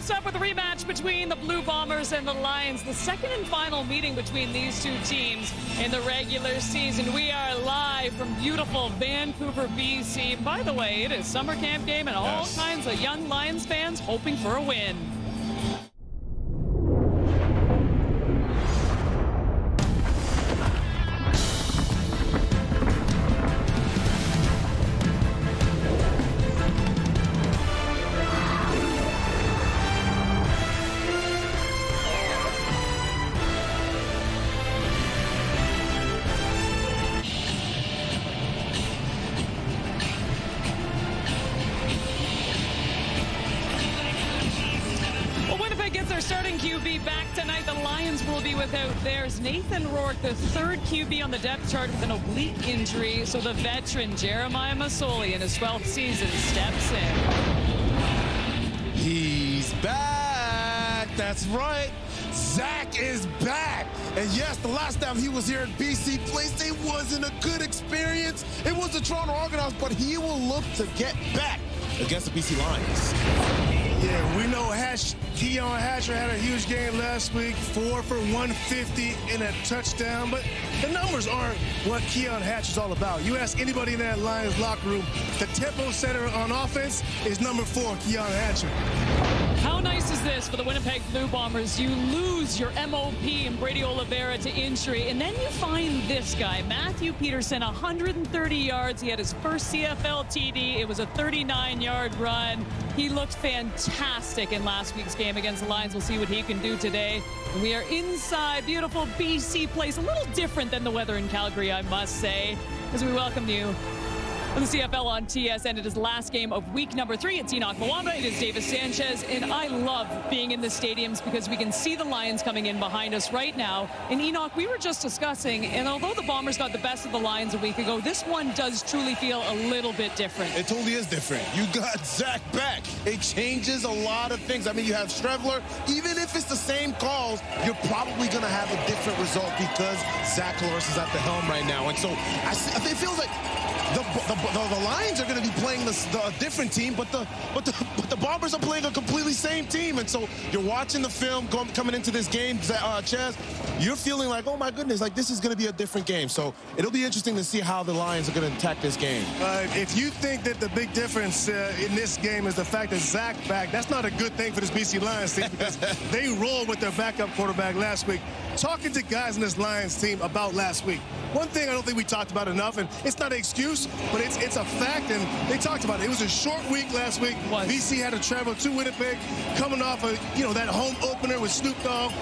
Next up with a rematch between the Blue Bombers and the Lions, the second and final meeting between these two teams in the regular season. We are live from beautiful Vancouver, BC. By the way, it is summer camp game and all kinds of young Lions fans hoping for a win. Starting QB back tonight. The Lions will be without theirs. Nathan Rourke, the third QB on the depth chart with an oblique injury. So the veteran Jeremiah Masoli in his 12th season steps in. He's back. That's right. Zach is back. And yes, the last time he was here at BC Place, it wasn't a good experience. It was the Toronto Argonauts, but he will look to get back against the BC Lions. Yeah, we know Keon Hatcher had a huge game last week, 4 for 150 and a touchdown, but the numbers aren't what Keon Hatcher's all about. You ask anybody in that Lions locker room, the tempo setter on offense is number 4, Keon Hatcher. How nice is this for the Winnipeg Blue Bombers? You lose your MOP and Brady Oliveira to injury, and then you find this guy, Matthew Peterson, 130 yards. He had his first CFL TD. It was a 39-yard run. He looked fantastic in last week's game against the Lions. We'll see what he can do today. We are inside beautiful BC Place, a little different than the weather in Calgary, I must say, as we welcome you on the CFL on TSN. It is the last game of week number 3. It's Enoch Mwamba. It is Davis Sanchez. And I love being in the stadiums because we can see the Lions coming in behind us right now. And Enoch, we were just discussing, and although the Bombers got the best of the Lions a week ago, this one does truly feel a little bit different. It totally is different. You got Zach back. It changes a lot of things. I mean, you have Strevler. Even if it's the same calls, you're probably going to have a different result because Zach Loris is at the helm right now. And so it feels like the Lions are going to be playing the different team, but the Bombers are playing a completely same team. And so you're watching the film coming into this game, Chaz, you're feeling like, oh my goodness, like this is going to be a different game. So it'll be interesting to see how the Lions are going to attack this game. If you think that the big difference in this game is the fact that Zach back, that's not a good thing for this BC Lions team because they rolled with their backup quarterback last week. Talking to guys in this Lions team about last week, one thing I don't think we talked about enough, and it's not an excuse, but it's a fact, and they talked about it. It was a short week last week. BC had to travel to Winnipeg, coming off of that home opener with Snoop Dogg.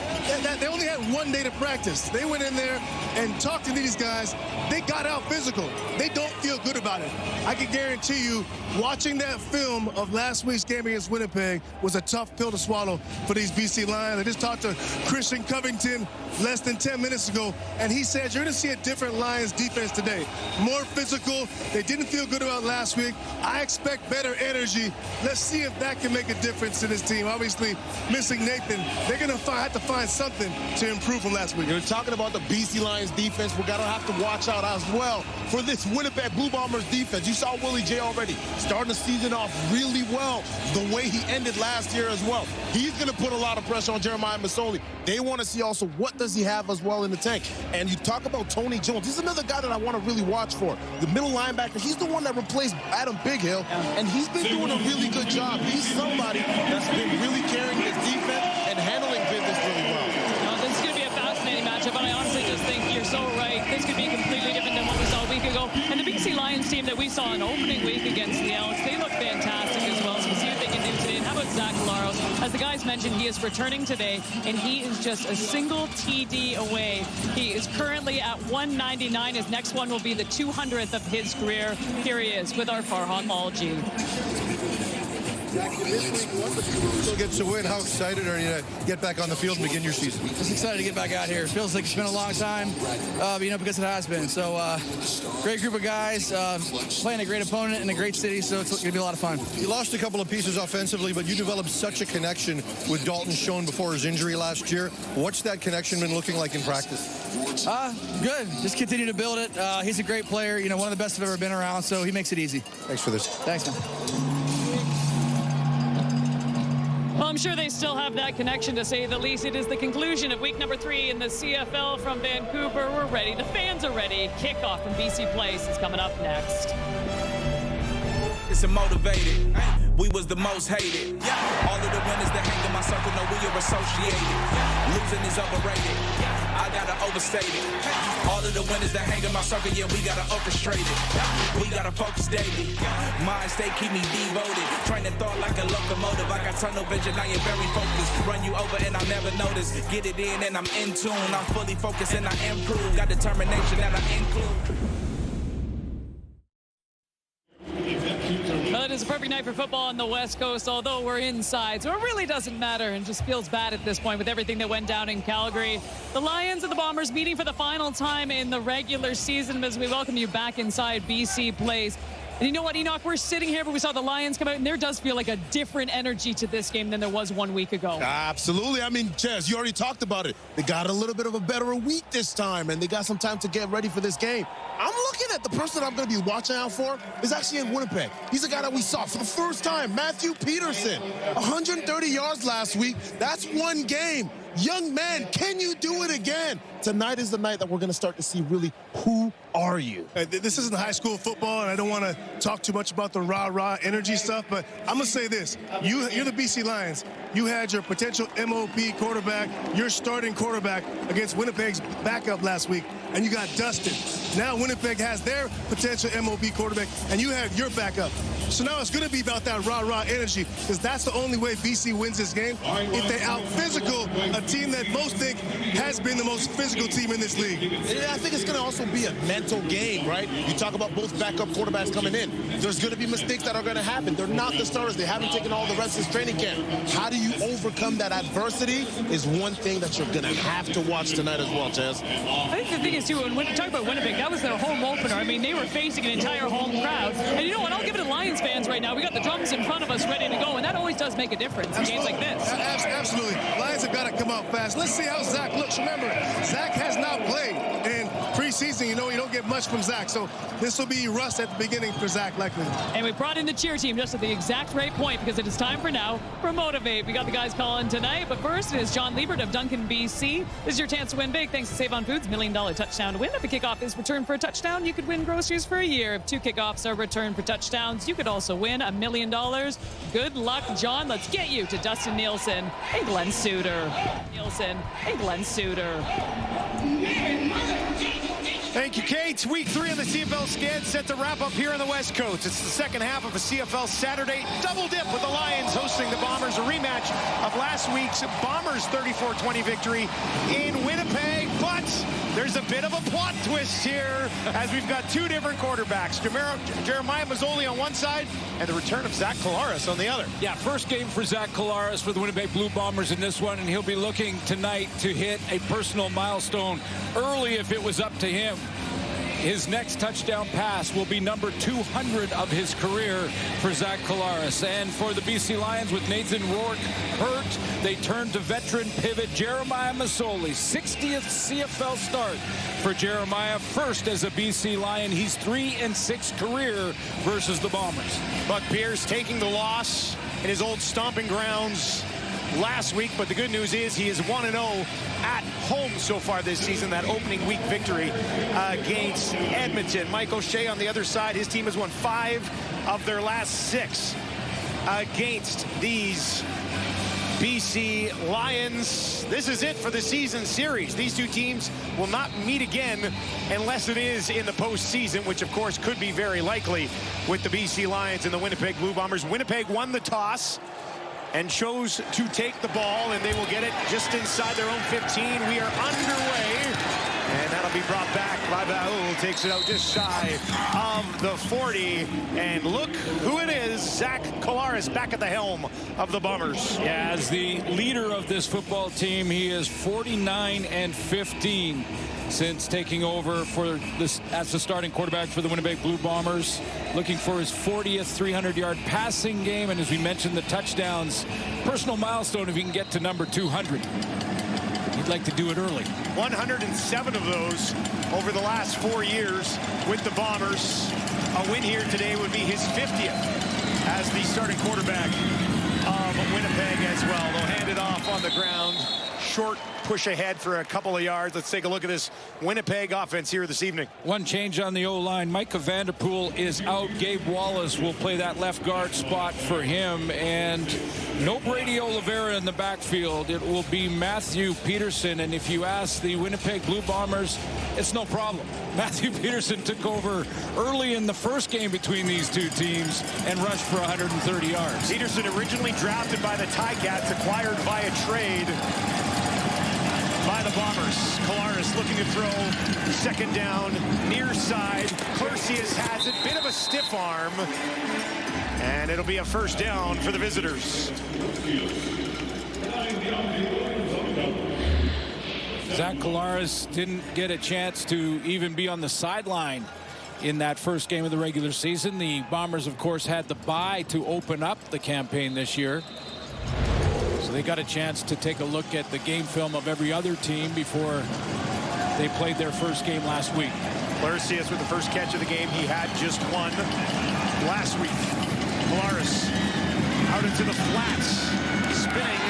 They only had 1 day to practice. They went in there and talked to these guys. They got out physical. They don't feel good about it. I can guarantee you, watching that film of last week's game against Winnipeg was a tough pill to swallow for these BC Lions. I just talked to Christian Covington less than 10 minutes ago, and he said you're going to see a different Lions defense today. More physical. They didn't feel good about last week. I expect better energy. Let's see if that can make a difference in this team. Obviously, missing Nathan, they're going to have to find something to improve from last week. You're talking about the BC Lions defense. We're going to have to watch out as well for this Winnipeg Blue Bombers defense. You saw Willie J already starting the season off really well, the way he ended last year as well. He's going to put a lot of pressure on Jeremiah Masoli. They want to see also what does he have as well in the tank. And you talk about Tony Jones. He's another guy that I want to really watch for. The middle linebacker, he's the one that replaced Adam Bighill, and he's been doing a really good job. He's somebody that's been really carrying his defense and handling business really well. Now, this is going to be a fascinating matchup, but I honestly just think you're so right. This could be completely different than what we saw a week ago. And the BC Lions team that we saw in opening week against the Elks, they look fantastic as well. So we'll see what they can do today. And how about Zach Laros? As the guys mentioned, he is returning today, and he is just a single TD away. He is currently at 199. His next one will be the 200th of his career. Here he is with our Farhan Malji. Still gets a win. How excited are you to get back on the field and begin your season? Just excited to get back out here. It feels like it's been a long time, because it has been. So, great group of guys, playing a great opponent in a great city, so it's going to be a lot of fun. You lost a couple of pieces offensively, but you developed such a connection with Dalton Schoen before his injury last year. What's that connection been looking like in practice? Good. Just continue to build it. He's a great player, one of the best I've ever been around, so he makes it easy. Thanks for this. Thanks, man. Well, I'm sure they still have that connection, to say the least. It is the conclusion of week number 3 in the CFL from Vancouver. We're ready. The fans are ready. Kickoff from BC Place is coming up next. It's a motivated. We was the most hated. All of the winners that hang in my circle know we are associated. Losing is overrated. I gotta overstate it. All of the winners that hang in my circle, yeah, we gotta orchestrate it. We gotta focus daily. Mind state keep me devoted. Training thought like a locomotive. I got tunnel vision, I am very focused. Run you over and I'll never notice. Get it in and I'm in tune. I'm fully focused and I improve. Got determination that I include. Well, it is a perfect night for football on the West Coast, although we're inside, so it really doesn't matter and just feels bad at this point with everything that went down in Calgary. The Lions and the Bombers meeting for the final time in the regular season as we welcome you back inside BC Place. And you know what, Enoch, we're sitting here, but we saw the Lions come out, and there does feel like a different energy to this game than there was 1 week ago. Absolutely. I mean, Chaz, you already talked about it. They got a little bit of a better week this time, and they got some time to get ready for this game. I'm looking at the person I'm going to be watching out for is actually in Winnipeg. He's a guy that we saw for the first time, Matthew Peterson. 130 yards last week. That's one game. Young man, can you do it again? Tonight is the night that we're going to start to see really who are you. This isn't high school football, and I don't want to talk too much about the rah-rah energy stuff, but I'm going to say this. You're the BC Lions. You had your potential MOP quarterback, your starting quarterback against Winnipeg's backup last week, and you got dusted. Now Winnipeg has their potential MOP quarterback, and you have your backup. So now it's going to be about that rah-rah energy, because that's the only way BC wins this game. If they out-physical a team that most think has been the most physical team in this league. And I think it's going to also be a mental game, right? You talk about both backup quarterbacks coming in. There's going to be mistakes that are going to happen. They're not the starters. They haven't taken all the reps since training camp. How do you overcome that adversity is one thing that you're going to have to watch tonight as well, Chaz. I think the thing is, too, when we talk about Winnipeg, that was their home opener. I mean, they were facing an entire home crowd. And you know what? I'll give it to Lions fans right now. We got the drums in front of us ready to go, and that always does make a difference in games like this. Absolutely. Lions have got to come out fast. Let's see how Zach looks. Remember, Zach has not played in preseason. You know, you don't get much from Zach. So this will be rust at the beginning for Zach, likely. And we brought in the cheer team just at the exact right point, because it is time for now for Motivate. We got the guys calling tonight, but first it is John Liebert of Duncan, BC. This is your chance to win big thanks to Save on Foods. $1 million touchdown to win. If a kickoff is returned for a touchdown, you could win groceries for a year. If 2 kickoffs are returned for touchdowns, you could also win $1 million. Good luck, John. Let's get you to Dustin Nielsen and Glenn Suter. Nielsen and Glenn Suter. Thank you, Kate. Week 3 of the CFL skid set to wrap up here on the West Coast. It's the second half of a CFL Saturday double dip with the Lions hosting the Bombers, a rematch of last week's Bombers 34-20 victory in Winnipeg. But there's a bit of a plot twist here as we've got 2 different quarterbacks. Jeremiah Mazzoli on one side and the return of Zach Collaros on the other. Yeah, first game for Zach Collaros for the Winnipeg Blue Bombers in this one, and he'll be looking tonight to hit a personal milestone early if it was up to him. His next touchdown pass will be number 200 of his career for Zach Collaros. And for the BC Lions, with Nathan Rourke hurt, they turn to veteran pivot Jeremiah Mazzoli. 60th CFL start for Jeremiah, first as a BC Lion. He's 3-6 career versus the Bombers. Buck Pierce taking the loss in his old stomping grounds last week, but the good news is he is 1-0 at home so far this season. That opening week victory against Edmonton. Mike O'Shea on the other side, his team has won 5 of their last 6 against these BC Lions. This is it for the season series. These 2 teams will not meet again unless it is in the postseason, which of course could be very likely with the BC Lions and the Winnipeg Blue Bombers. Winnipeg won the toss and chose to take the ball, and they will get it just inside their own 15. We are underway, and that'll be brought back by Bahul. Takes it out just shy of the 40, and look who it is, Zach Collaros back at the helm of the Bombers. Yeah, as the leader of this football team, he is 49-15 since taking over for this as the starting quarterback for the Winnipeg Blue Bombers, looking for his 40th 300-yard passing game, and as we mentioned, the touchdowns, personal milestone if he can get to number 200. He'd like to do it early. 107 of those over the last 4 years with the Bombers. A win here today would be his 50th as the starting quarterback of Winnipeg as well. They'll hand it off on the ground. Short push ahead for a couple of yards. Let's take a look at this Winnipeg offense here this evening. One change on the O-line. Micah Vanderpool is out. Gabe Wallace will play that left guard spot for him. And no Brady Oliveira in the backfield. It will be Matthew Peterson. And if you ask the Winnipeg Blue Bombers, it's no problem. Matthew Peterson took over early in the first game between these two teams and rushed for 130 yards. Peterson, originally drafted by the Ticats, acquired via trade by the Bombers. Collaros looking to throw. Second down, near side. Clercius has it. Bit of a stiff arm. And it'll be a first down for the visitors. Zach Collaros didn't get a chance to even be on the sideline in that first game of the regular season. The Bombers, of course, had the bye to open up the campaign this year. So they got a chance to take a look at the game film of every other team before they played their first game last week. Clercius with the first catch of the game. He had just one last week. Collaros out into the flats, spinning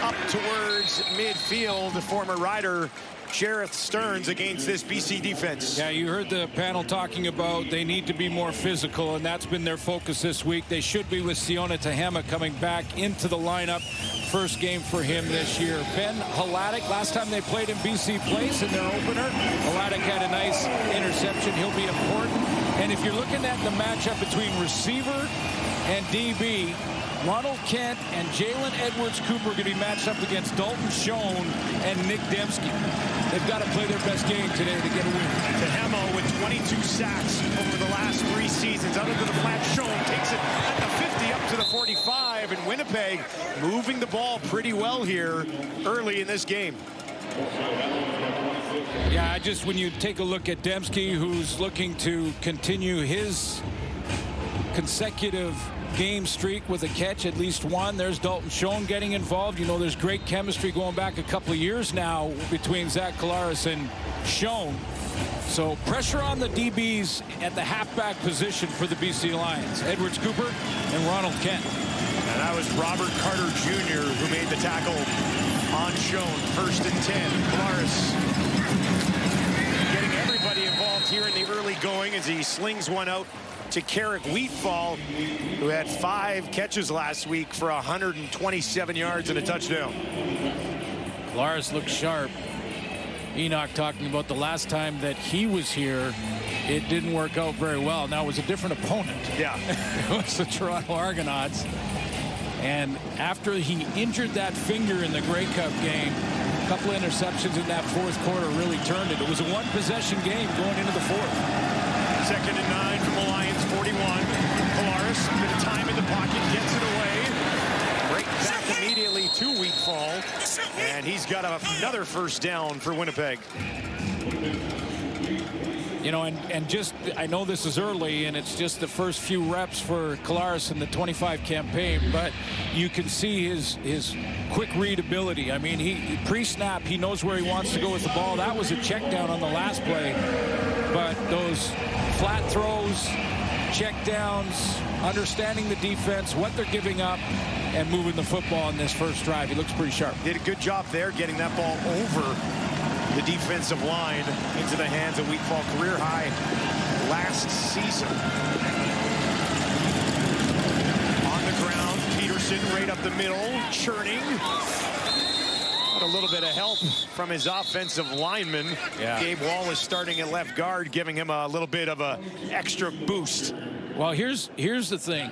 up towards midfield. The former rider Jareth Stearns against this BC defense. Yeah, you heard the panel talking about they need to be more physical, and that's been their focus this week. They should be with Siona Tehama coming back into the lineup. First game for him this year. Ben Hladek, last time they played in BC Place in their opener, Hladek had a nice interception. He'll be important. And if you're looking at the matchup between receiver and DB, Ronald Kent and Jalen Edwards-Cooper are going to be matched up against Dalton Schoen and Nick Dembski. They've got to play their best game today to get a win. Tehama with 22 sacks over the last 3 seasons. Out into the flat, Schoen takes it at the 50 up to the 45. And Winnipeg moving the ball pretty well here early in this game. Yeah, just when you take a look at Dembski, who's looking to continue his consecutive game streak with a catch, at least one. There's Dalton Schoen getting involved. You know, there's great chemistry going back a couple of years now between Zach Collaros and Schoen. So pressure on the DBs at the halfback position for the BC Lions. Edwards-Cooper and Ronald Kent. And that was Robert Carter Jr. who made the tackle on Schoen. 1st and 10. Collaros getting everybody involved here in the early going as he slings one out to Carrick Wheatfall, who had 5 catches last week for 127 yards and a touchdown. Collaros looks sharp. Enoch talking about the last time that he was here, it didn't work out very well. Now it was a different opponent. Yeah. It was the Toronto Argonauts. And after he injured that finger in the Grey Cup game, a couple of interceptions in that 4th quarter really turned it. It was a 1-possession game going into the 4th. 2nd and 9 from the Lions, 41. Collaros, a bit of time in the pocket, gets it away. Break back immediately to Wheatfall. And he's got another first down for Winnipeg. You know, and just, I know this is early, and it's just the first few reps for Collaros in the 25 campaign, but you can see his quick readability. I mean, he pre-snap, he knows where he wants to go with the ball. That was a check down on the last play. But those flat throws, check downs, understanding the defense, what they're giving up, and moving the football in this first drive. He looks pretty sharp. Did a good job there getting that ball over the defensive line into the hands of Wheatfall. Career high last season. On the ground, Peterson right up the middle, churning. A little bit of help from his offensive lineman. Yeah. Gabe Wallace starting at left guard, giving him a little bit of a extra boost. Well, here's the thing.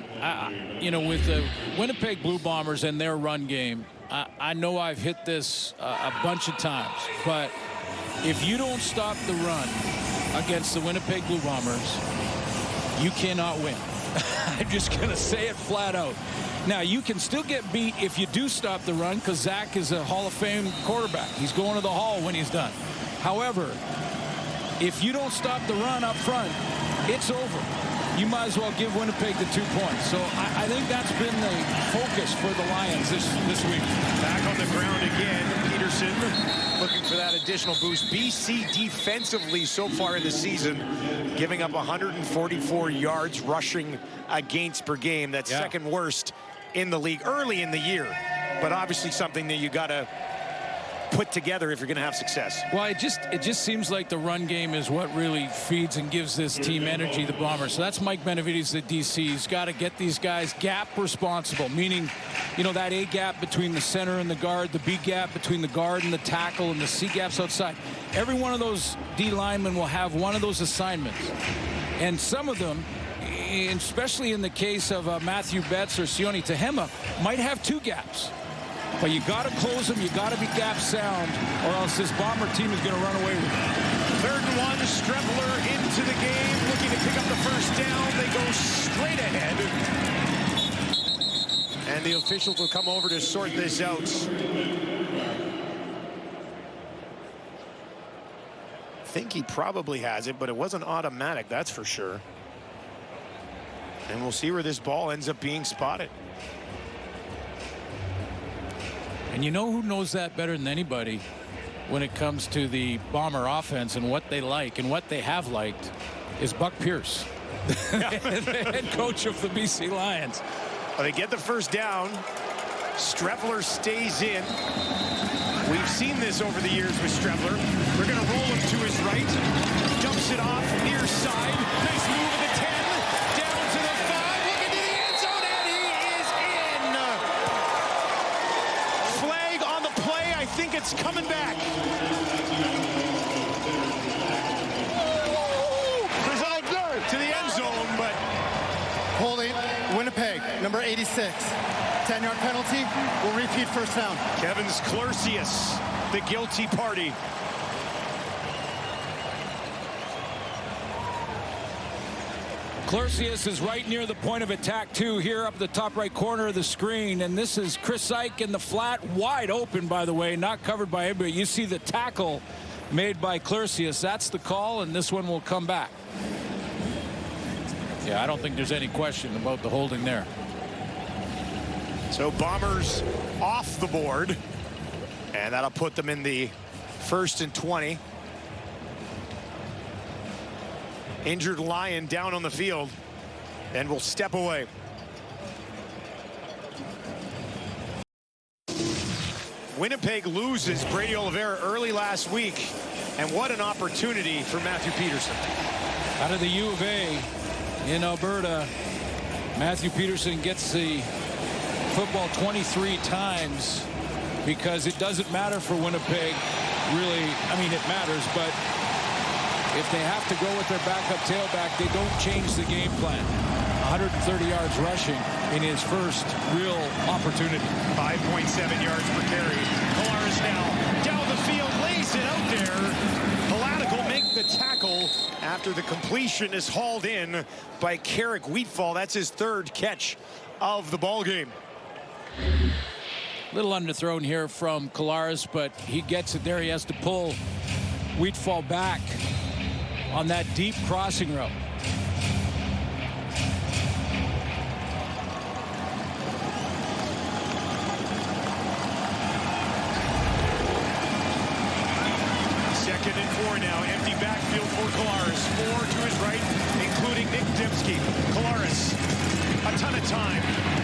You know, with the Winnipeg Blue Bombers and their run game, I know I've hit this a bunch of times, but if you don't stop the run against the Winnipeg Blue Bombers, you cannot win. I'm just going to say it flat out. Now, you can still get beat if you do stop the run, because Zach is a Hall of Fame quarterback. He's going to the Hall when he's done. However, if you don't stop the run up front, it's over. You might as well give Winnipeg the 2 points. So I think that's been the focus for the Lions this week. Back on the ground again, Peterson looking for that additional boost. BC defensively so far in the season, giving up 144 yards rushing against per game. That's second worst in the league early in the year, but obviously something that you got to put together if you're going to have success. Well, it just seems like the run game is what really feeds and gives this team energy, the Bombers. So that's Mike Benavides, the DC. He's got to get these guys gap responsible, meaning, you know, that A gap between the center and the guard, the B gap between the guard and the tackle, and the C gaps outside. Every one of those D linemen will have one of those assignments. And some of them, especially in the case of Matthew Betts or Sione Tehema, might have two gaps. But you got to close them. You got to be gap sound, or else this Bomber team is going to run away with it. 3rd and 1, Streveler into the game, looking to pick up the first down. They go straight ahead. And the officials will come over to sort this out. I think he probably has it, but it wasn't automatic, that's for sure. And we'll see where this ball ends up being spotted. And you know who knows that better than anybody when it comes to the Bomber offense and what they like and what they have liked is Buck Pierce, the head coach of the BC Lions. Well, they get the first down. Streveler stays in. We've seen this over the years with Streveler. They're going to roll him to his right. Dumps it off near side. Nice move of the 10. Down to the 5. Look into the end zone, and he is in. Flag on the play. I think it's coming back. To the end zone, but holding Winnipeg, number 86. 10-yard penalty, will repeat first down. Kevin's Clercius, the guilty party. Clercius is right near the point of attack, too, here up the top right corner of the screen. And this is Chris Ike in the flat, wide open, by the way, not covered by anybody. You see the tackle made by Clercius. That's the call, and this one will come back. Yeah, I don't think there's any question about the holding there. So Bombers off the board, and that'll put them in the 1st and 20. Injured Lion down on the field, and will step away. Winnipeg loses Brady Oliveira early last week, and what an opportunity for Matthew Peterson. Out of the U of A in Alberta, Matthew Peterson gets the football 23 times because it doesn't matter for Winnipeg, really. I mean, it matters, but if they have to go with their backup tailback, they don't change the game plan. 130 yards rushing in his first real opportunity. 5.7 yards per carry. Collaros now down the field, lays it out there. Vladic will make the tackle after the completion is hauled in by Carrick Wheatfall. That's his 3rd catch of the ball game. Little underthrown here from Collaros, but he gets it there. He has to pull Wheatfall back on that deep crossing route. Second and 4 now. Empty backfield for Collaros. 4 to his right, including Nick Dembski. Collaros, a ton of time.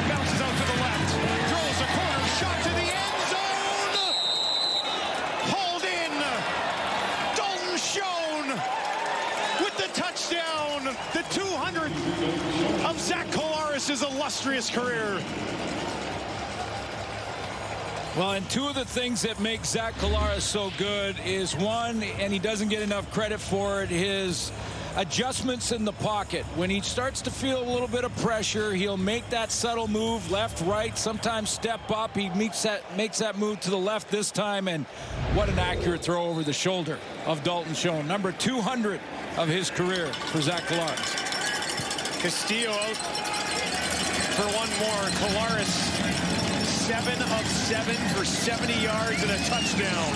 Bounces out to the left. Throws a corner shot to the end zone. Hauled in. Dalton Schoen with the touchdown. The 200th of Zach Collaros' illustrious career. Well, and two of the things that make Zach Collaros so good is, one, and he doesn't get enough credit for it, his adjustments in the pocket. When he starts to feel a little bit of pressure, he'll make that subtle move left, right, sometimes step up. He makes that move to the left this time, and what an accurate throw over the shoulder of Dalton Schoen. Number 200 of his career for Zach Collaros. Castillo out for one more. Collaros 7 of 7 for 70 yards and a touchdown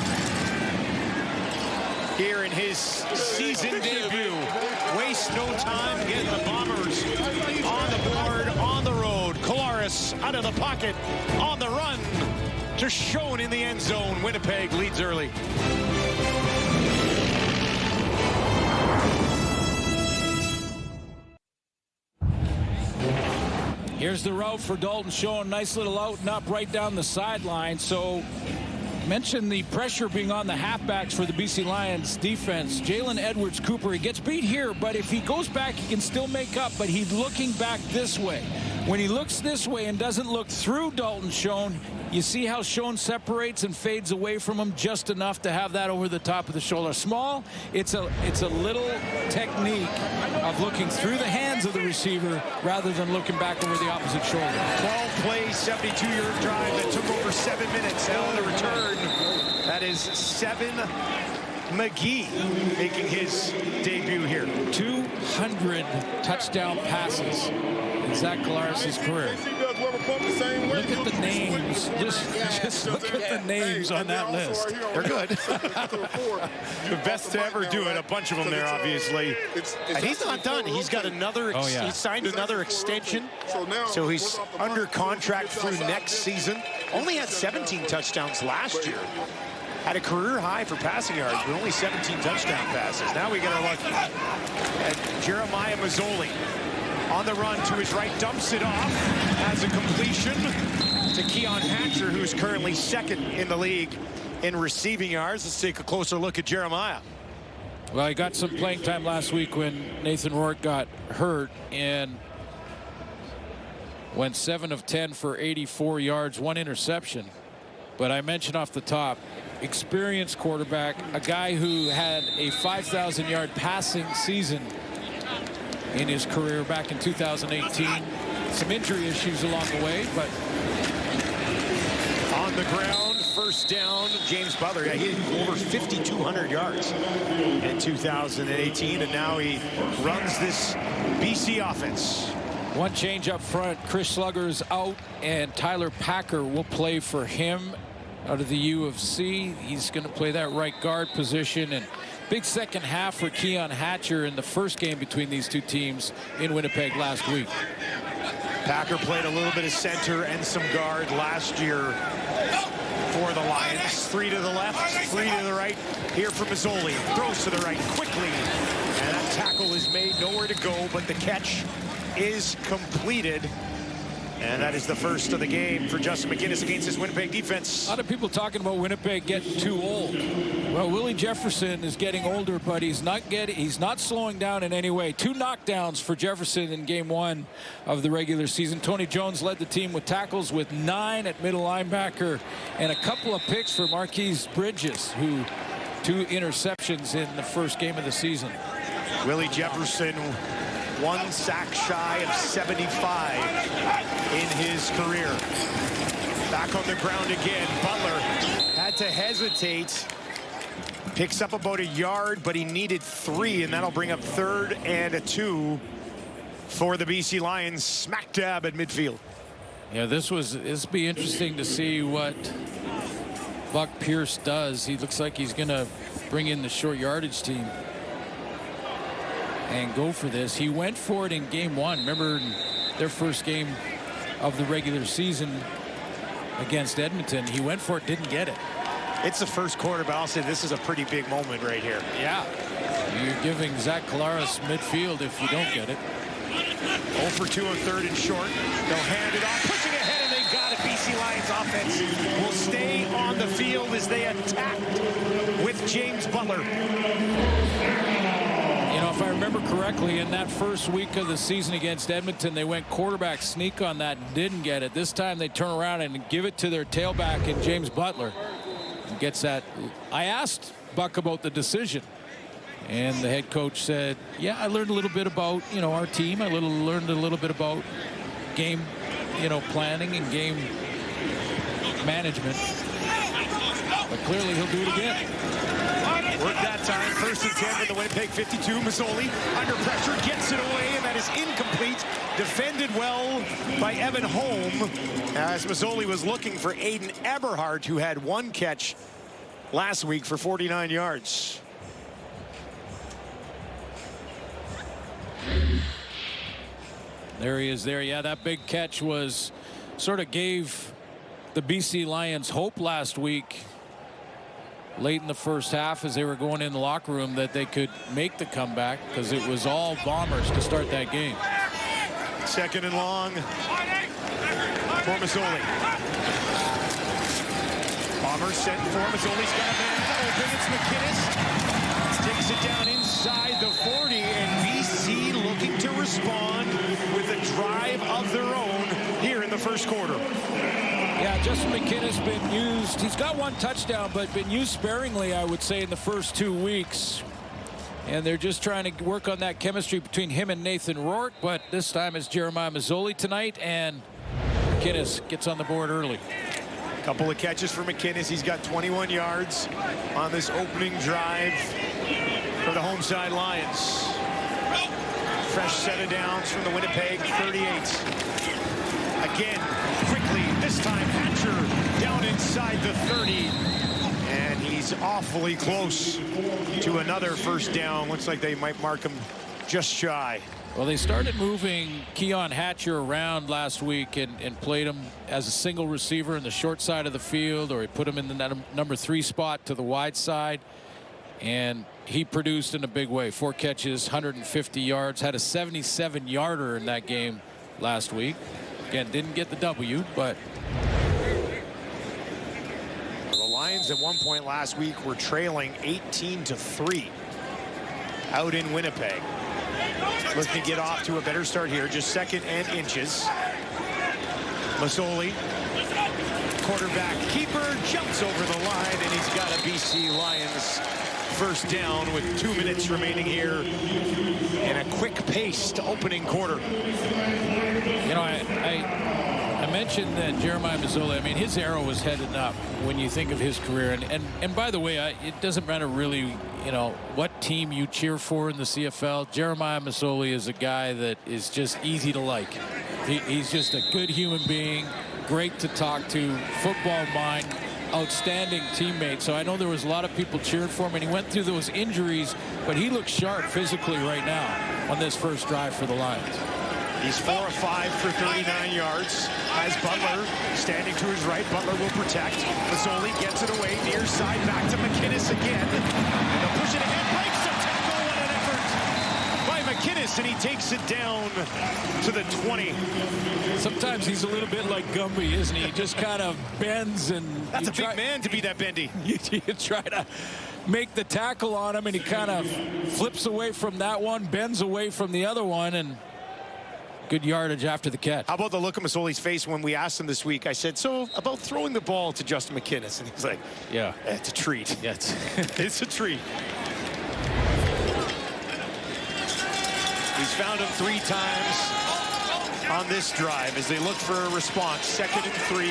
here in his season debut. Waste no time getting the Bombers on the board, on the road. Collaros out of the pocket, on the run, just shown in the end zone. Winnipeg leads early. Here's the route for Dalton Schoen. Nice little out and up right down the sideline. So mentioned the pressure being on the halfbacks for the BC Lions defense. Jalen Edwards-Cooper, he gets beat here, but if he goes back, he can still make up, but he's looking back this way. When he looks this way and doesn't look through Dalton Schoen, you see how Schoen separates and fades away from him just enough to have that over the top of the shoulder. Small, it's a little technique of looking through the hands of the receiver rather than looking back over the opposite shoulder. 12 plays, 72-yard drive that took over 7 minutes. Now on the return, that is Seven McGee making his debut here. 200 touchdown passes in Zach Collaros' career. Look at the names. Just look at the names on that list. They're good. The best to ever do it. A bunch of them there, obviously. And he's not done. He's got another. He signed another extension. So he's under contract through next season. Only had 17 touchdowns last year. Had a career high for passing yards, but only 17 touchdown passes. Now we got to look at Jeremiah Mazzoli. On the run to his right, dumps it off, has a completion to Keon Hatcher, who's currently second in the league in receiving yards. Let's take a closer look at Jeremiah. Well, he got some playing time last week when Nathan Rourke got hurt and went 7 of 10 for 84 yards, 1 interception. But I mentioned off the top, experienced quarterback, a guy who had a 5,000-yard passing season in his career back in 2018. Some injury issues along the way, but on the ground, first down, James Butler. Yeah, he had over 5,200 yards in 2018, and now he runs this BC offense. One change up front. Chris Slugger is out, and Tyler Packer will play for him out of the U of C. He's going to play that right guard position, and big second half for Keon Hatcher in the first game between these two teams in Winnipeg last week. Packer played a little bit of center and some guard last year for the Lions. 3 to the left, 3 to the right. Here for Mazzoli. Throws to the right quickly. And that tackle is made, nowhere to go, but the catch is completed. And that is the first of the game for Justin McInnis against his Winnipeg defense. A lot of people talking about Winnipeg getting too old. Well, Willie Jefferson is getting older, but he's not slowing down in any way. 2 knockdowns for Jefferson in game 1 of the regular season. Tony Jones led the team with tackles with 9 at middle linebacker and a couple of picks for Marquise Bridges, who 2 interceptions in the first game of the season. Willie Jefferson, 1 sack shy of 75 in his career. Back on the ground again. Butler had to hesitate. Picks up about a yard, but he needed 3, and that'll bring up 3rd and 2 for the BC Lions. Smack dab at midfield. Yeah, this be interesting to see what Buck Pierce does. He looks like he's going to bring in the short yardage team and go for this. He went for it in game 1. Remember their first game of the regular season against Edmonton. He went for it, didn't get it. It's the first quarter, but I'll say this is a pretty big moment right here. Yeah. You're giving Zach Collaros midfield if you don't get it. 0 for 2 on 3rd and short. They'll hand it off, pushing ahead, and they got it. BC Lions offense will stay on the field as they attack with James Butler. You know, if I remember correctly, in that first week of the season against Edmonton, they went quarterback sneak on that and didn't get it. This time they turn around and give it to their tailback in James Butler. And gets that. I asked Buck about the decision, and the head coach said, yeah, I learned a little bit about, our team. I learned a little bit about game, planning and game management. But clearly he'll do it again. Work that time. 1st and 10 for the Winnipeg 52. Mazzoli under pressure gets it away, and that is incomplete. Defended well by Evan Holm as Mazzoli was looking for Aiden Eberhardt, who had 1 catch last week for 49 yards. There he is there. Yeah, that big catch sort of gave the BC Lions hope last week late in the first half as they were going in the locker room that they could make the comeback, because it was all Bombers to start that game. Second and long for Mazzoli. Bombers set for Mazzoli's got a man open. It's McInnes. Takes it down inside the 40, and BC looking to respond with a drive of their own here in the first quarter. Yeah, Justin McInnes been used. He's got one touchdown, but been used sparingly, I would say, in the first 2 weeks. And they're just trying to work on that chemistry between him and Nathan Rourke. But this time it's Jeremiah Mazzoli tonight, and McInnes gets on the board early. Couple of catches for McInnes. He's got 21 yards on this opening drive for the home side Lions. Fresh set of downs from the Winnipeg 38. Again, quickly, this time Hatcher down inside the 30. And he's awfully close to another first down. Looks like they might mark him just shy. Well, they started moving Keon Hatcher around last week and played him as a single receiver in the short side of the field, or he put him in the number 3 spot to the wide side. And he produced in a big way. 4 catches, 150 yards, had a 77-yarder in that game last week. Again, didn't get the W, but the Lions at one point last week were trailing 18-3 out in Winnipeg. Looking to get off to a better start here. Just second and inches. Mazzoli, quarterback keeper, jumps over the line, and he's got a BC Lions first down with 2 minutes remaining here in a quick-paced opening quarter. You know, I mentioned that Jeremiah Mazzoli, I mean, his arrow was headed up when you think of his career. And by the way, it doesn't matter really, you know, what team you cheer for in the CFL. Jeremiah Mazzoli is a guy that is just easy to like. He's just a good human being, great to talk to, football mind, outstanding teammate. So I know there was a lot of people cheering for him, and he went through those injuries, but he looks sharp physically right now on this first drive for the Lions. He's 4 of 5 for 39 yards. As Butler standing to his right, Butler will protect. Mazzoli gets it away, near side, back to McInnes again. And they'll push it ahead, breaks the tackle, what an effort by McInnes, and he takes it down to the 20. Sometimes he's a little bit like Gumby, isn't he? He just kind of bends, and that's a big man to be that bendy. You try to make the tackle on him, and he kind of flips away from that one, bends away from the other one, and good yardage after the catch. How about the look on Mazzoli's face when we asked him this week? I said, so about throwing the ball to Justin McInnes, and he's like, yeah, it's a treat. Yeah, it's a treat. He's found him 3 times on this drive as they look for a response. 2nd and 3.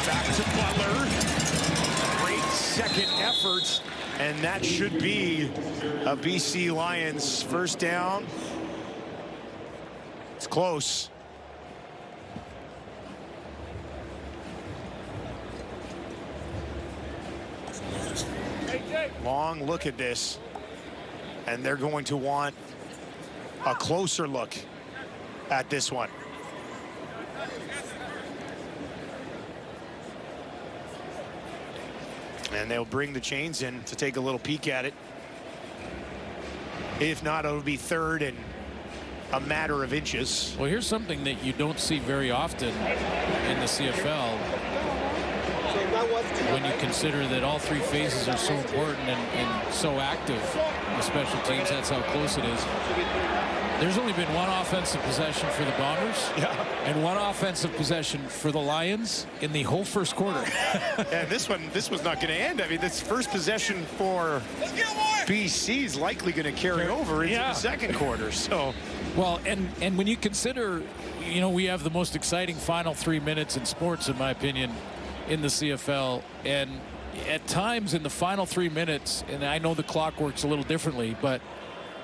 Back to Butler. Great second effort. And that should be a BC Lions first down. It's close. Long look at this. And they're going to want a closer look at this one. And they'll bring the chains in to take a little peek at it. If not, it'll be 3rd and a matter of inches. Well, here's something that you don't see very often in the CFL. When you consider that all 3 phases are so important and so active, the special teams, that's how close it is. There's only been 1 offensive possession for the Bombers, and 1 offensive possession for the Lions in the whole first quarter. And this was not going to end. I mean, this first possession for BC is likely going to carry over into the second quarter. So, well, and when you consider, you know, we have the most exciting final 3 minutes in sports, in my opinion, in the CFL, and at times in the final 3 minutes, and I know the clock works a little differently, but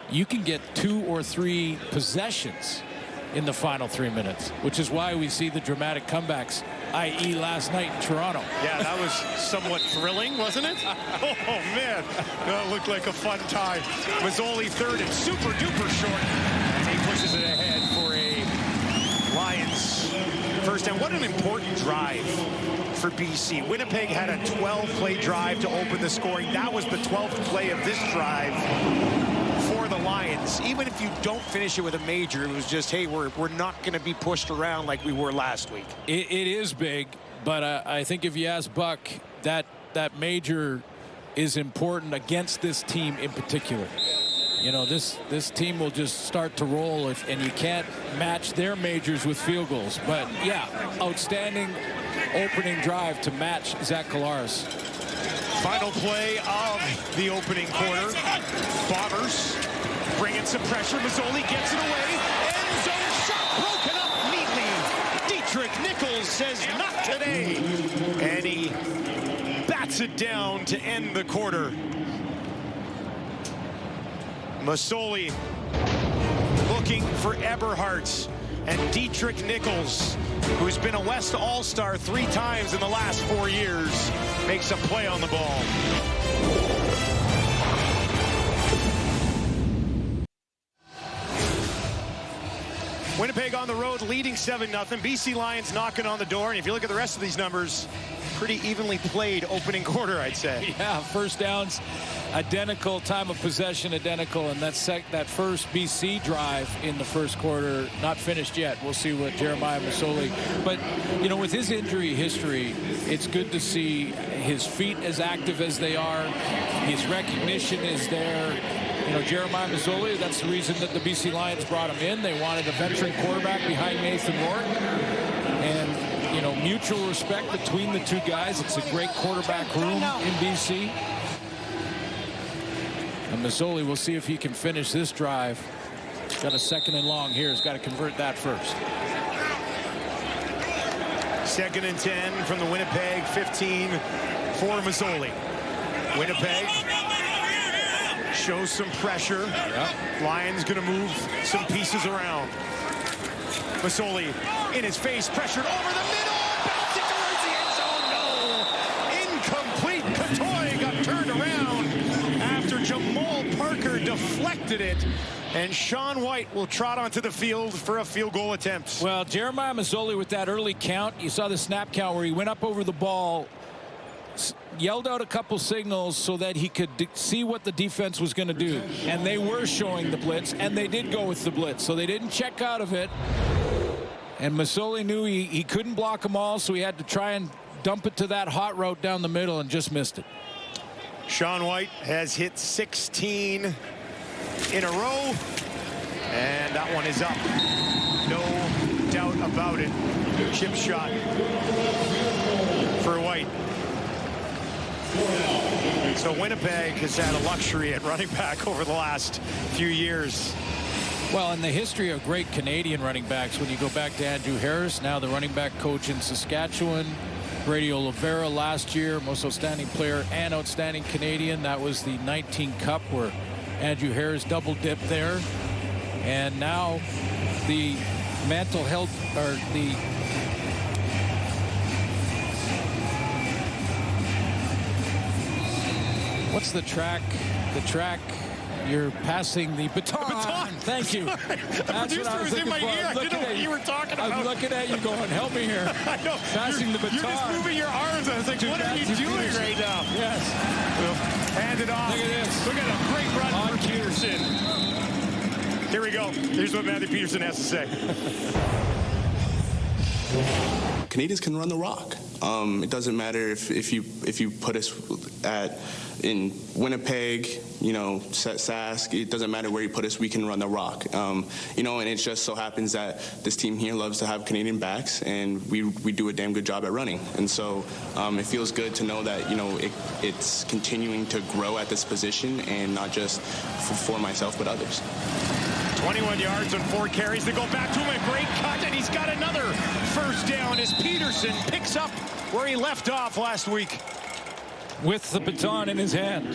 you can get 2 or 3 possessions in the final 3 minutes, which is why we see the dramatic comebacks, i.e. last night in Toronto. Yeah, that was somewhat thrilling, wasn't it? Oh, man. That looked like a fun time. Mazzoli 3rd and super duper short. And he pushes it ahead for a Lions first down. What an important drive for BC. Winnipeg had a 12-play drive to open the scoring. That was the 12th play of this drive for the Lions, even if you don't finish it with a major, it was just, hey, we're not going to be pushed around like we were last week. It is big, but I think if you ask Buck, that major is important against this team in particular. You know, this team will just start to roll and you can't match their majors with field goals. But yeah, outstanding opening drive to match Zach Collaros. Final play of the opening quarter. Bombers bringing some pressure. Mazzoli gets it away. End zone shot broken up neatly. Dietrich Nichols says not today. And he bats it down to end the quarter. Mazzoli looking for Eberhardt, and Dietrich Nichols, who's been a West All-Star 3 times in the last 4 years, makes a play on the ball. Winnipeg on the road leading 7-0. BC Lions knocking on the door, and if you look at the rest of these numbers, pretty evenly played opening quarter, I'd say. Yeah, first downs identical, time of possession identical, and that first BC drive in the first quarter not finished yet. We'll see what Jeremiah Mazzoli, but you know, with his injury history, it's good to see his feet as active as they are. His recognition is there. You know, Jeremiah Mazzoli, that's the reason that the BC Lions brought him in. They wanted a veteran quarterback behind Nathan Rourke, and you know, mutual respect between the two guys. It's a great quarterback room in BC. And Mazzoli, we'll see if he can finish this drive. Got a 2nd and long here. He's got to convert that first. 2nd and 10 from the Winnipeg 15 for Mazzoli. Winnipeg shows some pressure. Yep. Lions going to move some pieces around. Mazzoli in his face, pressured over the middle, bouncing towards the end zone. No! Incomplete. Katoy got turned around after Jamal Parker deflected it, and Sean White will trot onto the field for a field goal attempt. Well, Jeremiah Mazzoli with that early count, you saw the snap count where he went up over the ball, yelled out a couple signals so that he could see what the defense was going to do, and they were showing the blitz, and they did go with the blitz, so they didn't check out of it. And Mazzoli knew he couldn't block them all, so he had to try and dump it to that hot route down the middle and just missed it. Sean White has hit 16 in a row, and that one is up. No doubt about it. Chip shot for White. So Winnipeg has had a luxury at running back over the last few years. Well, in the history of great Canadian running backs, when you go back to Andrew Harris, now the running back coach in Saskatchewan, Brady Oliveira last year, most outstanding player and outstanding Canadian. That was the 19 Cup where Andrew Harris double dipped there. And now the mantle held, or the what's the track? The track. You're passing the baton. The baton. Thank you. That's what I was in my ear. I didn't know what you were talking about. I'm looking at you going, help me here. I know. Passing the baton. You're just moving your arms. I was like, what are you doing right now? Yes. We'll hand it off. Look at this. Look at a great run On for Peterson. Here we go. Here's what Matthew Peterson has to say. Canadians can run the rock. It doesn't matter if you put us in Winnipeg, you know, Sask. It doesn't matter where you put us. We can run the rock. You know, and it just so happens that this team here loves to have Canadian backs, and we do a damn good job at running. And so it feels good to know that, you know, it's continuing to grow at this position, and not just for myself but others. 21 yards on 4 carries. They go back to him, a great cut, and he's got another first down as Peterson picks up where he left off last week. With the baton in his hand.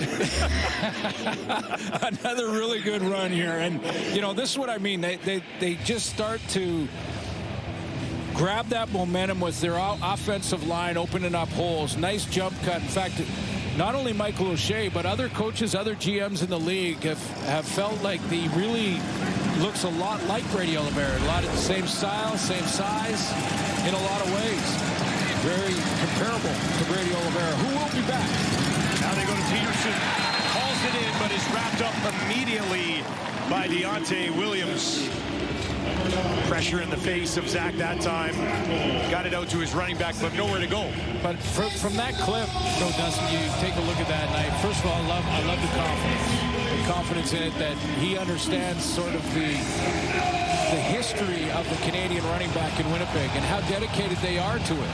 Another really good run here. And, you know, this is what I mean. They just start to grab that momentum with their offensive line opening up holes. Nice jump cut. In fact, not only Michael O'Shea, but other coaches, other GMs in the league have felt like he really looks a lot like Brady Oliveira. A lot of the same style, same size in a lot of ways. Very comparable to Brady Oliveira, who will be back. Now they go to Peterson. Calls Has it in, but is wrapped up immediately by Deontay Williams. Pressure in the face of Zach that time. Got it out to his running back, but nowhere to go. But from that clip, Dustin, you take a look at that, and first of all, I love the confidence. The confidence in it that he understands sort of the history of the Canadian running back in Winnipeg and how dedicated they are to it.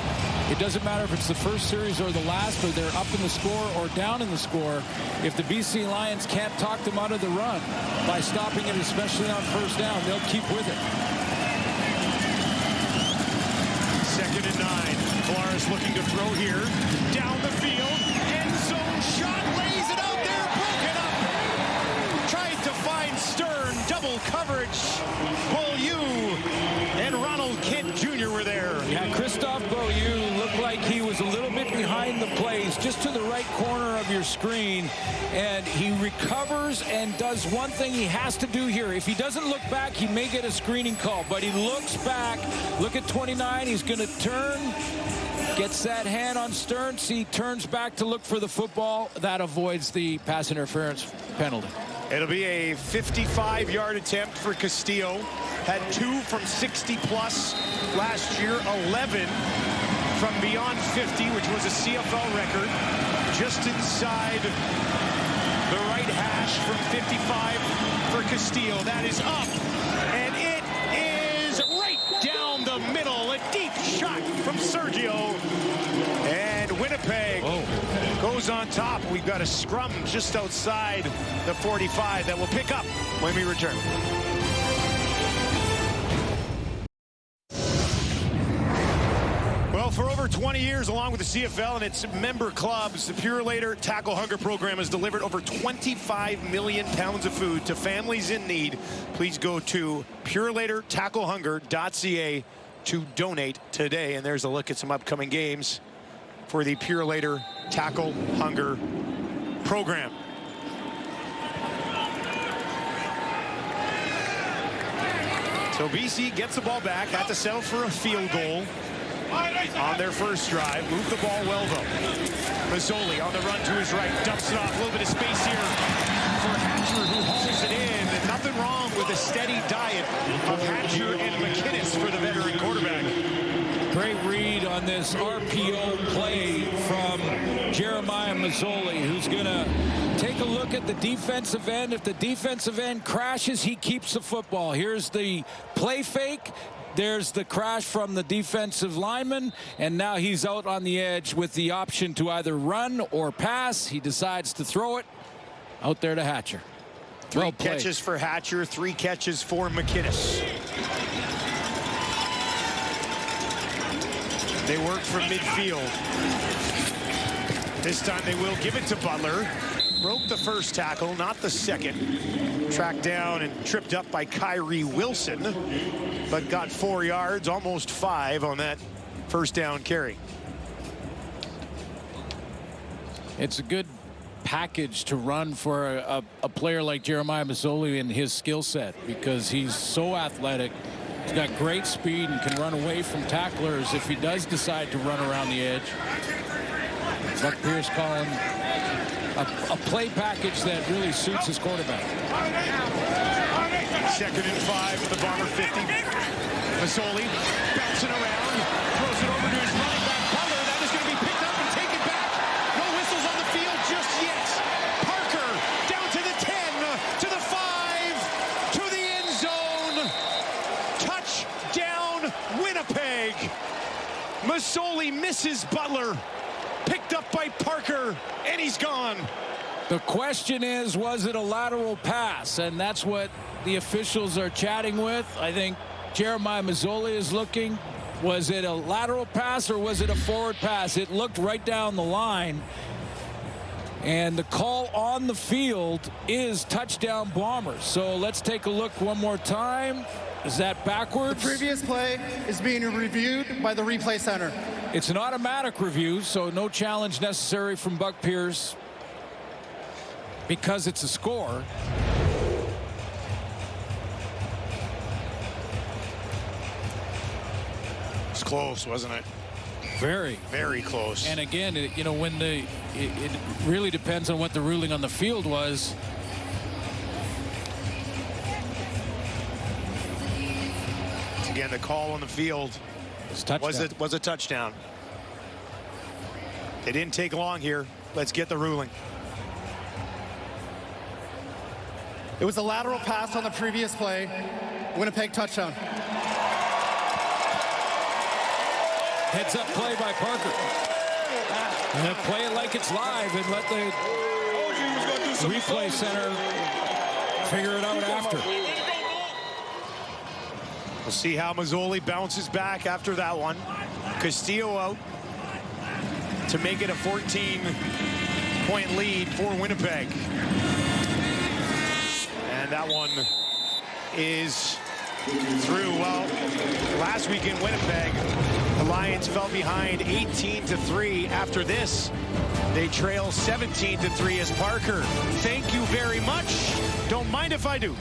It doesn't matter if it's the first series or the last, or they're up in the score or down in the score. If the BC Lions can't talk them out of the run by stopping it, especially on first down, they'll keep with it. 2nd and 9. Collaros looking to throw here. Down the field. End zone shot. Lays it out there. Broken up. Tried to find Stern. Double coverage. Beaulieu and Ronald Kent Jr. were there. Yeah, Christophe Beaulieu looked like he was a little bit behind the plays, just to the right corner of your screen, and he recovers and does one thing he has to do here. If he doesn't look back, he may get a screening call, but he looks back. Look at 29. He's going to turn, gets that hand on Stern. See, turns back to look for the football. That avoids the pass interference penalty. It'll be a 55-yard attempt for Castillo. Had 2 from 60-plus last year, 11 from beyond 50, which was a CFL record. Just inside the right hash from 55 for Castillo. That is up, and it is right down the middle. A deep shot from Sergio. And Winnipeg goes on top. We've got a scrum just outside the 45 that will pick up when we return. Well, for over 20 years, along with the CFL and its member clubs, the Purolator Tackle Hunger Program has delivered over 25 million pounds of food to families in need. Please go to PurolatorTackleHunger.ca to donate today. And there's a look at some upcoming games for the Purolator Tackle Hunger Program. So BC gets the ball back, had to settle for a field goal on their first drive. Moved the ball well, though. Mazzoli on the run to his right, dumps it off. A little bit of space here for Hatcher, who hauls it in. And nothing wrong with a steady diet of Hatcher and McInnes for the veteran quarterback. Great read on this RPO play from Jeremiah Mazzoli, who's going to take a look at the defensive end. If the defensive end crashes, he keeps the football. Here's the play fake. There's the crash from the defensive lineman, and now he's out on the edge with the option to either run or pass. He decides to throw it out there to Hatcher. 3 catches for Hatcher, 3 catches for McInnes. They work from midfield. This time they will give it to Butler. Broke the first tackle, not the second. Tracked down and tripped up by Kyrie Wilson, but got 4 yards, almost 5 on that first down carry. It's a good package to run for a player like Jeremiah Mazzoli and his skill set, because he's so athletic. He's got great speed and can run away from tacklers if he does decide to run around the edge. Buck Pierce calling a play package that really suits his quarterback. 2nd and 5 with the Bomber 50. Mazzoli bouncing around, throws it over to his running back, Butler. That is going to be picked up and taken back. No whistles on the field just yet. Parker down to the 10, to the 5, to the end zone. Touchdown, Winnipeg. Mazzoli misses Butler. Picked up by Parker, and he's gone. The question is, was it a lateral pass? And that's what the officials are chatting with. I think Jeremiah Mazzoli is looking. Was it a lateral pass or was it a forward pass? It looked right down the line. And the call on the field is touchdown Bombers. So let's take a look one more time. Is that backwards? The previous play is being reviewed by the replay center. It's an automatic review, so no challenge necessary from Buck Pierce because it's a score. It's close, wasn't it? Very. Very close. And again, you know, when it really depends on what the ruling on the field was. Again, the call on the field was a touchdown. It didn't take long here. Let's get the ruling. It was a lateral pass on the previous play. Winnipeg touchdown. Heads up play by Parker. And then play it like it's live and let the replay center figure it out after. We'll see how Mazzoli bounces back after that one. Castillo out to make it a 14-point lead for Winnipeg. And that one is through. Well, last week in Winnipeg, the Lions fell behind 18-3. After this, they trail 17-3 as Parker. Thank you very much. Don't mind if I do.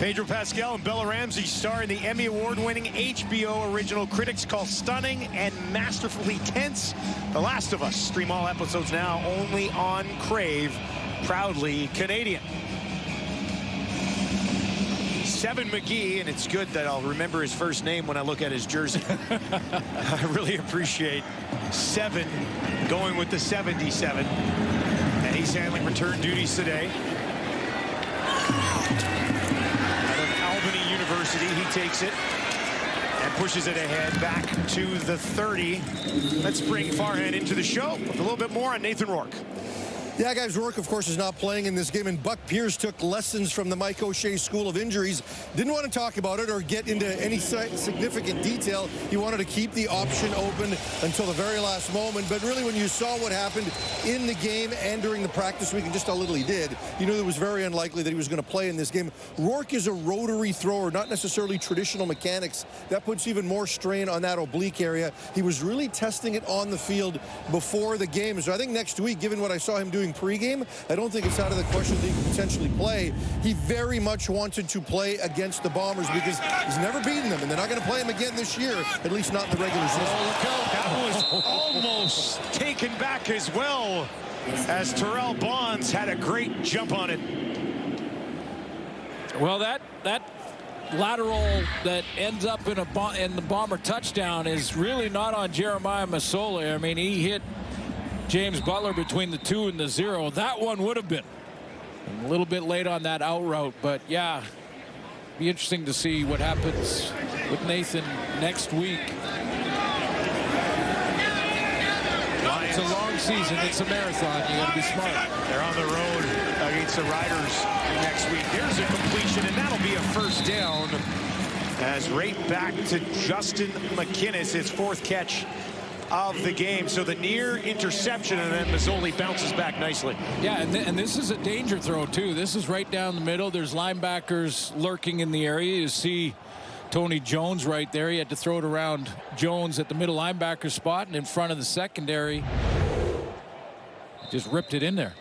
Pedro Pascal and Bella Ramsey star in the Emmy Award-winning HBO original Critics Call Stunning and Masterfully Tense. The Last of Us. Stream all episodes now only on Crave. Proudly Canadian. Seven McGee, and it's good that I'll remember his first name when I look at his jersey. I really appreciate Seven going with the 77. And he's handling return duties today. University, he takes it and pushes it ahead back to the 30. Let's bring Farhan into the show with a little bit more on Nathan Rourke. Yeah, guys, Rourke, of course, is not playing in this game, and Buck Pierce took lessons from the Mike O'Shea School of Injuries. Didn't want to talk about it or get into any significant detail. He wanted to keep the option open until the very last moment. But really, when you saw what happened in the game and during the practice week, and just how little he did, you knew it was very unlikely that he was going to play in this game. Rourke is a rotary thrower, not necessarily traditional mechanics. That puts even more strain on that oblique area. He was really testing it on the field before the game. So I think next week, given what I saw him doing pregame, I don't think it's out of the question that he could potentially play. He very much wanted to play against the Bombers because he's never beaten them, and they're not going to play him again this year, at least not in the regular season. Oh, look out. That was almost taken back as well, as Terrell Bonds had a great jump on it. Well, that lateral that ends up in the Bomber touchdown is really not on Jeremiah Masoli. I mean, he hit James Butler between the 2 and the 0. That one would have been a little bit late on that out route, but yeah, be interesting to see what happens with Nathan next week. It's a long season. It's a marathon. You got to be smart. They're on the road against the Riders next week. Here's a completion, and that'll be a first down. As right back to Justin McInnes, his 4th catch of the game. So the near interception, and then Mazzoli bounces back nicely. Yeah, and this is a danger throw too. This is right down the middle. There's linebackers lurking in the area. You see Tony Jones right there. He had to throw it around Jones at the middle linebacker spot and in front of the secondary. Just ripped it in there.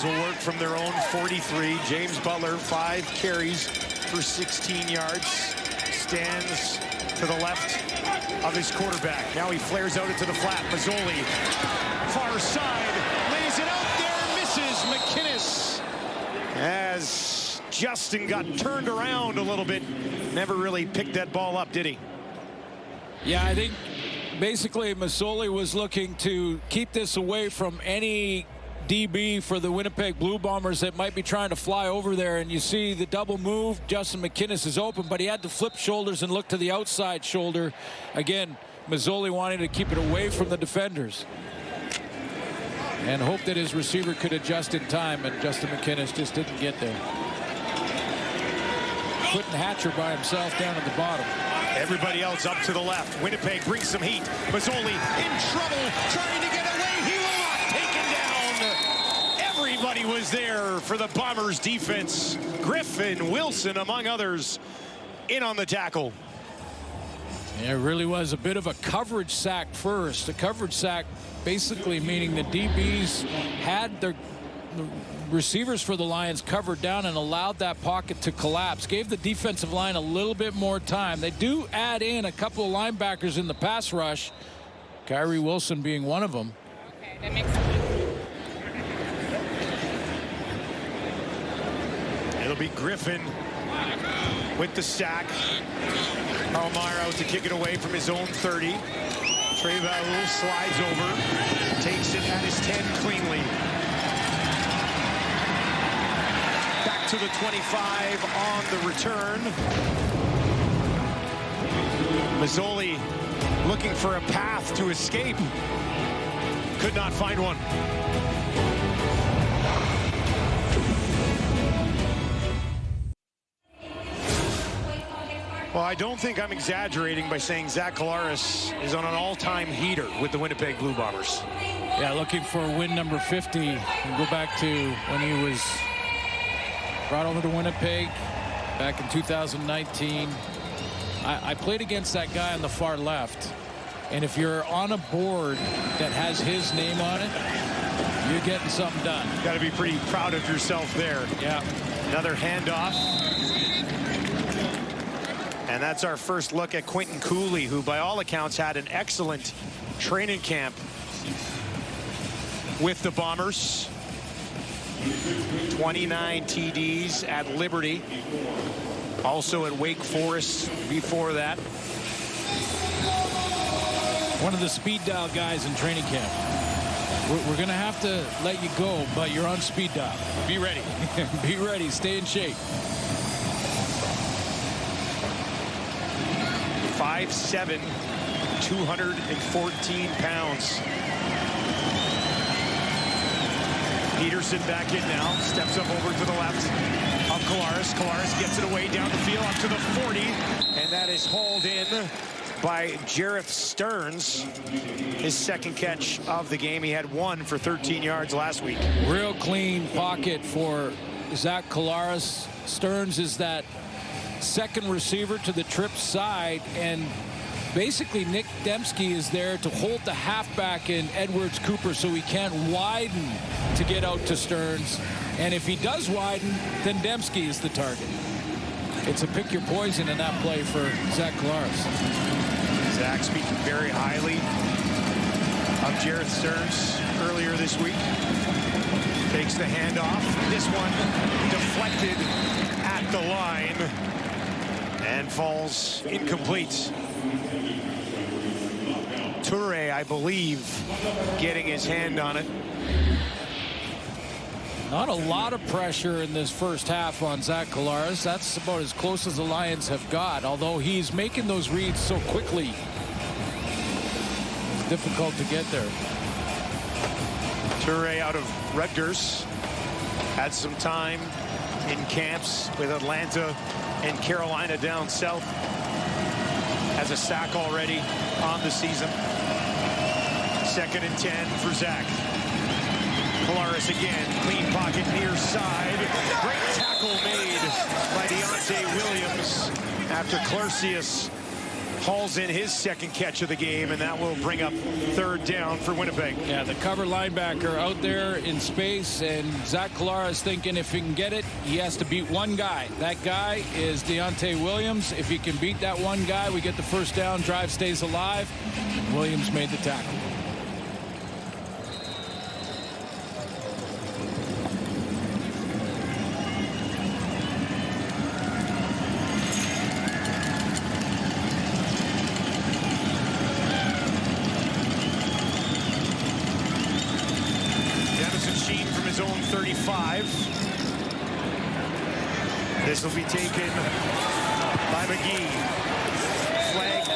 Will work from their own 43. James Butler, 5 carries for 16 yards. Stands to the left of his quarterback. Now he flares out into the flat. Mazzoli, far side, lays it out there, misses McInnes. As Justin got turned around a little bit, never really picked that ball up, did he? Yeah, I think basically Mazzoli was looking to keep this away from any DB for the Winnipeg Blue Bombers that might be trying to fly over there, and you see the double move. Justin McInnes is open, but he had to flip shoulders and look to the outside shoulder. Again, Mazzoli wanting to keep it away from the defenders and hope that his receiver could adjust in time, and Justin McInnes just didn't get there. Quentin Hatcher by himself down at the bottom. Everybody else up to the left. Winnipeg brings some heat. Mazzoli in trouble, trying to get away. He will not. Taken down. Everybody was there for the Bombers defense. Griffin, Wilson, among others, in on the tackle. Yeah, it really was a bit of a coverage sack first. A coverage sack basically meaning the DBs had the receivers for the Lions covered down and allowed that pocket to collapse. Gave the defensive line a little bit more time. They do add in a couple of linebackers in the pass rush. Kyrie Wilson being one of them. Okay, that makes sense. It'll be Griffin with the sack. Palmar out to kick it away from his own 30. Trey Valul slides over, takes it at his 10 cleanly. Back to the 25 on the return. Mazzoli looking for a path to escape. Could not find one. Well, I don't think I'm exaggerating by saying Zach Collaros is on an all-time heater with the Winnipeg Blue Bombers. Yeah, looking for win number 50. We'll go back to when he was brought over to Winnipeg back in 2019. I played against that guy on the far left. And if you're on a board that has his name on it, you're getting something done. Got to be pretty proud of yourself there. Yeah. Another handoff. And that's our first look at Quentin Cooley, who by all accounts had an excellent training camp with the Bombers. 29 TDs at Liberty. Also at Wake Forest before that. One of the speed dial guys in training camp. We're going to have to let you go, but you're on speed dial. Be ready. Be ready. Stay in shape. 5'7", 214 pounds. Peterson back in now, steps up over to the left of Collaros. Collaros gets it away down the field up to the 40, and that is hauled in by Jareth Stearns. His second catch of the game. He had one for 13 yards last week. Real clean pocket for Zach Collaros. Stearns is that second receiver to the trip side, and basically Nick Dembski is there to hold the halfback in Edwards Cooper so he can't widen to get out to Stearns. And if he does widen, then Dembski is the target. It's a pick your poison in that play for Zach Collaros. Zach speaking very highly of Jareth Stearns earlier this week. Takes the handoff. This one deflected at the line and falls incomplete. Toure, I believe, getting his hand on it. Not a lot of pressure in this first half on Zach Collaros. That's about as close as the Lions have got, although he's making those reads so quickly. It's difficult to get there. Toure out of Rutgers. Had some time in camps with Atlanta and Carolina down south. Has a sack already on the season. 2nd and 10 for Zach. Collaros again, clean pocket near side. Great tackle made by Deontay Williams after Clarcius hauls in his second catch of the game, and that will bring up 3rd down for Winnipeg. Yeah, the cover linebacker out there in space, and Zach Collaros thinking if he can get it, he has to beat one guy. That guy is Deontay Williams. If he can beat that one guy, we get the first down, drive stays alive. Williams made the tackle. This will be taken by McGee. Flag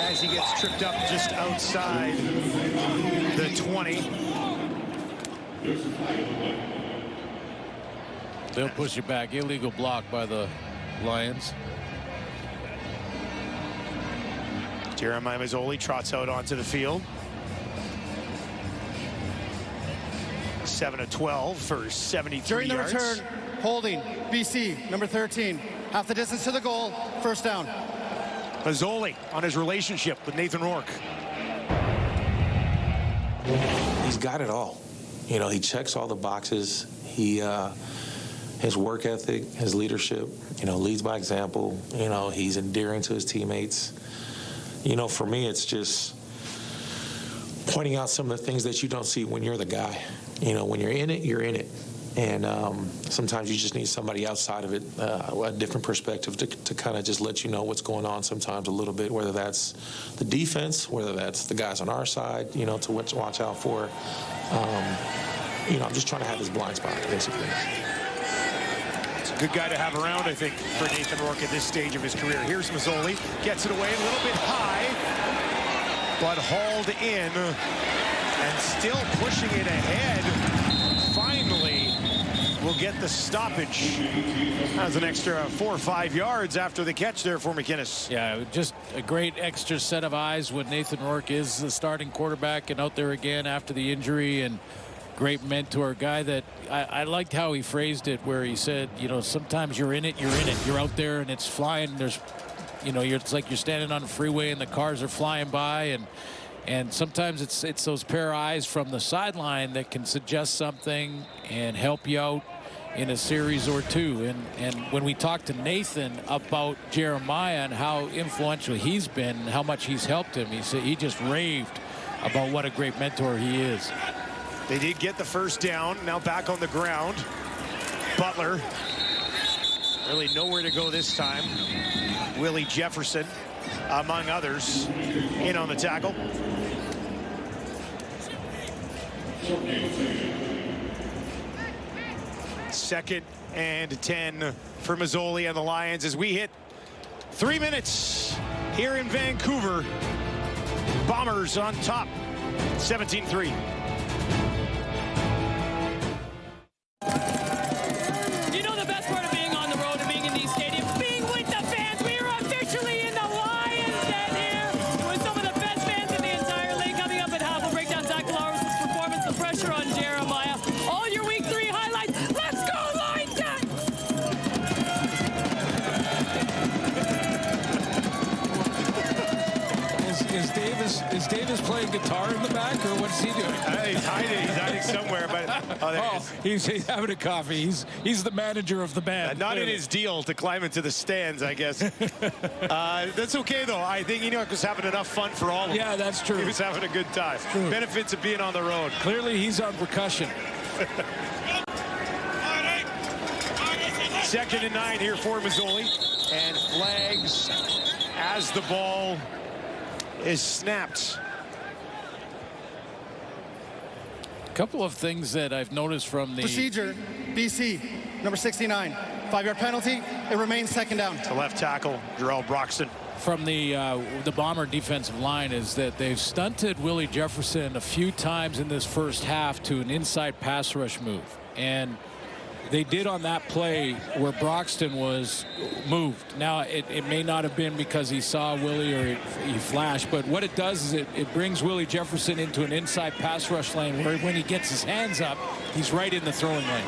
as he gets tripped up just outside the 20. They'll push it back. Illegal block by the Lions. Jeremiah Mazzoli trots out onto the field. 7 of 12 for 73 During the yards. return, holding BC, number 13. Half the distance to the goal, first down. Mazzoli on his relationship with Nathan Rourke. He's got it all. You know, he checks all the boxes. His work ethic, his leadership, you know, leads by example. You know, he's endearing to his teammates. You know, for me, it's just pointing out some of the things that you don't see when you're the guy. You know, when you're in it, you're in it. And sometimes you just need somebody outside of it, a different perspective to kind of just let you know what's going on sometimes a little bit, whether that's the defense, whether that's the guys on our side, you know, to watch out for. You know, I'm just trying to have his blind spot, basically. It's a good guy to have around, I think, for Nathan Rourke at this stage of his career. Here's Mazzoli, gets it away a little bit high, but hauled in and still pushing it ahead. Finally, will get the stoppage. That was an extra 4 or 5 yards after the catch there for McInnes. Yeah, just a great extra set of eyes when Nathan Rourke is the starting quarterback and out there again after the injury, and great mentor, guy that I liked how he phrased it, where he said, you know, sometimes you're in it, you're out there and it's flying. There's, you know, it's like you're standing on a freeway and the cars are flying by, and sometimes it's those pair of eyes from the sideline that can suggest something and help you out in a series or two. And when we talked to Nathan about Jeremiah and how influential he's been, how much he's helped him, he said he just raved about what a great mentor he is. They did get the first down, now back on the ground. Butler, really nowhere to go this time. Willie Jefferson, among others, in on the tackle. Second and 10 for Mazzoli and the Lions as we hit 3 minutes here in Vancouver. Bombers on top, 17-3. You know the best part of being on the road and being in these stadiums? Being with the fans. We are officially in the Lions Den here with some of the best fans in the entire league. Coming up at half, we'll break down Zach Collaros' performance, the pressure on Jeremiah, all your Week 3 highlights. Let's go, Lions Den! Is Davis playing guitar in the back, or what's he doing? He's hiding somewhere, but he's having a coffee. He's the manager of the band. Not in his deal to climb into the stands, I guess. That's okay, though. I think Enoch was having enough fun for all of them. Yeah, that's true. He was having a good time. Benefits of being on the road. Clearly, he's on percussion. 2nd and 9 here for Mazzoli, and flags as the ball is snapped. A couple of things that I've noticed from the procedure. BC, number 69, 5-yard penalty. It remains 2nd down. To left tackle, Jarrell Broxton. From the Bomber defensive line is that they've stunted Willie Jefferson a few times in this first half to an inside pass rush move, and they did on that play where Broxton was moved. Now, it may not have been because he saw Willie or he flashed, but what it does is it brings Willie Jefferson into an inside pass rush lane where when he gets his hands up, he's right in the throwing lane.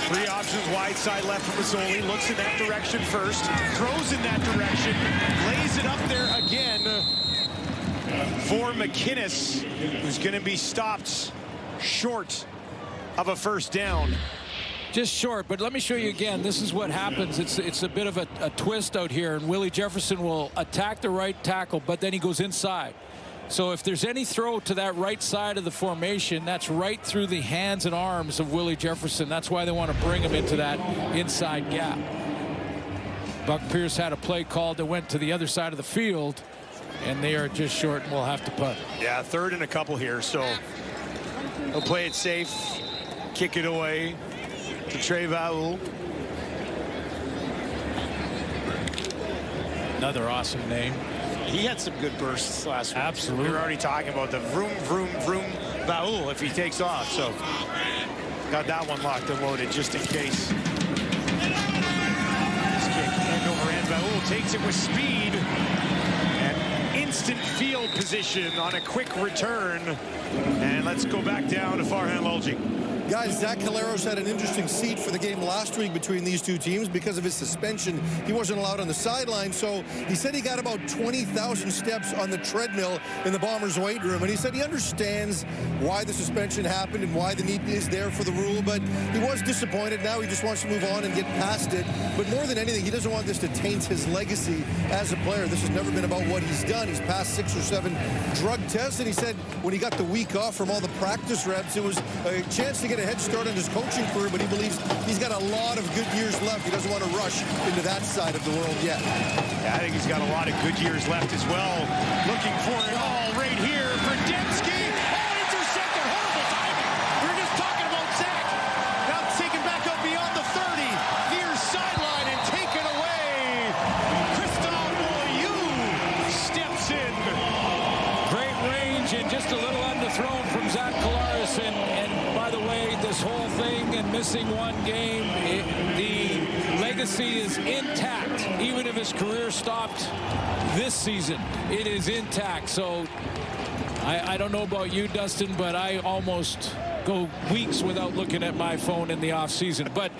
3 options, wide side left for Mazzoli. Looks in that direction first, throws in that direction, lays it up there again for McInnes, who's going to be stopped short of a first down. Just short, but let me show you again. This is what happens. It's a bit of a twist out here, and Willie Jefferson will attack the right tackle, but then he goes inside. So if there's any throw to that right side of the formation, that's right through the hands and arms of Willie Jefferson. That's why they want to bring him into that inside gap. Buck Pierce had a play called that went to the other side of the field, and they are just short and will have to punt. Yeah, 3rd and a couple here, so he'll play it safe, kick it away to Trey Vaul. Another awesome name. He had some good bursts last week. Absolutely. We were already talking about the vroom, vroom, vroom Vaul if he takes off. So got that one locked and loaded just in case. This kick end over end. Vaul takes it with speed. And instant field position on a quick return. And let's go back down to Farhan Lalji. Guys, Zach Collaros had an interesting seat for the game last week between these two teams because of his suspension. He wasn't allowed on the sideline, so he said he got about 20,000 steps on the treadmill in the Bombers' weight room, and he said he understands why the suspension happened and why the need is there for the rule, but he was disappointed. Now he just wants to move on and get past it. But more than anything, he doesn't want this to taint his legacy as a player. This has never been about what he's done. He's passed 6 or 7 drug tests, and he said when he got the week off from all the practice reps, it was a chance to get a head start on his coaching career, but he believes he's got a lot of good years left. He doesn't want to rush into that side of the world yet. Yeah, I think he's got a lot of good years left as well. Looking for it all right here for Dembski. Oh, intercepted. Horrible timing. We were just talking about Zach. Now taken back up beyond the 30. Near sideline and taken away. Christophe Boyou steps in. Great range and just a little underthrown from Zach Collaros. And by the way, this whole thing and missing one game, the legacy is intact. Even if his career stopped this season, it is intact. So I don't know about you, Dustin, but I almost go weeks without looking at my phone in the offseason. But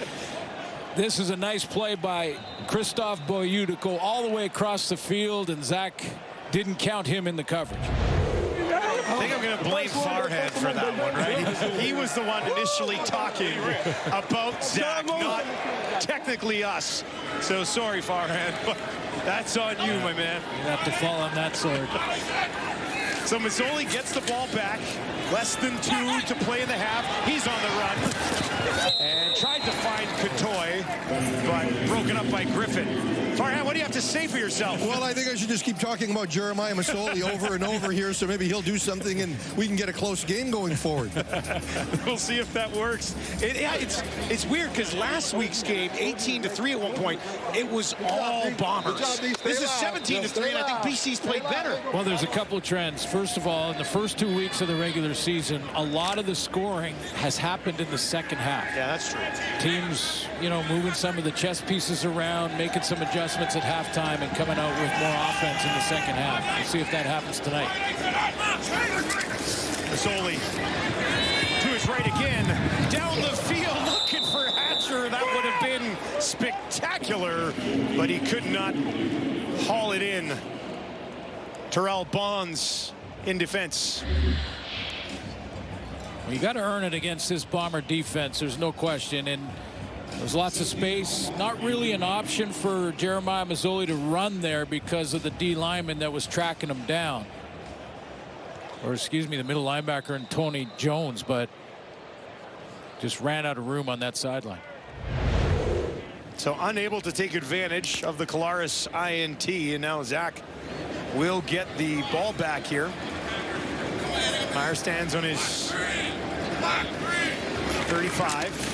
this is a nice play by Christophe Boyou to go all the way across the field, and Zach didn't count him in the coverage. I think I'm going to blame Farhad for that one, right? He was the one initially talking about Zach, not technically us. So sorry, Farhad, but that's on you, my man. You have to fall on that sword. So Mazzoli gets the ball back. Less than 2 to play in the half. He's on the run. And tried to find Katoy, but broken up by Griffin. Farhad, what do you have to say for yourself? Well, I think I should just keep talking about Jeremiah Masoli over and over here, so maybe he'll do something and we can get a close game going forward. We'll see if that works. It's weird because last week's game, 18-3 at one point, it was all Bombers. This is 17-3, and I think BC's played better. Well, there's a couple of trends. First of all, in the first 2 weeks of the regular season, a lot of the scoring has happened in the second half. Yeah, that's true. Teams, moving some of the chess pieces around, making some adjustments at halftime and coming out with more offense in the second half. We'll see if that happens tonight. Mazzoli to his right again. Down the field looking for Hatcher. That would have been spectacular, but he could not haul it in. Terrell Bonds in defense. Well, you got to earn it against this Bomber defense. There's no question. And there's lots of space. Not really an option for Jeremiah Mazzoli to run there because of the D lineman that was tracking him down. Or excuse me, the middle linebacker and Tony Jones, but just ran out of room on that sideline. So unable to take advantage of the Collaros INT, and now Zach will get the ball back here. Meyer stands on his 35.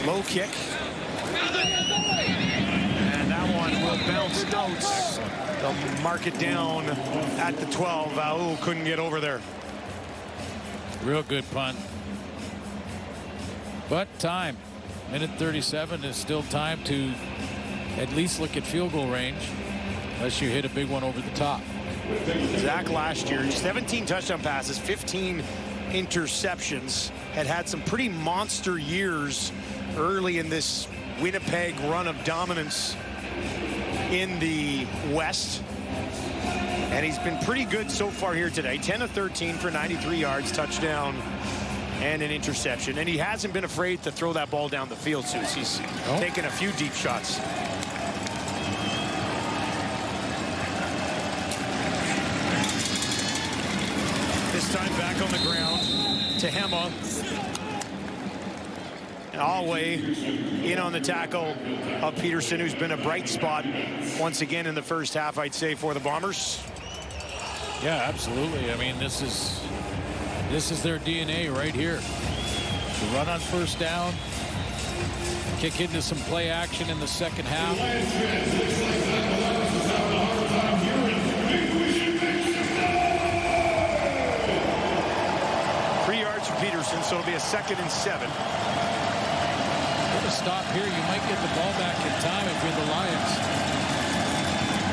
Low kick. And that one will bounce out. They'll mark it down at the 12. Aul couldn't get over there. Real good punt. But time. Minute 37 is still time to at least look at field goal range. Unless you hit a big one over the top. Zach last year, 17 touchdown passes, 15 interceptions. Had some pretty monster years early in this Winnipeg run of dominance in the West. And he's been pretty good so far here today. 10 of 13 for 93 yards, touchdown, and an interception. And he hasn't been afraid to throw that ball down the field, Suze. He's taken a few deep shots. This time back on the ground to Hema. Alway in on the tackle of Peterson, who's been a bright spot once again in the first half, I'd say, for the Bombers. Yeah, absolutely. I mean, this is their DNA right here. To run on first down, kick into some play action in the second half. 3 yards for Peterson, so it'll be a 2nd and 7. Stop here, you might get the ball back in time if you're the Lions.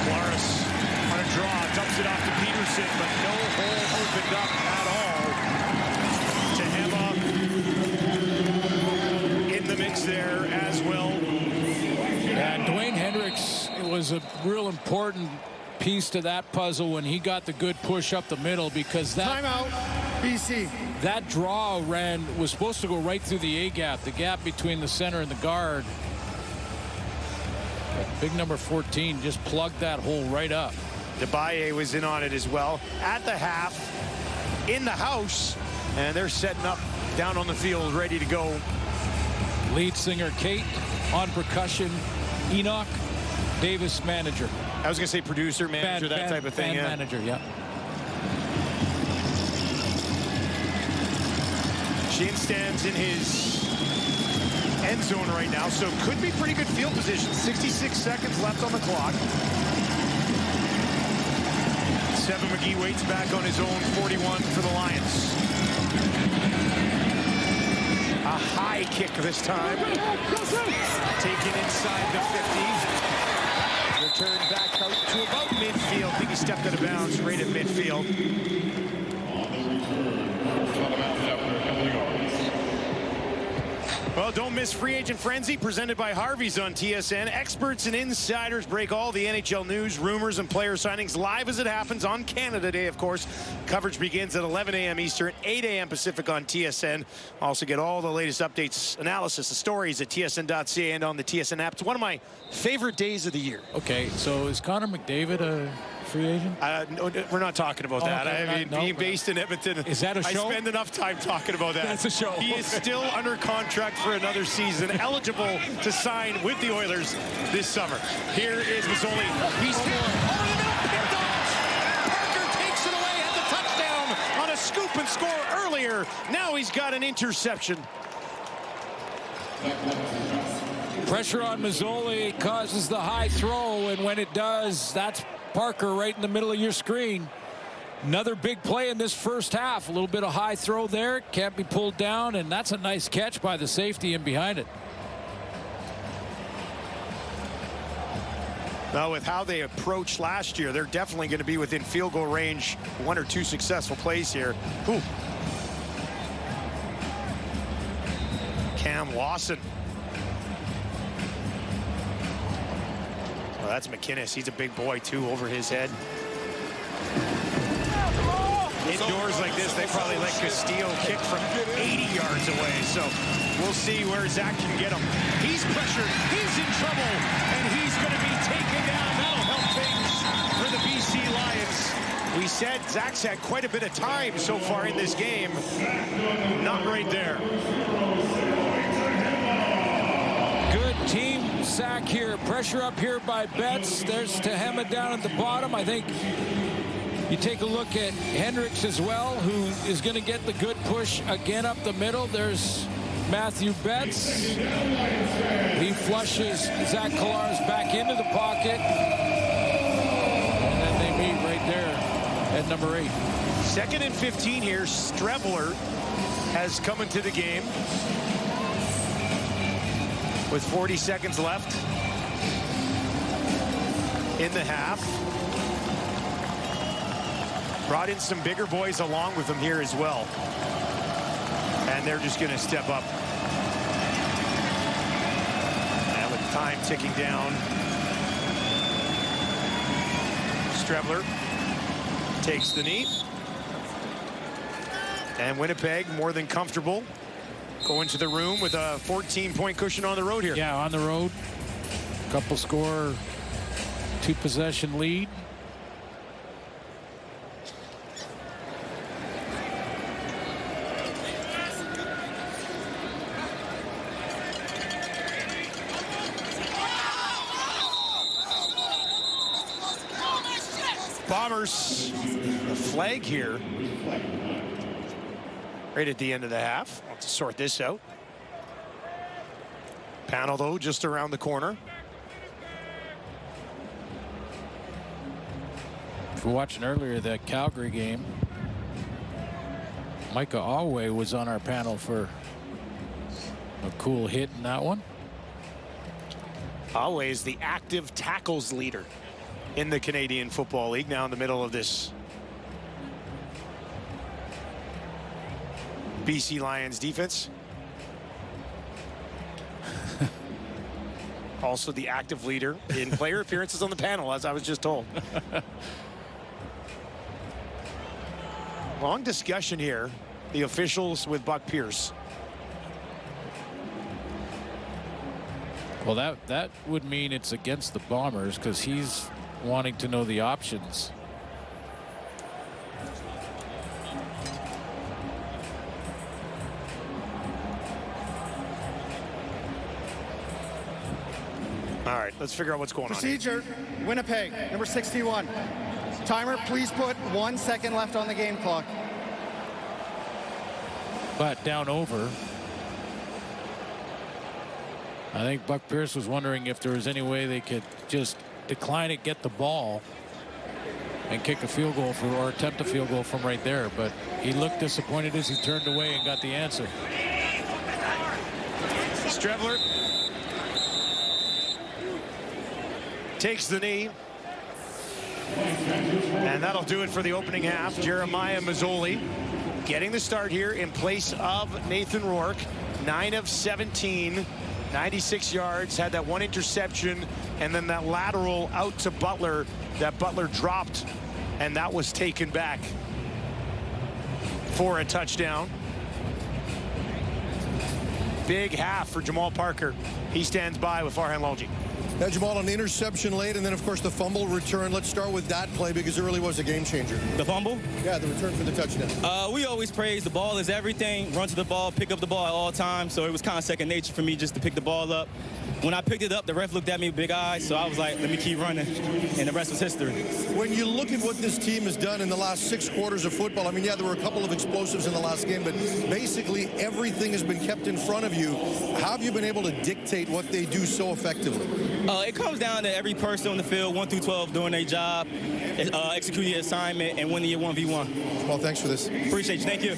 Collaros on a draw, dumps it off to Peterson, but no hole opened up at all. To Hema, was a real important piece to that puzzle when he got the good push up the middle, because that Timeout, BC. that draw was supposed to go right through the A gap, the gap between the center and the guard. But big number 14 just plugged that hole right up. DeBaye was in on it as well. At the half, in the house, and they're setting up down on the field, ready to go. Lead singer Kate on percussion, Enoch Davis manager. I was going to say producer, manager, that type of thing. Band manager, yeah. Shane stands in his end zone right now, so could be pretty good field position. 66 seconds left on the clock. Seven McGee waits back on his own 41 for the Lions. A high kick this time. Taken inside the 50. Returned back out to about midfield. I think he stepped out of bounds right at midfield. Well, don't miss Free Agent Frenzy, presented by Harvey's on TSN. Experts and insiders break all the NHL news, rumors, and player signings live as it happens on Canada Day, of course. Coverage begins at 11 a.m. Eastern, 8 a.m. Pacific on TSN. Also get all the latest updates, analysis, the stories at tsn.ca and on the TSN app. It's one of my favorite days of the year. Okay, so is Connor McDavid a free agent? No, we're not talking about that. Okay, I mean, being based in Edmonton, is that a show? I spend enough time talking about that. That's a show. He is still under contract for another season, eligible to sign with the Oilers this summer. Here is Mazzoli. He's over the middle, picked off. Parker takes it away, had the touchdown on a scoop and score earlier. Now he's got an interception. Pressure on Mazzoli causes the high throw, and when it does, that's Parker right in the middle of your screen. Another big play in this first half. A little bit of high throw there. Can't be pulled down, and that's a nice catch by the safety in behind it. Now, with how they approached last year, they're definitely going to be within field goal range. One or two successful plays here. Ooh. Cam Lawson. Well, that's McInnes. He's a big boy, too, over his head. Indoors like this, they probably let Castillo kick from 80 yards away. So we'll see where Zach can get him. He's pressured. He's in trouble. And he's going to be taken down. That'll help things for the BC Lions. We said Zach's had quite a bit of time so far in this game. Not right there. Good team sack here. Pressure up here by Betts. There's Tehema down at the bottom. I think you take a look at Hendricks as well, who is going to get the good push again up the middle. There's Matthew Betts. He flushes Zach Collaros back into the pocket. And then they meet right there at number 8. 2nd and 15 here. Streveler has come into the game with 40 seconds left in the half. Brought in some bigger boys along with him here as well. And they're just going to step up. And with time ticking down, Streveler takes the knee. And Winnipeg more than comfortable going to the room with a 14-point cushion on the road here. Yeah, on the road. Couple score, 2-possession lead. Bombers, a flag here right at the end of the half. I'll have to sort this out. Panel, though, just around the corner. If we're watching earlier that Calgary game, Micah Alway was on our panel for a cool hit in that one. Alway is the active tackles leader in the Canadian Football League, now in the middle of this BC Lions defense. also the active leader in player appearances on the panel, as I was just told. Long discussion here, the officials with Buck Pierce. Well, that would mean it's against the Bombers because he's wanting to know the options. All right, let's figure out what's going on. Procedure, Winnipeg, number 61. Timer, please put 1 second left on the game clock. But down over. I think Buck Pierce was wondering if there was any way they could just decline it, get the ball, and kick a field goal or attempt a field goal from right there. But he looked disappointed as he turned away and got the answer. Strevler takes the knee. And that'll do it for the opening half. Jeremiah Mazzoli getting the start here in place of Nathan Rourke. 9 of 17, 96 yards, had that one interception, and then that lateral out to Butler that Butler dropped, and that was taken back for a touchdown. Big half for Jamal Parker. He stands by with Farhan Lalji. Now, Jamal, an interception late, and then, of course, the fumble return. Let's start with that play because it really was a game changer. The fumble? Yeah, the return for the touchdown. We always praise the ball is everything. Run to the ball, pick up the ball at all times. So it was kind of second nature for me just to pick the ball up. When I picked it up, the ref looked at me with big eyes, so I was like, let me keep running, and the rest was history. When you look at what this team has done in the last 6 quarters of football, I mean, yeah, there were a couple of explosives in the last game, but basically everything has been kept in front of you. How have you been able to dictate what they do so effectively? It comes down to every person on the field, 1 through 12, doing their job, executing your assignment, and winning your 1v1. Well, thanks for this. Appreciate you. Thank you.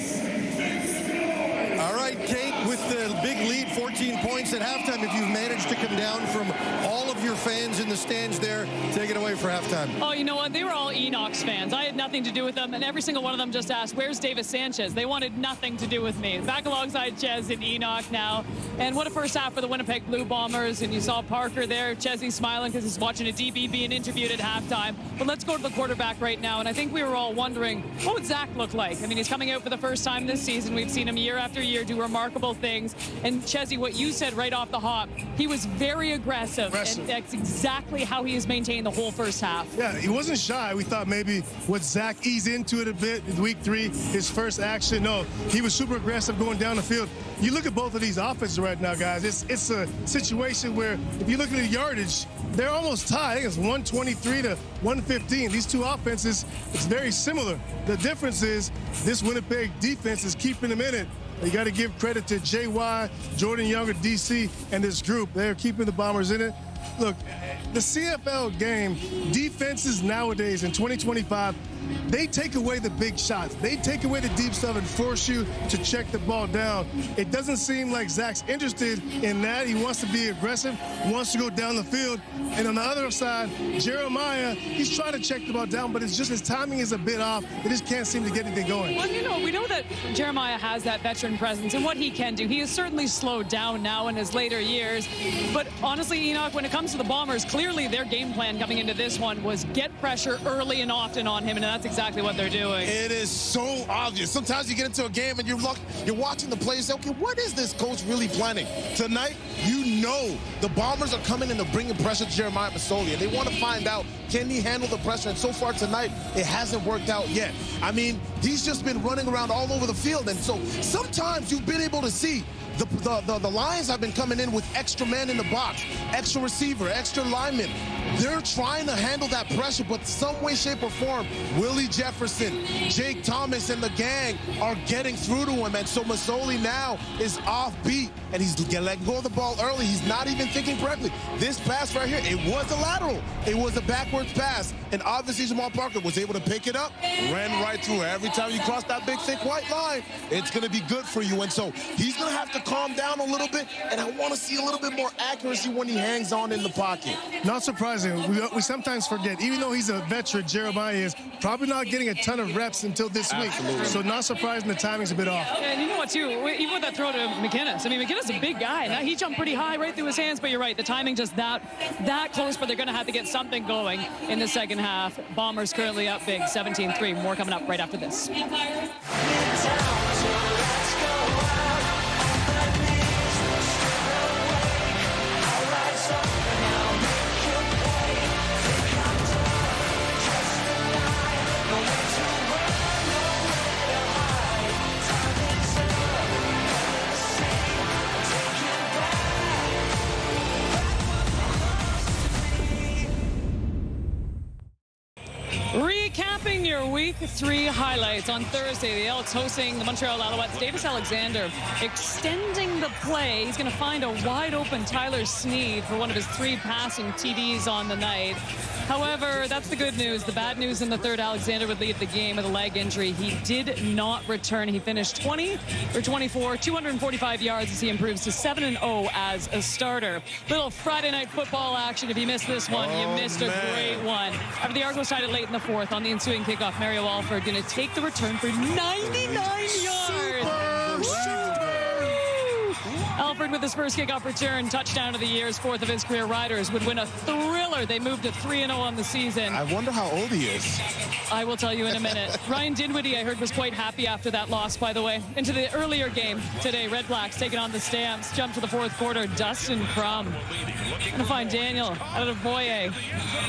All right, Kate, with the big lead, 14 points at halftime, if you've managed to come down from all of your fans in the stands there, take it away for halftime. Oh, you know what? They were all Enoch's fans. I had nothing to do with them, and every single one of them just asked, where's Davis Sanchez? They wanted nothing to do with me. Back alongside Ches and Enoch now. And what a first half for the Winnipeg Blue Bombers. And you saw Parker there, Chesney smiling because he's watching a DB being interviewed at halftime. But let's go to the quarterback right now. And I think we were all wondering, what would Zach look like? I mean, he's coming out for the first time this season. We've seen him year after year do remarkable things. And Chesney, what you said right off the hop, he was very aggressive. And that's exactly how he has maintained the whole first half. Yeah, he wasn't shy. We thought maybe would Zach ease into it a bit in week 3, his first action. No, he was super aggressive going down the field. You look at both of these offenses right now, guys. It's a situation where if you look at the yardage, they're almost tied. I think it's 123 to 115. These two offenses, it's very similar. The difference is this Winnipeg defense is keeping them in it. You got to give credit to JY, Jordan Younger, DC, and this group. They're keeping the Bombers in it. Look, the CFL game, defenses nowadays in 2025, they take away the big shots. They take away the deep stuff and force you to check the ball down. It doesn't seem like Zach's interested in that. He wants to be aggressive, wants to go down the field. And on the other side, Jeremiah, he's trying to check the ball down, but it's just his timing is a bit off. They just can't seem to get anything going. Well, you know, we know that Jeremiah has that veteran presence and what he can do. He has certainly slowed down now in his later years. But honestly, Enoch, when it comes to the Bombers, clearly their game plan coming into this one was get pressure early and often on him, and that's exactly what they're doing. It is so obvious. Sometimes you get into a game and you're watching the play and say, okay, what is this coach really planning? Tonight, you know the Bombers are coming in to bring pressure to Jeremiah Mazzoli, and they want to find out, can he handle the pressure? And so far tonight, it hasn't worked out yet. I mean, he's just been running around all over the field, and so sometimes you've been able to see the Lions have been coming in with extra men in the box, extra receiver, extra lineman. They're trying to handle that pressure, but some way, shape, or form, Willie Jefferson, Jake Thomas, and the gang are getting through to him. And so Mazzoli now is off beat, and he's letting go of the ball early. He's not even thinking correctly. This pass right here, it was a lateral. It was a backwards pass, and obviously Jamal Parker was able to pick it up, ran right through it. Every time you cross that big, thick white line, it's going to be good for you. And so he's going to have to calm down a little bit, and I want to see a little bit more accuracy when he hangs on in the pocket. Not surprising. We sometimes forget, even though he's a veteran, Jeremiah is probably not getting a ton of reps until this week. So not surprising the timing's a bit off. And you know what, too? Even with that throw to McInnes, I mean, McInnes is a big guy. Now, he jumped pretty high right through his hands, but you're right, the timing just that close, but they're going to have to get something going in the second half. Bombers currently up big, 17-3. More coming up right after this. Recapping your Week 3 highlights on Thursday. The Elks hosting the Montreal Alouettes. Davis Alexander extending the play. He's going to find a wide-open Tyler Sneed for one of his 3 passing TDs on the night. However, that's the good news. The bad news in the third, Alexander would leave the game with a leg injury. He did not return. He finished 20 for 24, 245 yards as he improves to 7-0 as a starter. Little Friday night football action. If you missed this one, you missed a great one. After the Argos tied it late in the fourth, on the ensuing kickoff, Mario Alford going to take the return for 99 yards. Alford with his first kickoff return, touchdown of the year, 4th of his career. Riders would win a thriller. They moved to 3-0 on the season. I wonder how old he is. I will tell you in a minute. Ryan Dinwiddie, I heard, was quite happy after that loss, by the way. Into the earlier game today, Red Blacks taking on the Stamps. Jump to the fourth quarter, Dustin Crum. Gonna find Daniel out of Boye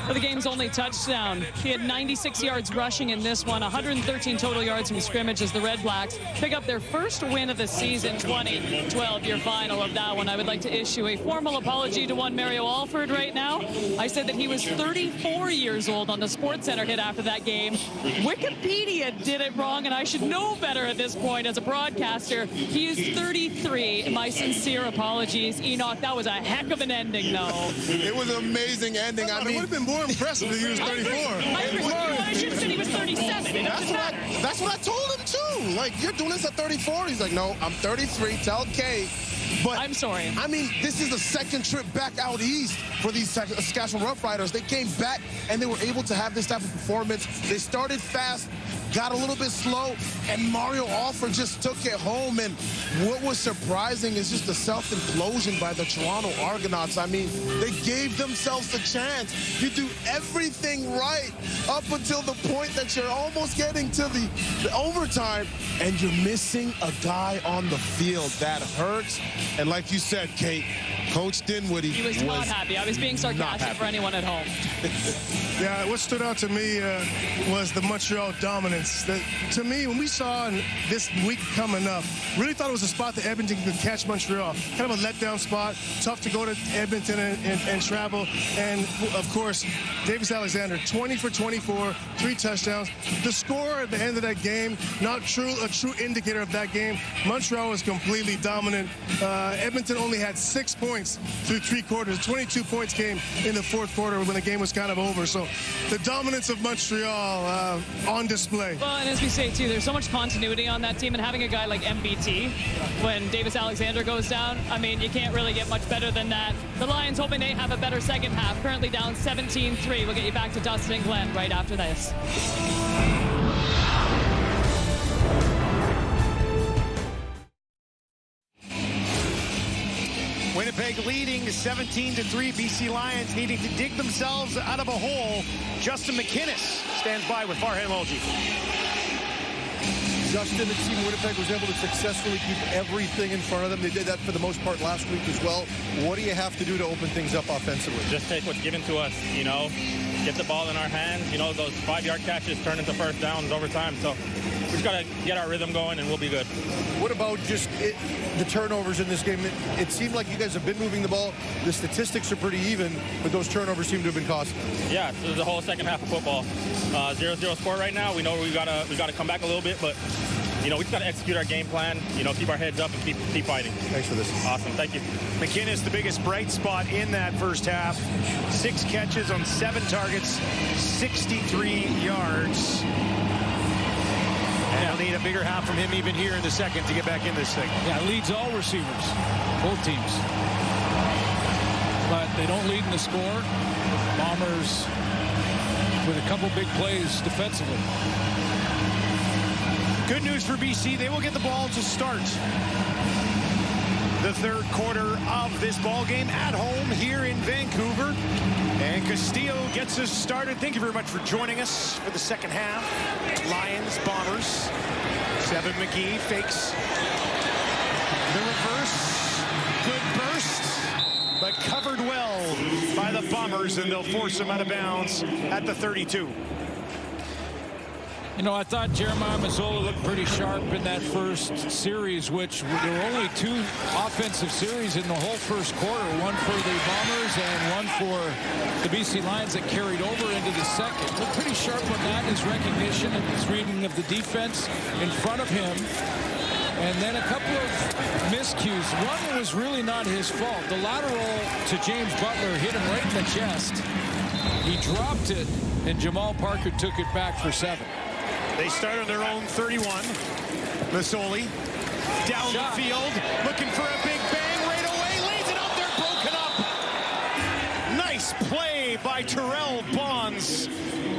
for the game's only touchdown. He had 96 yards rushing in this one, 113 total yards from scrimmage as the Red Blacks pick up their first win of the season, 20-12, your final of that one. I would like to issue a formal apology to one Mario Alford right now. I said that he was 34 years old on the SportsCenter hit after that game. Wikipedia did it wrong, and I should know better at this point as a broadcaster. He is 33. My sincere apologies, Enoch. That was a heck of an ending, though. It was an amazing ending. I mean, it would have been more impressive if he was 34. I should have said he was 37. That's what I told him, too. Like, you're doing this at 34? He's like, no, I'm 33. Tell Kate. But I'm sorry. I mean, this is the second trip back out east for these Saskatchewan Roughriders. They came back, and they were able to have this type of performance. They started fast, got a little bit slow, and Mario Alford just took it home. And what was surprising is just the self-implosion by the Toronto Argonauts. I mean, they gave themselves a chance. You do everything right up until the point that you're almost getting to the overtime, and you're missing a guy on the field. That hurts. And like you said, Kate, Coach Dinwiddie he was not happy. I was being sarcastic for anyone at home. Yeah, what stood out to me was the Montreal dominance. To me, when we saw this week coming up, really thought it was a spot that Edmonton could catch Montreal. Kind of a letdown spot, tough to go to Edmonton and travel. And, of course, Davis Alexander, 20 for 24, 3 touchdowns. The score at the end of that game, not a true indicator of that game. Montreal was completely dominant. Edmonton only had 6 points through 3 quarters. 22 points came in the fourth quarter when the game was kind of over. So the dominance of Montreal on display. Well, and as we say, too, there's so much continuity on that team, and having a guy like MBT when Davis Alexander goes down, I mean, you can't really get much better than that. The Lions hoping they have a better second half, currently down 17-3. We'll get you back to Dustin and Glenn right after this. Winnipeg leading 17-3. BC Lions needing to dig themselves out of a hole. Justin McInnes stands by with Farhan Lalji. Justin, the team Winnipeg was able to successfully keep everything in front of them. They did that for the most part last week as well. What do you have to do to open things up offensively? Just take what's given to us, you know, get the ball in our hands. You know, those 5-yard catches turn into first downs over time. So we just got to get our rhythm going and we'll be good. What about just the turnovers in this game? It seemed like you guys have been moving the ball. The statistics are pretty even, but those turnovers seem to have been costly. Yeah, so the whole second half of football. 0-0 score right now. We know we got to come back a little bit, but you know, we just got to execute our game plan, you know, keep our heads up and keep fighting. Thanks for this. Awesome. Thank you. McInnes, the biggest bright spot in that first half. 6 catches on 7 targets, 63 yards. They'll need a bigger half from him even here in the second to get back in this thing. Yeah, leads all receivers, both teams. But they don't lead in the score. Bombers with a couple big plays defensively. Good news for BC. They will get the ball to start the third quarter of this ball game at home here in Vancouver. And Castillo gets us started. Thank you very much for joining us for the second half. Lions, Bombers. Seven McGee fakes the reverse. Good burst, but covered well by the Bombers, and they'll force him out of bounds at the 32. You know, I thought Jeremiah Mazzola looked pretty sharp in that first series, which there were only two offensive series in the whole first quarter, one for the Bombers and one for the BC Lions that carried over into the second. Looked pretty sharp on that, his recognition and his reading of the defense in front of him. And then a couple of miscues. One was really not his fault. The lateral to James Butler hit him right in the chest. He dropped it, and Jamal Parker took it back for 7. They start on their own 31. Masoli down the field, looking for a big bang right away. Lays it out there, broken up. Nice play by Terrell Bonds.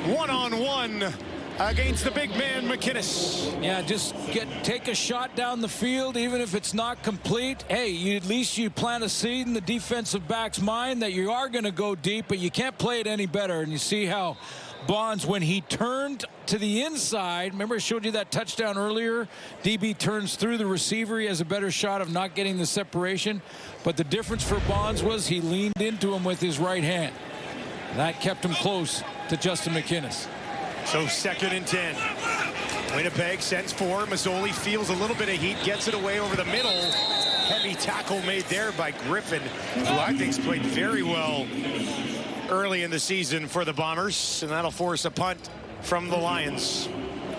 One-on-one against the big man, McInnes. Yeah, just take a shot down the field, even if it's not complete. Hey, at least you plant a seed in the defensive back's mind that you are going to go deep, but you can't play it any better. And you see how Bonds, when he turned to the inside, remember I showed you that touchdown earlier? DB turns through the receiver. He has a better shot of not getting the separation. But the difference for Bonds was he leaned into him with his right hand. That kept him close to Justin McInnes. So 2nd and 10. Winnipeg sends 4. Mazzoli feels a little bit of heat, gets it away over the middle. Heavy tackle made there by Griffin, who I think's played very well early in the season for the Bombers, and that'll force a punt from the Lions.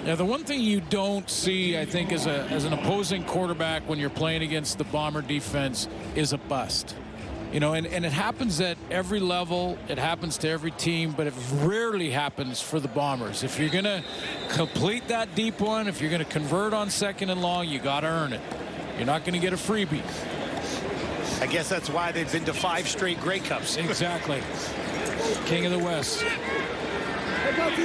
Yeah, the one thing you don't see, I think, as an opposing quarterback when you're playing against the Bomber defense is a bust. You know, and it happens at every level. It happens to every team, but it rarely happens for the Bombers. If you're going to complete that deep one, if you're going to convert on 2nd and long, you got to earn it. You're not going to get a freebie. I guess that's why they've been to 5 straight Grey Cups. Exactly. King of the West.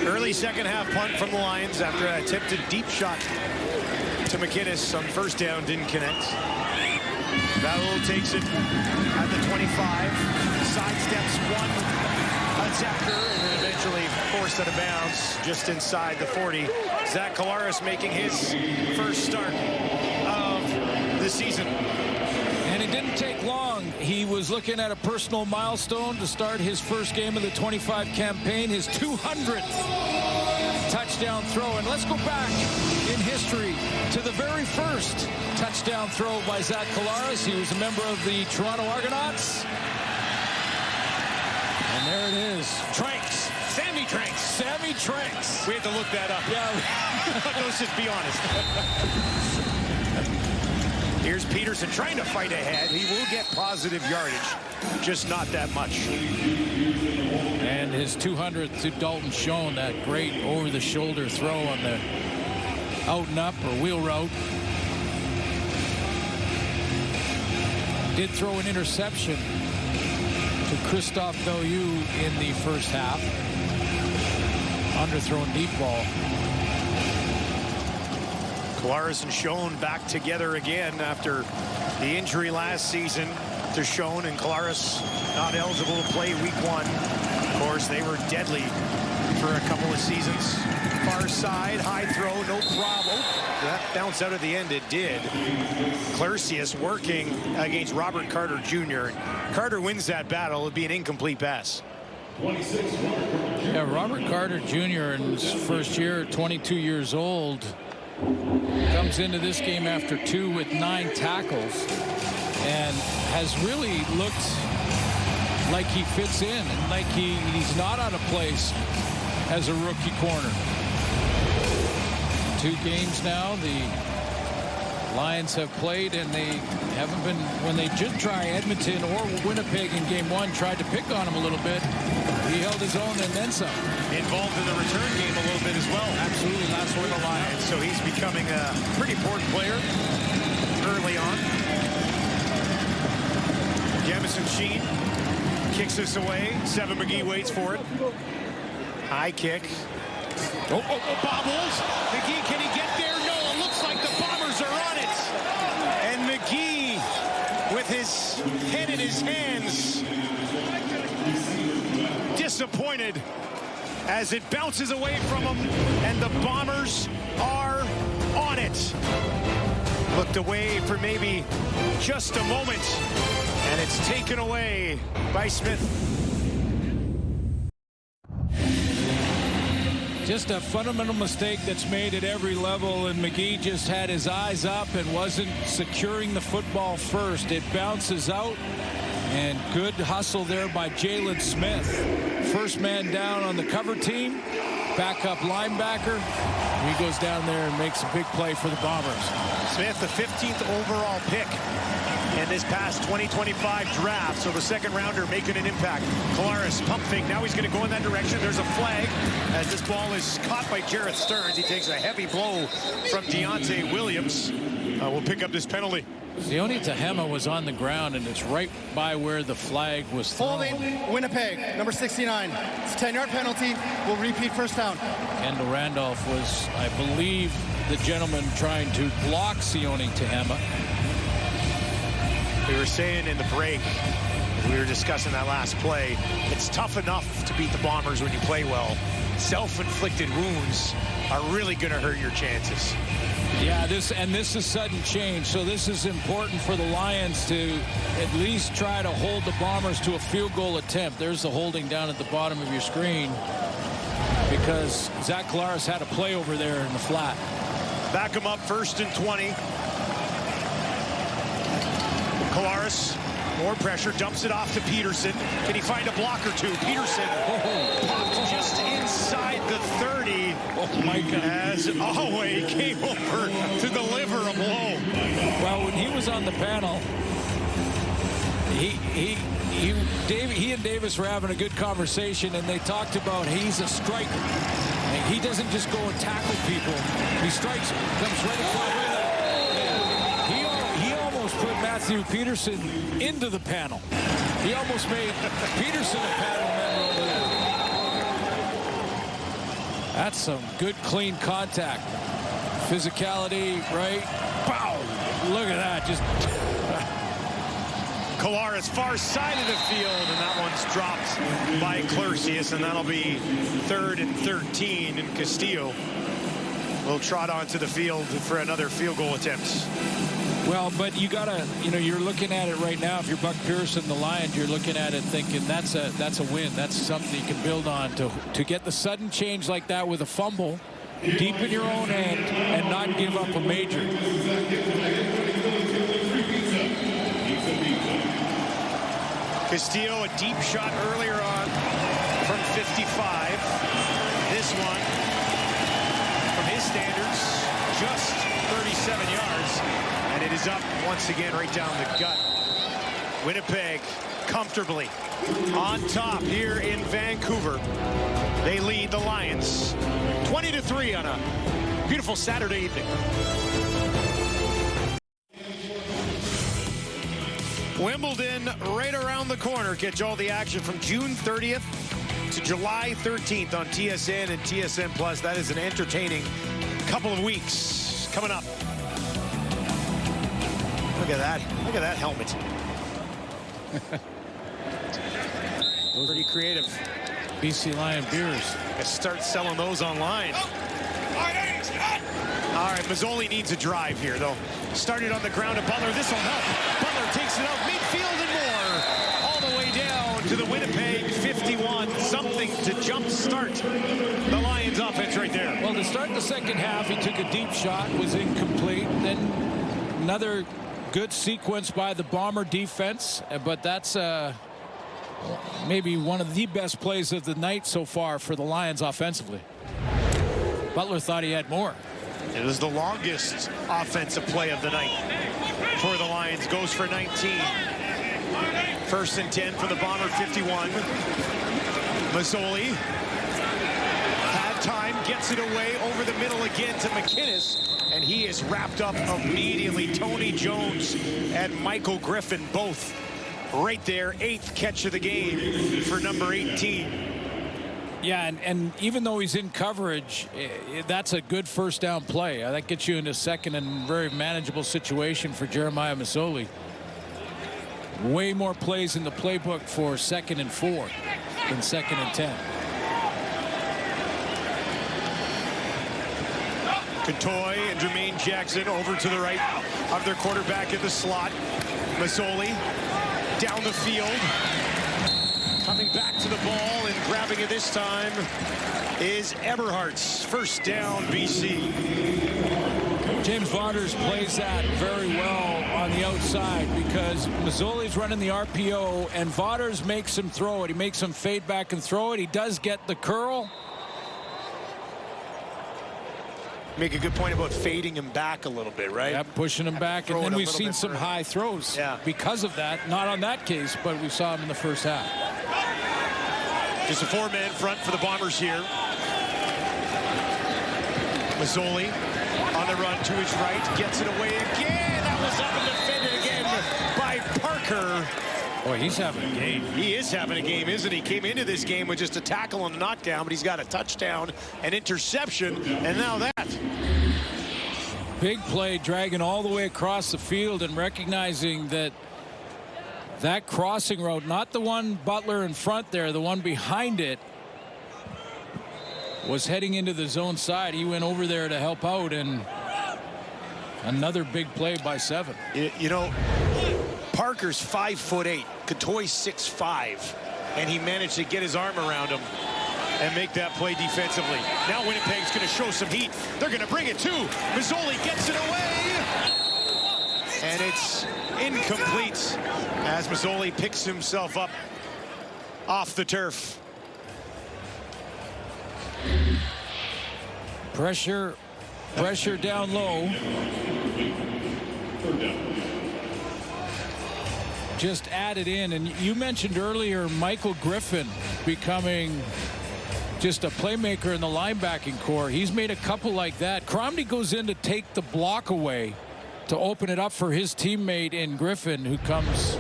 Early second half punt from the Lions after an attempted deep shot to McInnes on first down, didn't connect. Raul takes it at the 25, sidesteps one attacker, and then eventually forced out of bounds just inside the 40. Zach Collaros making his first start of the season. And it didn't take long. He was looking at a personal milestone to start his first game of the 25 campaign, his 200th touchdown throw. And let's go back in history to the very first touchdown throw by Zach Collaros. He was a member of the Toronto Argonauts. And there it is. Tranks. Sammy Tranks. Sammy Tranks. We had to look that up. Yeah. Let's just be honest. Here's Peterson trying to fight ahead. He will get positive yardage, just not that much. And his 200th to Dalton Schoen, that great over-the-shoulder throw on the out and up or wheel route. Did throw an interception to Christophe Beaulieu in the first half. Underthrown deep ball. Collaros and Schoen back together again after the injury last season to Schoen, and Collaros not eligible to play week 1. Of course, they were deadly for a couple of seasons. Far side, high throw, no problem. That bounced out at the end, it did. Clercius working against Robert Carter Jr. Carter wins that battle. It'd be an incomplete pass. Yeah, Robert Carter Jr. in his first year, 22 years old, comes into this game after 2 with 9 tackles and has really looked like he fits in and like he's not out of place as a rookie corner. 2 games now, the Lions have played, and they haven't been, when they did try Edmonton or Winnipeg in game 1, tried to pick on him a little bit. He held his own and then some. Involved in the return game a little bit as well. Absolutely, that's where the Lions. So he's becoming a pretty important player early on. Jamison Sheen kicks this away. Seven McGee waits for it. High kick. Bobbles. McGee, can he get there? No, it looks like the Bombers are on it. And McGee, with his head in his hands, disappointed as it bounces away from him, and the Bombers are on it. Looked away for maybe just a moment, and it's taken away by Smith. Just a fundamental mistake that's made at every level, and McGee just had his eyes up and wasn't securing the football first. It bounces out, and good hustle there by Jalen Smith. First man down on the cover team, backup linebacker. He goes down there and makes a big play for the Bombers. Smith, the 15th overall pick in this past 2025 draft, so the second rounder making an impact. Kolaris pump fake, now he's going to go in that direction. There's a flag as this ball is caught by Jarrett Stearns. He takes a heavy blow from Deontay Williams. Will pick up this penalty. Sione Tehema was on the ground, and it's right by where the flag was thrown. Holding, Winnipeg, number 69. It's a 10-yard penalty. We'll repeat first down. Kendall Randolph was, I believe, the gentleman trying to block Sione Tehema. We were saying in the break, as we were discussing that last play, it's tough enough to beat the Bombers when you play well. Self-inflicted wounds are really going to hurt your chances. Yeah, this is sudden change, so this is important for the Lions to at least try to hold the Bombers to a field goal attempt. There's the holding down at the bottom of your screen, because Zach Kolaris had a play over there in the flat. Back him up, 1st and 20. Kolaris, more pressure, dumps it off to Peterson. Can he find a block or two? Peterson popped just inside the 30. Oh my God. As Ahway came over to deliver a blow. Well, when he was on the panel, he and Davis were having a good conversation, and they talked about he's a striker. And he doesn't just go and tackle people. He strikes, comes right in front of them. He almost put Matthew Peterson into the panel. He almost made Peterson a panel member over there. That's some good, clean contact. Physicality, right? Pow! Look at that. Just Kolaris, far side of the field, and that one's dropped by Clercius, and that'll be 3rd and 13, and Castillo will trot onto the field for another field goal attempt. Well, but you gotta, you're looking at it right now. If you're Buck Pearson, the Lions, you're looking at it thinking that's a win. That's something you can build on to get the sudden change like that with a fumble deep in your own end and not give up a major. Castillo, a deep shot earlier on from 55. This one, from his standards, just 37 yards. And it is up once again right down the gut. Winnipeg comfortably on top here in Vancouver. They lead the Lions 20-3 on a beautiful Saturday evening. Wimbledon right around the corner. Catch all the action from June 30th to July 13th on TSN and TSN Plus. That is an entertaining couple of weeks coming up. Look at that. Look at that helmet. Pretty creative. BC Lion beers. Start selling those online. All right, Mazzoli needs a drive here, though. Started on the ground to Butler. This will help. Butler takes it out midfield and more. All the way down to the Winnipeg 51. Something to jumpstart the Lions offense right there. Well, to start the second half, he took a deep shot, was incomplete. Then another good sequence by the Bomber defense, but that's maybe one of the best plays of the night so far for the Lions offensively. Butler thought he had more. It was the longest offensive play of the night for the Lions. Goes for 19. First and 10 for the Bomber 51. Mazzoli had time, gets it away over the middle again to McInnes, and he is wrapped up immediately. Tony Jones and Michael Griffin both right there. 8th catch of the game for number 18. Yeah, and even though he's in coverage, that's a good first down play. That gets you into second and very manageable situation for Jeremiah Mazzoli. Way more plays in the playbook for 2nd and 4 than 2nd and 10. Catoy and Jermaine Jackson over to the right of their quarterback in the slot. Mazzoli down the field. Coming back to the ball and grabbing it this time is Eberhardt's. First down, BC. James Vaughters plays that very well on the outside because Mazzoli's running the RPO and Vaughters makes him throw it. He makes him fade back and throw it. He does get the curl. Make a good point about fading him back a little bit, right? Yeah, pushing him back. And then we've seen some high throws because of that. Not on that case, but we saw him in the first half. Just a 4-man front for the Bombers here. Mazzoli on the run to his right, gets it away again. That was up and defended again by Parker. Boy, he's having a game. He is having a game, isn't he? Came into this game with just a tackle and a knockdown, but he's got a touchdown, an interception, and now that. Big play, dragging all the way across the field and recognizing that that crossing route, not the one Butler in front there, the one behind it, was heading into the zone side. He went over there to help out, and another big play by 7. You know, Parker's 5'8", Catoy's 6'5", and he managed to get his arm around him and make that play defensively. Now Winnipeg's going to show some heat. They're going to bring it to Mazzoli, gets it away, and it's incomplete as Mazzoli picks himself up off the turf. Pressure down low. Just added in, and you mentioned earlier Michael Griffin becoming just a playmaker in the linebacking core. He's made a couple like that. Cromdy goes in to take the block away to open it up for his teammate in Griffin, who comes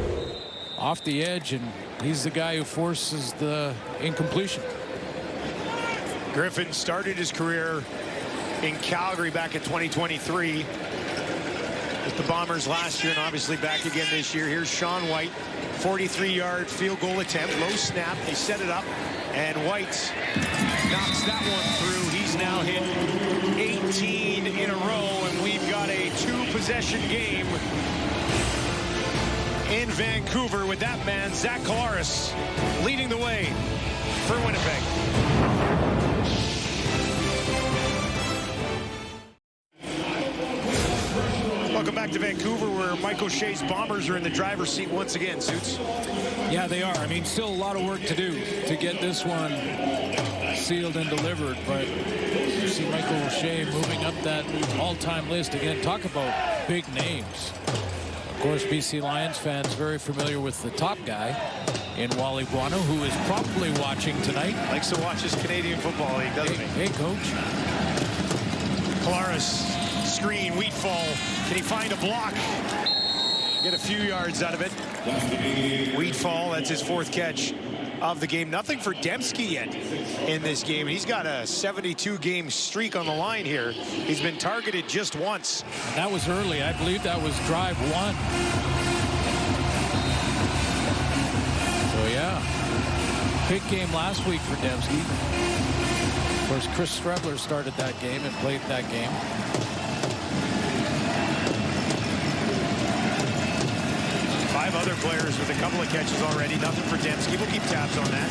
off the edge, and he's the guy who forces the incompletion. Griffin started his career in Calgary back in 2023 with the Bombers last year, and obviously back again this year. Here's Sean White, 43-yard field goal attempt, low snap. They set it up, and White knocks that one through. He's now hit 18 in a row, and we've got a 2-possession game in Vancouver with that man, Zach Collaros, leading the way for Winnipeg. Welcome back to Vancouver, where Mike O'Shea's Bombers are in the driver's seat once again, Suits. Yeah, they are. I mean, still a lot of work to do to get this one sealed and delivered, but you see Michael O'Shea moving up that all-time list again. Talk about big names. Of course, BC Lions fans very familiar with the top guy in Wally Buono, who is probably watching tonight. Likes to watch his Canadian Football League, doesn't he? Hey, coach. Collaros, screen, Wheatfall. Can he find a block? Get a few yards out of it. Wheatfall, that's his 4th catch of the game. Nothing for Dembski yet in this game. He's got a 72-game streak on the line here. He's been targeted just once. And that was early. I believe that was drive 1. So, yeah. Big game last week for Dembski. Of course, Chris Strebler started that game and played that game. Five other players with a couple of catches already. Nothing for Dembski. We'll keep tabs on that.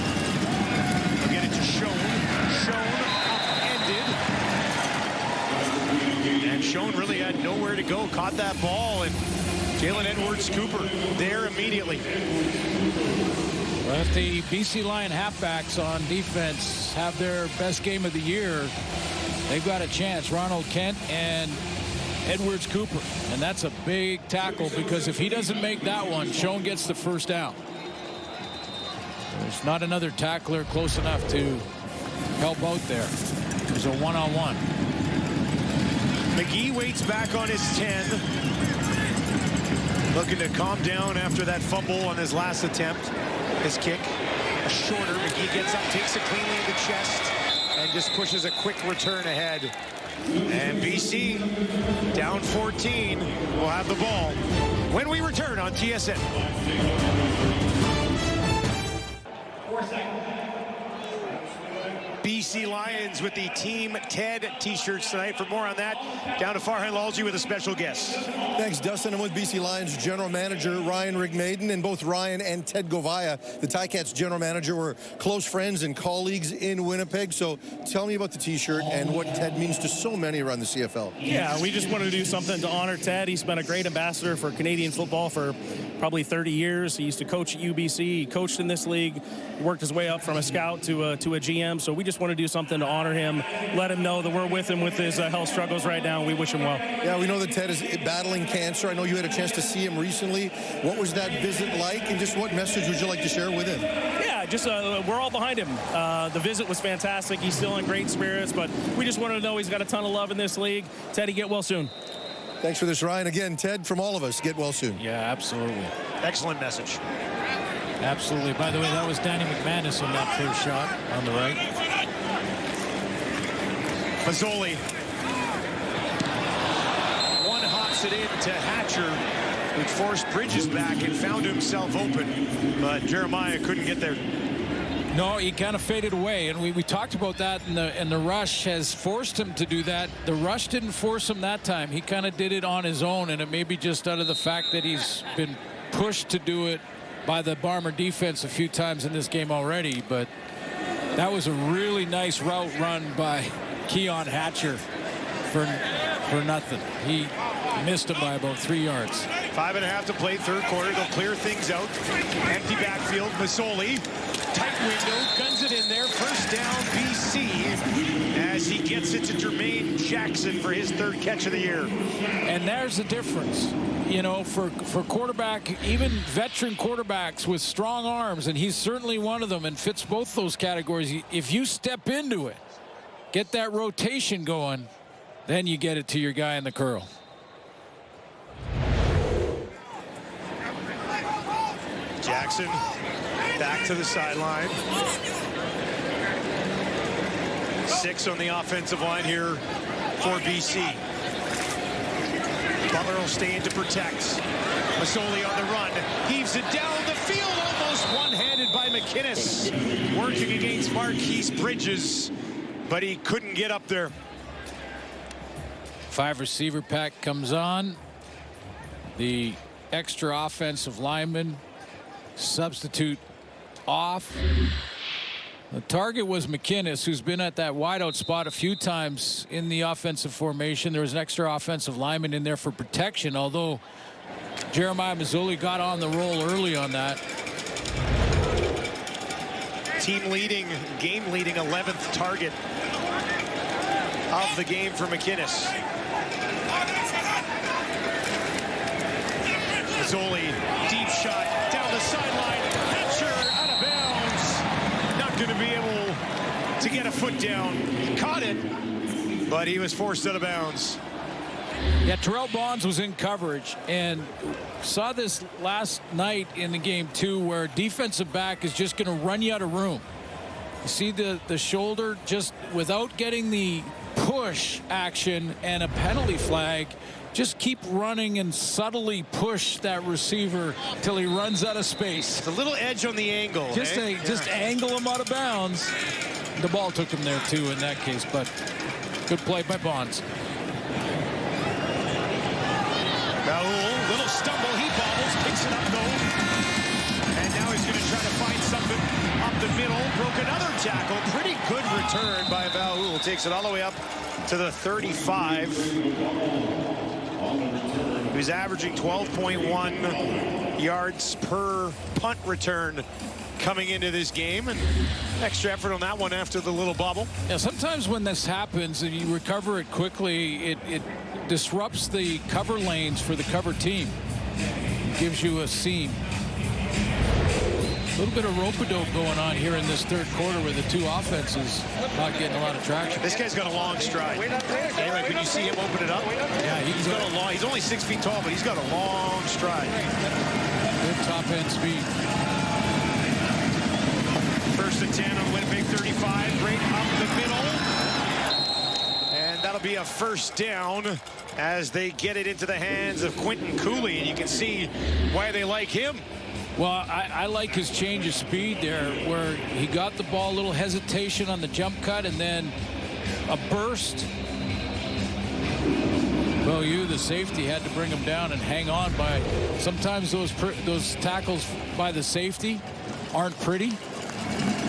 We'll get it to Schoen. Schoen upended. And Schoen really had nowhere to go. Caught that ball, and Jalen Edwards-Cooper there immediately. Well, if the BC Lion halfbacks on defense have their best game of the year, they've got a chance, Ronald Kent and Edwards Cooper. And that's a big tackle, because if he doesn't make that one, Schoen gets the first down. There's not another tackler close enough to help out there. There's a one-on-one. McGee waits back on his 10. Looking to calm down after that fumble on his last attempt. His kick, a shorter. McGee gets up, takes it cleanly in the chest, and just pushes a quick return ahead. And BC, down 14, will have the ball when we return on TSN. 4 seconds. BC Lions with the Team Ted t-shirts tonight. For more on that, down to Farhan Lalji with a special guest. Thanks, Dustin. I'm with BC Lions General Manager Ryan Rigmaiden, and both Ryan and Ted Govaya, the Ticats General Manager, were close friends and colleagues in Winnipeg. So tell me about the t-shirt and what Ted means to so many around the CFL. Yeah, we just wanted to do something to honor Ted. He's been a great ambassador for Canadian football for probably 30 years. He used to coach at UBC. He coached in this league, worked his way up from a scout to a GM. So we just want to do something to honor him, let him know that we're with him with his health struggles right now. We wish him well. Yeah, we know that Ted is battling cancer. I know you had a chance to see him recently. What was that visit like, and just what message would you like to share with him? Yeah, just we're all behind him. The visit was fantastic. He's still in great spirits, but we just wanted to know he's got a ton of love in this league. Teddy, get well soon. Thanks for this, Ryan. Again, Ted, from all of us, get well soon. Yeah, absolutely. Excellent message. Absolutely. By the way, that was Danny McManus on that first shot on the right. Mazzoli. One hops it in to Hatcher, who forced Bridges back and found himself open, but Jeremiah couldn't get there. No, he kind of faded away, and we talked about that, and the rush has forced him to do that. The rush didn't force him that time. He kind of did it on his own, and it may be just out of the fact that he's been pushed to do it by the Bomber defense a few times in this game already. But that was a really nice route run by Keon Hatcher for nothing. He missed him by about 3 yards. 5.5 to play, third quarter. They'll clear things out. Empty backfield. Mazzoli, tight window, guns it in there. First down, BC, as he gets it to Jermaine Jackson for his third catch of the year. And there's the difference, you know, for quarterback, even veteran quarterbacks with strong arms, and he's certainly one of them and fits both those categories. If you step into it, get that rotation going, then you get it to your guy in the curl. Jackson back to the sideline. 6 on the offensive line here for BC. Butler will stay in to protect. Mazzoli on the run. Heaves it down the field, almost one-handed by McInnes. Working against Marquise Bridges, but he couldn't get up there. 5 receiver pack comes on. The extra offensive lineman substitute off. The target was McInnes, who's been at that wideout spot a few times in the offensive formation. There was an extra offensive lineman in there for protection, although Jeremiah Mazzoli got on the roll early on that. Team leading, game leading 11th target of the game for McInnes. Mazzoli, deep shot down the sideline. Hatcher out of bounds. Not going to be able to get a foot down. He caught it, but he was forced out of bounds. Yeah, Terrell Bonds was in coverage, and saw this last night in the game too, where a defensive back is just going to run you out of room. You see the shoulder, just without getting the push action and a penalty flag, just keep running and subtly push that receiver till he runs out of space. It's a little edge on the angle. Just angle him out of bounds. The ball took him there too in that case, but good play by Bonds. Raul, little stumble, he bobbles, picks it up though. And now he's going to try to find something up the middle. Broke another tackle. Pretty good return by Raul. Takes it all the way up to the 35. He was averaging 12.1 yards per punt return coming into this game, and extra effort on that one after the little bubble. Yeah, sometimes when this happens and you recover it quickly, it disrupts the cover lanes for the cover team. It gives you a seam. A little bit of rope-a-dope going on here in this third quarter where the two offenses not getting a lot of traction. This guy's got a long stride. Anyway, when you see him open it up, yeah, he's only 6 feet tall, but he's got a long stride. Good top-end speed. First and 10 on Winnipeg 35, right up the middle. And that'll be a first down as they get it into the hands of Quentin Cooley, and you can see why they like him. Well, I like his change of speed there, where he got the ball, a little hesitation on the jump cut, and then a burst. Well, the safety, had to bring him down and hang on by. Sometimes those tackles by the safety aren't pretty,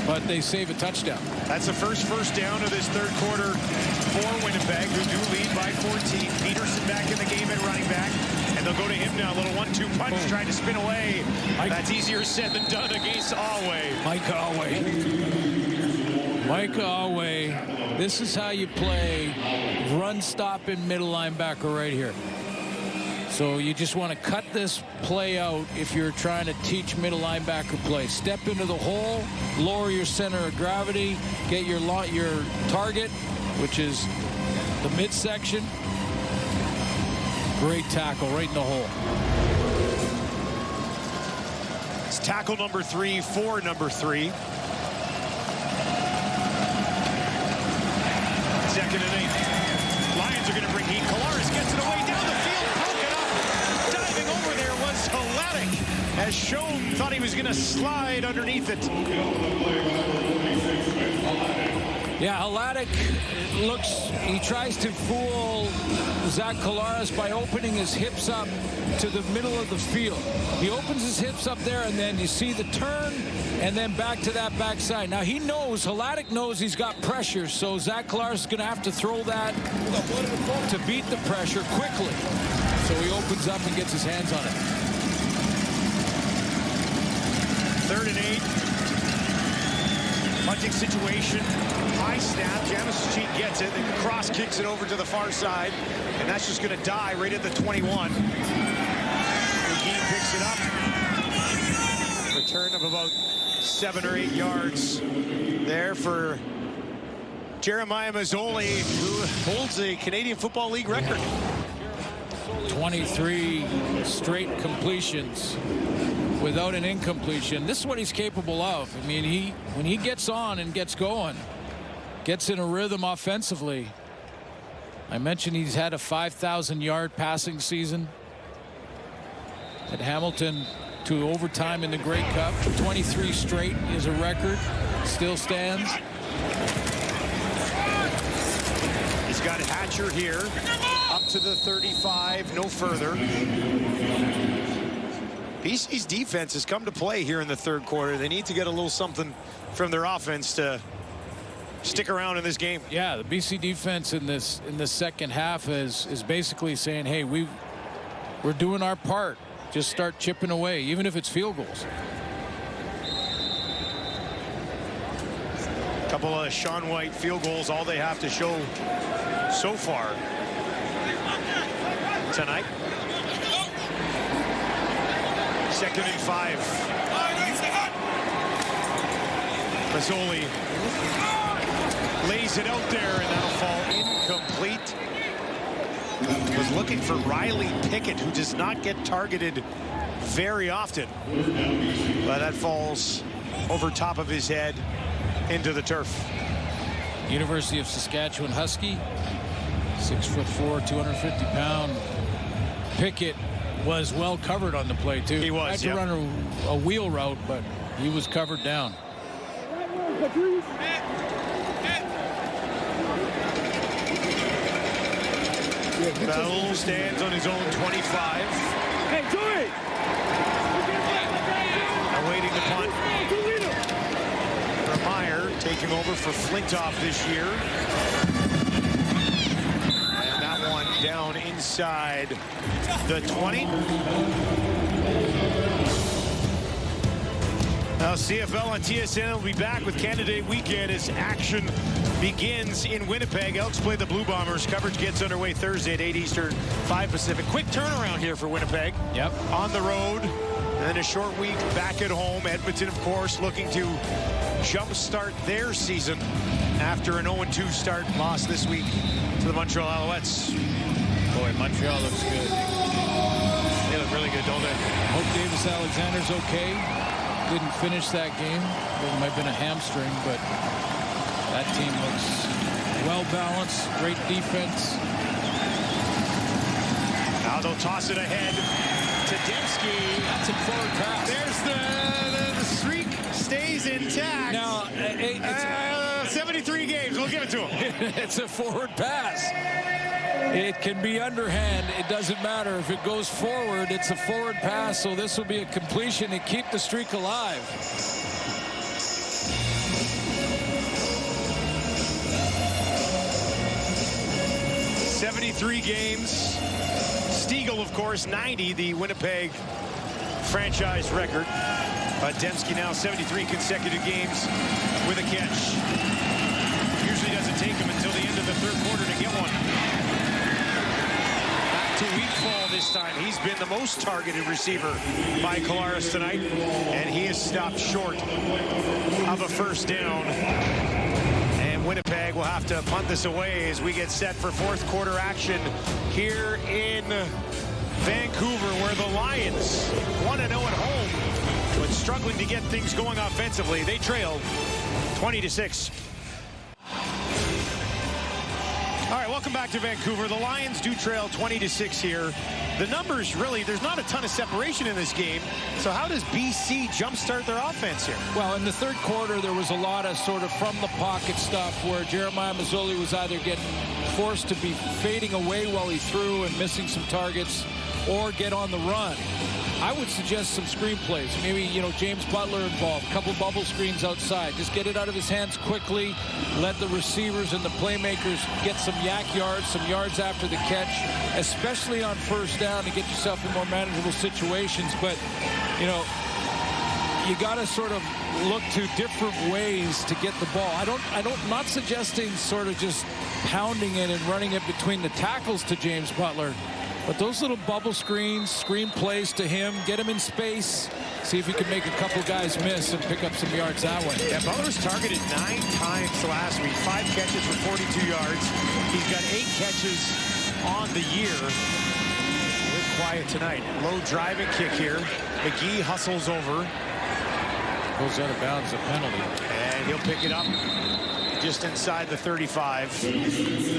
but they save a touchdown. That's the first down of this third quarter for Winnipeg, who do lead by 14. Peterson back in the game at running back. And they'll go to him now. A little 1-2 punch, trying to spin away. That's easier said than done against Alway. Mike Alway. This is how you play run, stop, and middle linebacker right here. So you just want to cut this play out if you're trying to teach middle linebacker play. Step into the hole, lower your center of gravity, get your target, which is the midsection. Great tackle right in the hole. It's tackle number 3 for number 3. Second and 8. Lions are going to bring heat. Collaros gets it away down the field, broken up. Diving over there was Haletic, as Schoen thought he was going to slide underneath it. Yeah, Haletic he tries to fool Zach Collaros by opening his hips up to the middle of the field. He opens his hips up there, and then you see the turn, and then back to that backside. Now Haletic knows he's got pressure, so Zach Collaros is going to have to throw that to beat the pressure quickly. So he opens up and gets his hands on it. Third and 8. Punting situation, high snap, Jamis Cheek gets it, then cross kicks it over to the far side, and that's just going to die right at the 21. McGee picks it up. Return of about 7 or 8 yards there for Jeremiah Mazzoli, who holds a Canadian Football League record. 23 straight completions without an incompletion. This is what he's capable of. I mean, when he gets on and gets going, gets in a rhythm offensively. I mentioned he's had a 5,000-yard passing season at Hamilton to overtime in the Grey Cup. 23 straight is a record. Still stands. He's got Hatcher here, up to the 35, no further. BC's defense has come to play here in the third quarter. They need to get a little something from their offense to stick around in this game. Yeah, the BC defense in the second half is basically saying, hey, we're doing our part. Just start chipping away, even if it's field goals. A couple of Sean White field goals, all they have to show so far tonight. Second and 5. Mazzoli lays it out there, and that'll fall incomplete. Was looking for Riley Pickett, who does not get targeted very often. But that falls over top of his head into the turf. University of Saskatchewan Husky, 6'4", 250-pound. Pickett was well covered on the play too. He was. Had to run a wheel route, but he was covered down. Bell stands on his own 25. Hey, Joey! Awaiting the punt. Meyer taking over for Flintoff this year. And that one down inside the 20. Now CFL on TSN will be back with Canada Day weekend as action begins in Winnipeg. Elks play the Blue Bombers. Coverage gets underway Thursday at 8 Eastern, 5 Pacific. Quick turnaround here for Winnipeg. Yep. On the road, and then a short week back at home. Edmonton, of course, looking to jumpstart their season after an 0-2 start, loss this week to the Montreal Alouettes. Boy, Montreal looks good. They look really good, don't they? Hope Davis Alexander's okay. Didn't finish that game. There might have been a hamstring, but that team looks well balanced. Great defense. Now they'll toss it ahead to Dembski. That's a forward pass. There's the streak stays intact. Now, 73 games. We'll give it to him. It's a forward pass. It can be underhand. It doesn't matter. If it goes forward, it's a forward pass, so this will be a completion to keep the streak alive. 73 games. Stiegel, of course, 90, the Winnipeg franchise record. Dembski now 73 consecutive games with a catch. Usually doesn't take him until the end of the third quarter to get one. Back to Wheatfall this time. He's been the most targeted receiver by Collaros tonight, and he has stopped short of a first down. And Winnipeg will have to punt this away as we get set for fourth quarter action here in Vancouver, where the Lions 1-0 at home, but struggling to get things going offensively. They trail 20-6. All right, welcome back to Vancouver. The Lions do trail 20-6 here. The numbers, really, there's not a ton of separation in this game. So how does BC jumpstart their offense here? Well, in the third quarter, there was a lot of sort of from the pocket stuff where Jeremiah Mazzoli was either getting forced to be fading away while he threw and missing some targets, or get on the run. I would suggest some screen plays. Maybe, James Butler involved, a couple bubble screens outside. Just get it out of his hands quickly. Let the receivers and the playmakers get some yak yards, some yards after the catch, especially on first down, to get yourself in more manageable situations. But, you got to sort of look to different ways to get the ball. I'm not suggesting sort of just pounding it and running it between the tackles to James Butler. But those little bubble screens, screen plays to him, get him in space, see if he can make a couple guys miss and pick up some yards that way. Yeah, Butler's targeted 9 times last week, 5 catches for 42 yards. He's got 8 catches on the year. A little quiet tonight. Low driving kick here. McGee hustles over. Goes out of bounds, a penalty. And he'll pick it up just inside the 35.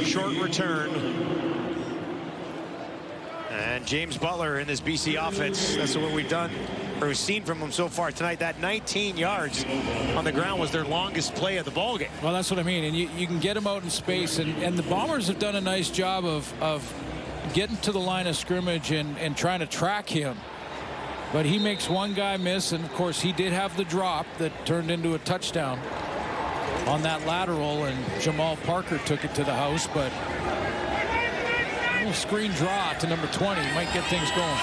Short return. And James Butler in this BC offense, that's what we've done, or we've seen from him so far tonight. That 19 yards on the ground was their longest play of the ballgame. Well, that's what I mean. And you can get him out in space. And the Bombers have done a nice job of getting to the line of scrimmage and trying to track him. But he makes one guy miss. And, of course, he did have the drop that turned into a touchdown on that lateral. And Jamal Parker took it to the house. But screen draw to number 20 might get things going.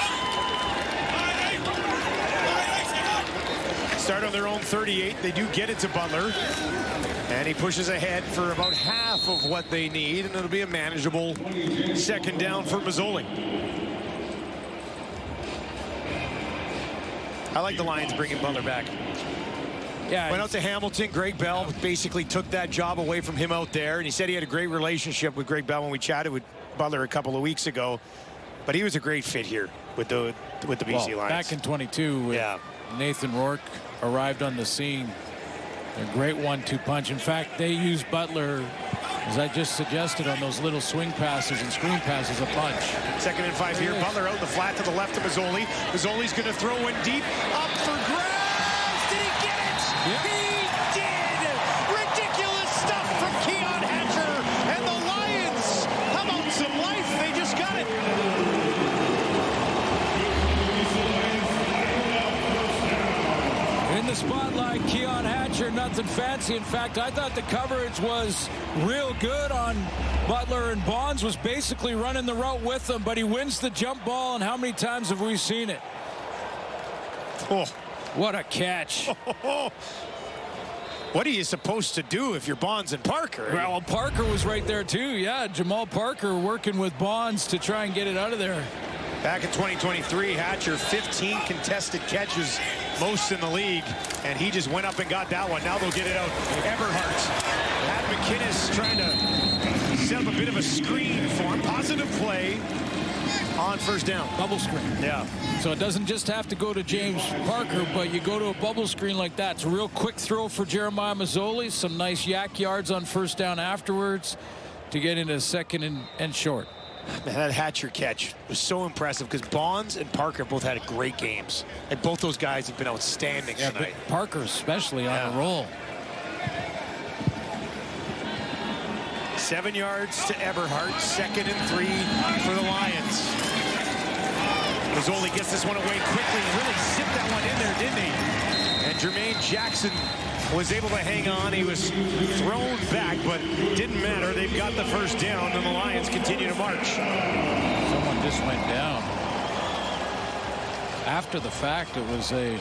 Start on their own 38. They do get it to Butler, and he pushes ahead for about half of what they need, and it'll be a manageable second down for Mazzoli. I like the Lions bringing Butler back. Yeah, went out to Hamilton. Greg Bell basically took that job away from him out there, and he said he had a great relationship with Greg Bell when we chatted with Butler a couple of weeks ago, but he was a great fit here with the BC Lions. Back in 22, yeah, Nathan Rourke arrived on the scene. A great 1-2 punch. In fact, they used Butler, as I just suggested, on those little swing passes and screen passes a bunch. 2nd and 5 here. Butler out in the flat to the left of Mazzoli. Mazzoli's going to throw one deep, up for grabs. Did he get it? Yep. He did. Ridiculous stuff from Keon Hatcher, and the Lions have out some life. They just got it. In the spotlight, Keon Hatcher, nothing fancy. In fact, I thought the coverage was real good on Butler, and Bonds was basically running the route with him, but he wins the jump ball, and how many times have we seen it? Oh, What a catch. What are you supposed to do if you're Bonds and Parker? Well, Parker was right there too. Yeah, Jamal Parker working with Bonds to try and get it out of there. Back in 2023, Hatcher, 15 contested catches, most in the league, and he just went up and got that one. Now they'll get it out. Eberhardt. Pat McInnes trying to set up a bit of a screen for him. Positive play on first down. Bubble screen. Yeah. So it doesn't just have to go to James Parker, but you go to a bubble screen like that. It's a real quick throw for Jeremiah Mazzoli. Some nice yak yards on first down afterwards to get into second and short. Man, that Hatcher catch was so impressive because Bonds and Parker both had great games. And both those guys have been outstanding tonight. Parker especially on a roll. 7 yards to Eberhardt, 2nd and 3 for the Lions. Mazzoli gets this one away quickly, really zipped that one in there, didn't he? And Jermaine Jackson was able to hang on. He was thrown back, but didn't matter. They've got the first down, and the Lions continue to march. Someone just went down. After the fact, it was a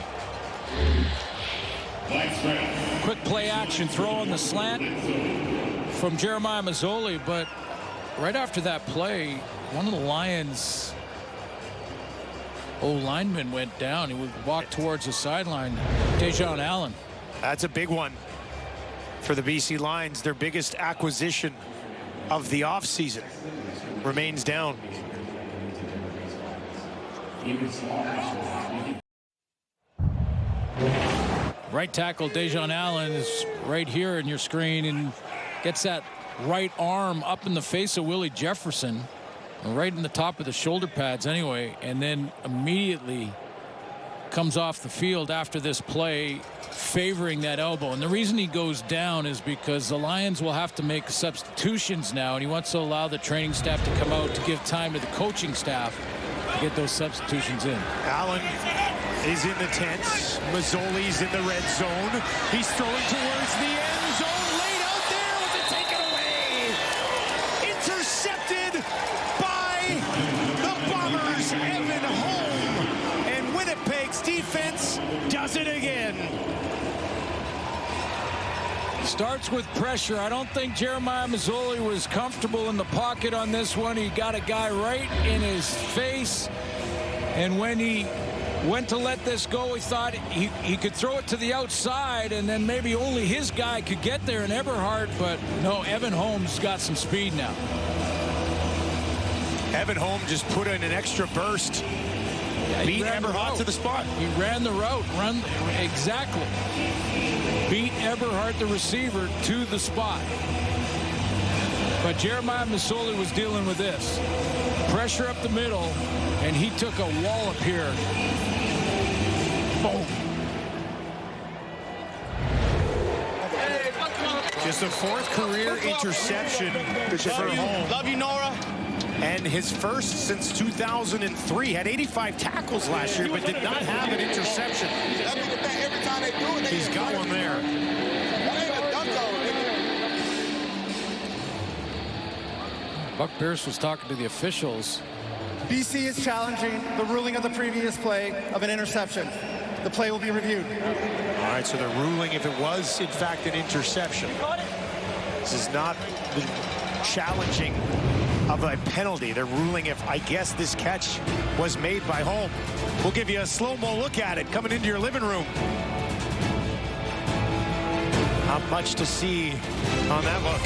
quick play action throw on the slant from Jeremiah Mazzoli, but right after that play, one of the Lions linemen went down. He would walk towards the sideline. Dejon Allen. That's a big one for the BC Lions. Their biggest acquisition of the offseason remains down. Right tackle Dejon Allen is right here in your screen and gets that right arm up in the face of Willie Jefferson, right in the top of the shoulder pads anyway, and then immediately comes off the field after this play, favoring that elbow. And the reason he goes down is because the Lions will have to make substitutions now, and he wants to allow the training staff to come out to give time to the coaching staff to get those substitutions in. Allen is in the tents. Mazzoli's in the red zone. He's throwing towards the end zone. Laid out there with it taken away. Intercepted by the Bombers. Evan Holm. And Winnipeg's defense does it again. Starts with pressure. I don't think Jeremiah Mazzoli was comfortable in the pocket on this one. He got a guy right in his face, and when he went to let this go, he thought he could throw it to the outside and then maybe only his guy could get there in Eberhardt, but no, Evan Holm's got some speed now. Evan Holm just put in an extra burst. Yeah, beat Eberhardt to the spot. He ran the route. Exactly. Beat Eberhardt, the receiver, to the spot. But Jeremiah Mazzoli was dealing with this. Pressure up the middle, and he took a wallop here. Boom. Just a 4th career interception for Holm. Love you, Nora. And his first since 2003. Had 85 tackles last year, but did not have an interception. He's got one there. Buck Pierce was talking to the officials. BC is challenging the ruling of the previous play of an interception. The play will be reviewed. All right, so they're ruling if it was, in fact, an interception. This is not the challenging of a penalty. They're ruling if, I guess, this catch was made by Holm. We'll give you a slow-mo look at it coming into your living room. Not much to see on that look.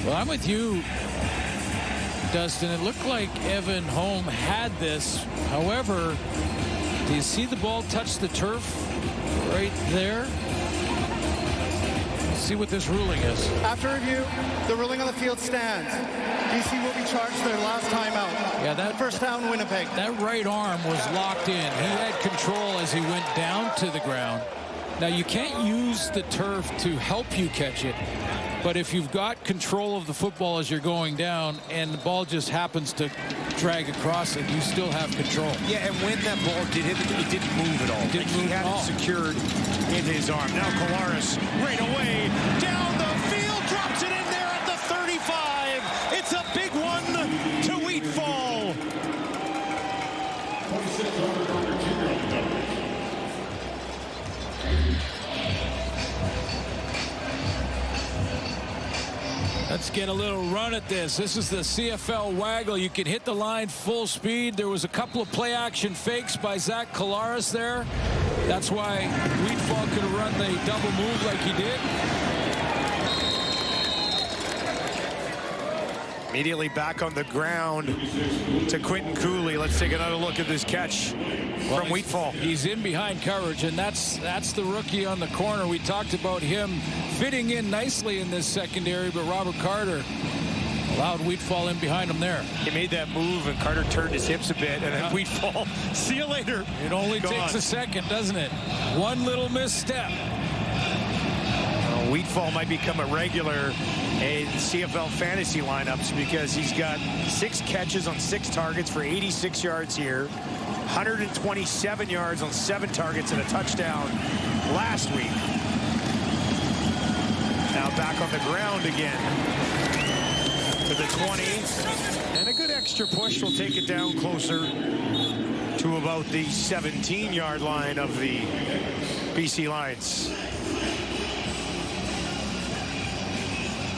Well, I'm with you, Dustin. It looked like Evan Holm had this. However, do you see the ball touch the turf right there? Let's see what this ruling is. After review, the ruling on the field stands. BC will be charged their last timeout. Yeah, that first down, Winnipeg. That right arm was locked in. He had control as he went down to the ground. Now, you can't use the turf to help you catch it, but if you've got control of the football as you're going down and the ball just happens to drag across it, you still have control. Yeah, and when that ball did hit it didn't move at all. He had it secured in his arm. Now Collaros right away down the field, drops it in there at the 35. It's a big one to Wheatfall. Let's get a little run at this. This is the CFL waggle. You can hit the line full speed. There was a couple of play action fakes by Zach Collaros there. That's why Wheatfall could have run the double move like he did. Immediately back on the ground to Quentin Cooley. Let's take another look at this catch from Wheatfall. He's in behind coverage, and that's the rookie on the corner. We talked about him fitting in nicely in this secondary, but Robert Carter allowed Wheatfall in behind him there. He made that move, and Carter turned his hips a bit, and then Wheatfall, see you later. It only takes a second, doesn't it? One little misstep. Wheatfall might become a regular in CFL fantasy lineups because he's got 6 catches on 6 targets for 86 yards here, 127 yards on 7 targets and a touchdown last week. Now back on the ground again to the 20, and a good extra push will take it down closer to about the 17-yard line of the BC Lions.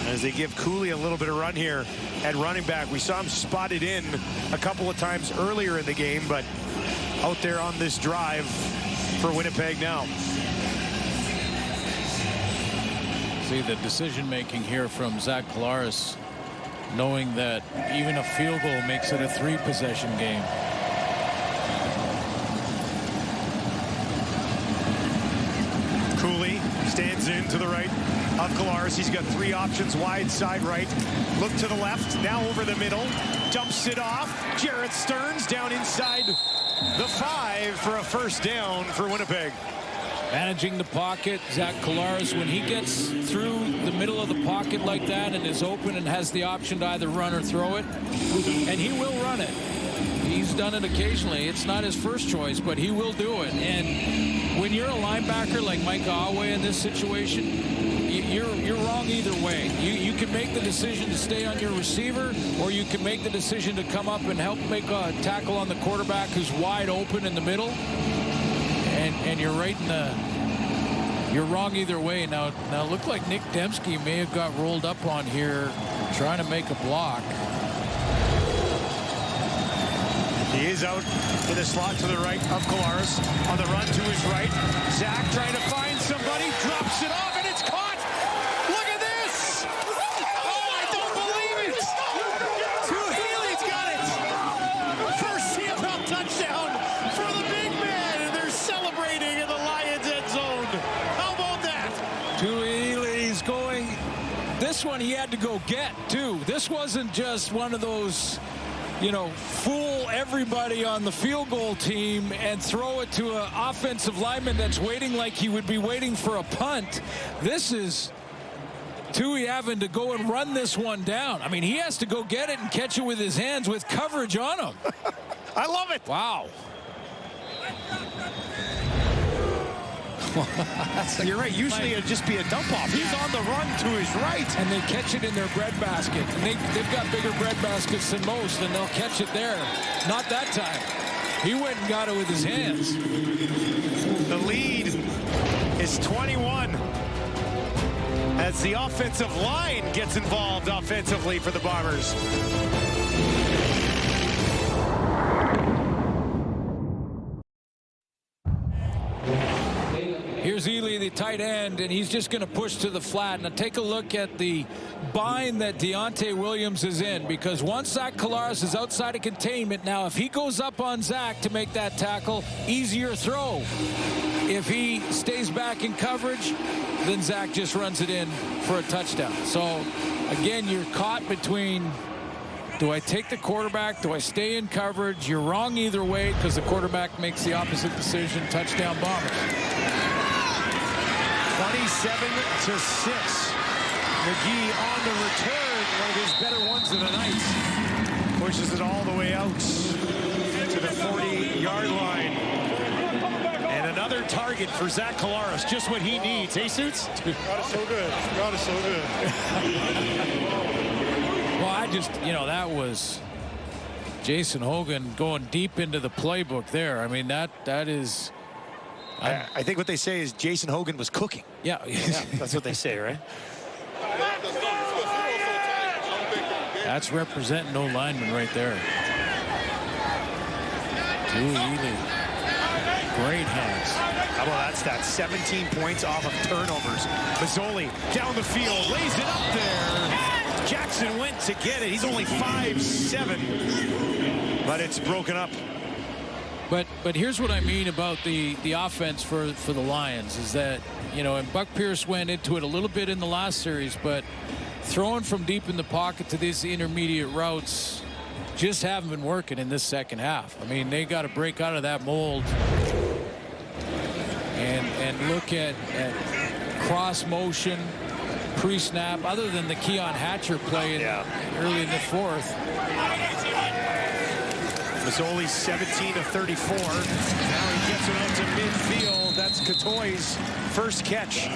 As they give Cooley a little bit of run here at running back. We saw him spotted in a couple of times earlier in the game, but out there on this drive for Winnipeg now. See the decision making here from Zach Collaros, knowing that even a field goal makes it a 3-possession game. Cooley stands in to the right of Collaros. He's got 3 options, wide side right, look to the left, now over the middle, dumps it off. Jarrett Stearns down inside the 5 for a first down for Winnipeg. Managing the pocket, Zach Collaros, when he gets through the middle of the pocket like that and is open and has the option to either run or throw it, and he will run it. He's done it occasionally. It's not his first choice, but he will do it. And when you're a linebacker like Mike Awe in this situation, you're wrong either way. You can make the decision to stay on your receiver, or you can make the decision to come up and help make a tackle on the quarterback who's wide open in the middle. And you're right in the... You're wrong either way. Now it looked like Nick Dembski may have got rolled up on here trying to make a block. He is out in the slot to the right of Collaros. On the run to his right. Zach trying to find somebody. Drops it off, and it's caught. Look at this. Oh, I don't believe it. Healy's got it. First CFL touchdown for the big man, and they're celebrating in the Lions' end zone. How about that? Healy's going. This one he had to go get, too. This wasn't just one of those, you know, fool everybody on the field goal team and throw it to an offensive lineman that's waiting like he would be waiting for a punt. This is Tui having to go and run this one down. I mean, he has to go get it and catch it with his hands with coverage on him. I love it. Wow. You're right. Usually it'd just be a dump off. He's on the run to his right. And they catch it in their bread basket. And they've got bigger bread baskets than most, and they'll catch it there. Not that time. He went and got it with his hands. The lead is 21 as the offensive line gets involved offensively for the Bombers. Here's Ely, the tight end, and he's just going to push to the flat. Now take a look at the bind that Deontay Williams is in, because once Zach Collaros is outside of containment, now if he goes up on Zach to make that tackle, easier throw. If he stays back in coverage, then Zach just runs it in for a touchdown. So again, you're caught between, do I take the quarterback? Do I stay in coverage? You're wrong either way because the quarterback makes the opposite decision. Touchdown Bombers. 27-6. McGee on the return, one of his better ones of the night. Pushes it all the way out to the 40-yard line. And another target for Zach Collaros, just what he needs. Hey, Suits? God is so good. God is so good. Well, I just, that was Jason Hogan going deep into the playbook there. I mean, that is... I think what they say is Jason Hogan was cooking. Yeah. Yeah, that's what they say, right? That's representing no lineman right there. Really great hands. How about that? 17 points off of turnovers. Mazzoli down the field, lays it up there. Jackson went to get it. He's only 5'7", but it's broken up. But here's what I mean about the offense for the Lions is that, you know, and Buck Pierce went into it a little bit in the last series, but throwing from deep in the pocket to these intermediate routes just haven't been working in this second half. I mean, they got to break out of that mold and look at cross motion, pre-snap, other than the Keon Hatcher play early in the fourth. Mazzoli 17 of 34. Now he gets it out to midfield. That's Catoy's first catch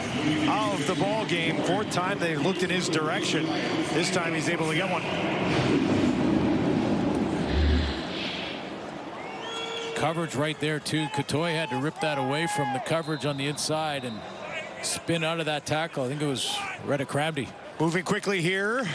of the ball game. Fourth time they looked in his direction. This time he's able to get one. Coverage right there too. Catoy had to rip that away from the coverage on the inside and spin out of that tackle. I think it was Retta Cramdy. Moving quickly here.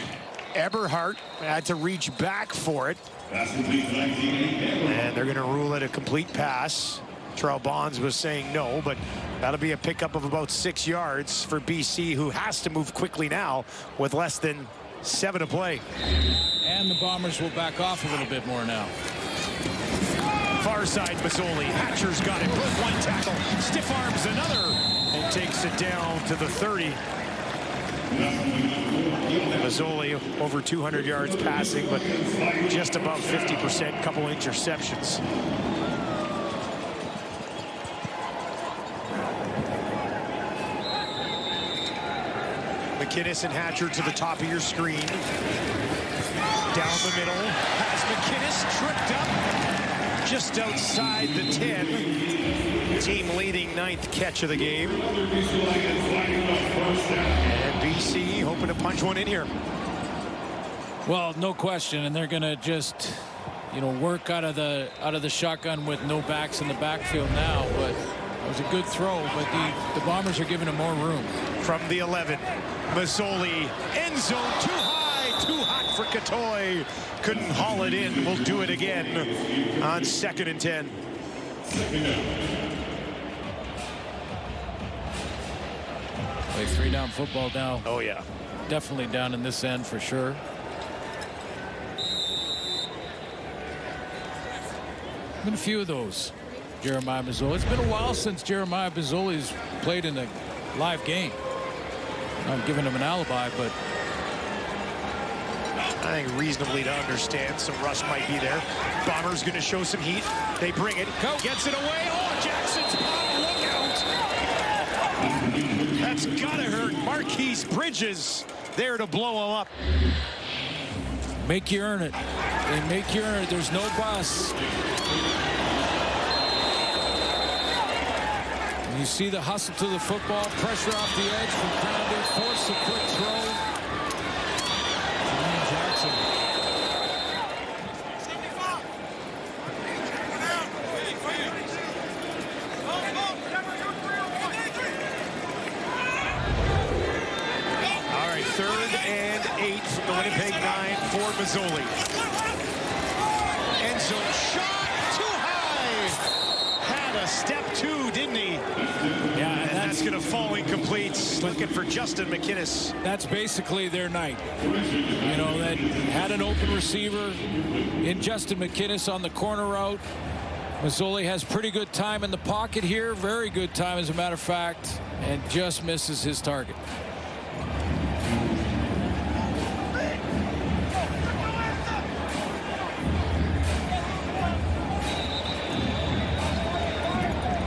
Eberhardt had to reach back for it. And they're going to rule it a complete pass. Terrell Bonds was saying no, but that'll be a pickup of about 6 yards for BC, who has to move quickly now with less than 7 to play. And the Bombers will back off a little bit more now. Far side, Mazzoli. Hatcher's got it. Broke one tackle. Stiff arms another. And takes it down to the 30. Mazzoli over 200 yards passing, but just above 50%. Couple interceptions. McKinnis and Hatcher to the top of your screen. Down the middle. Has McKinnis tripped up just outside the 10. Team leading 9th catch of the game. And BC hoping to punch one in here. Well, no question, and they're going to just, you know, work out of the shotgun with no backs in the backfield now. But it was a good throw, but the Bombers are giving them more room. From the 11, Mazzoli, end zone, too high, too hot for Catoy. Couldn't haul it in. We'll do it again on 2nd and 10. Play 3-down football now. Oh, yeah. Definitely down in this end for sure. Been a few of those, Jeremiah Mazzoli. It's been a while since Jeremiah Mazzoli's played in a live game. I'm giving him an alibi, but I think reasonably to understand some rust might be there. Bombers going to show some heat. They bring it. Gets it away. Oh, Jackson's pop. Look out. That's got to hurt. Marquise Bridges there to blow him up. Make you earn it. They make you earn it. There's no bus. And you see the hustle to the football. Pressure off the edge from Crowder. Force a quick throw. Jackson. All right, 3rd and 8 from the Winnipeg 9 for Mazzoli. End zone shot, too high. Had a step 2, didn't he? Yeah, and that's going to fall incomplete. Looking for Justin McKinnis. That's basically their night. You know, that had an open receiver in Justin McKinnis on the corner route. Mazzoli has pretty good time in the pocket here. Very good time, as a matter of fact, and just misses his target.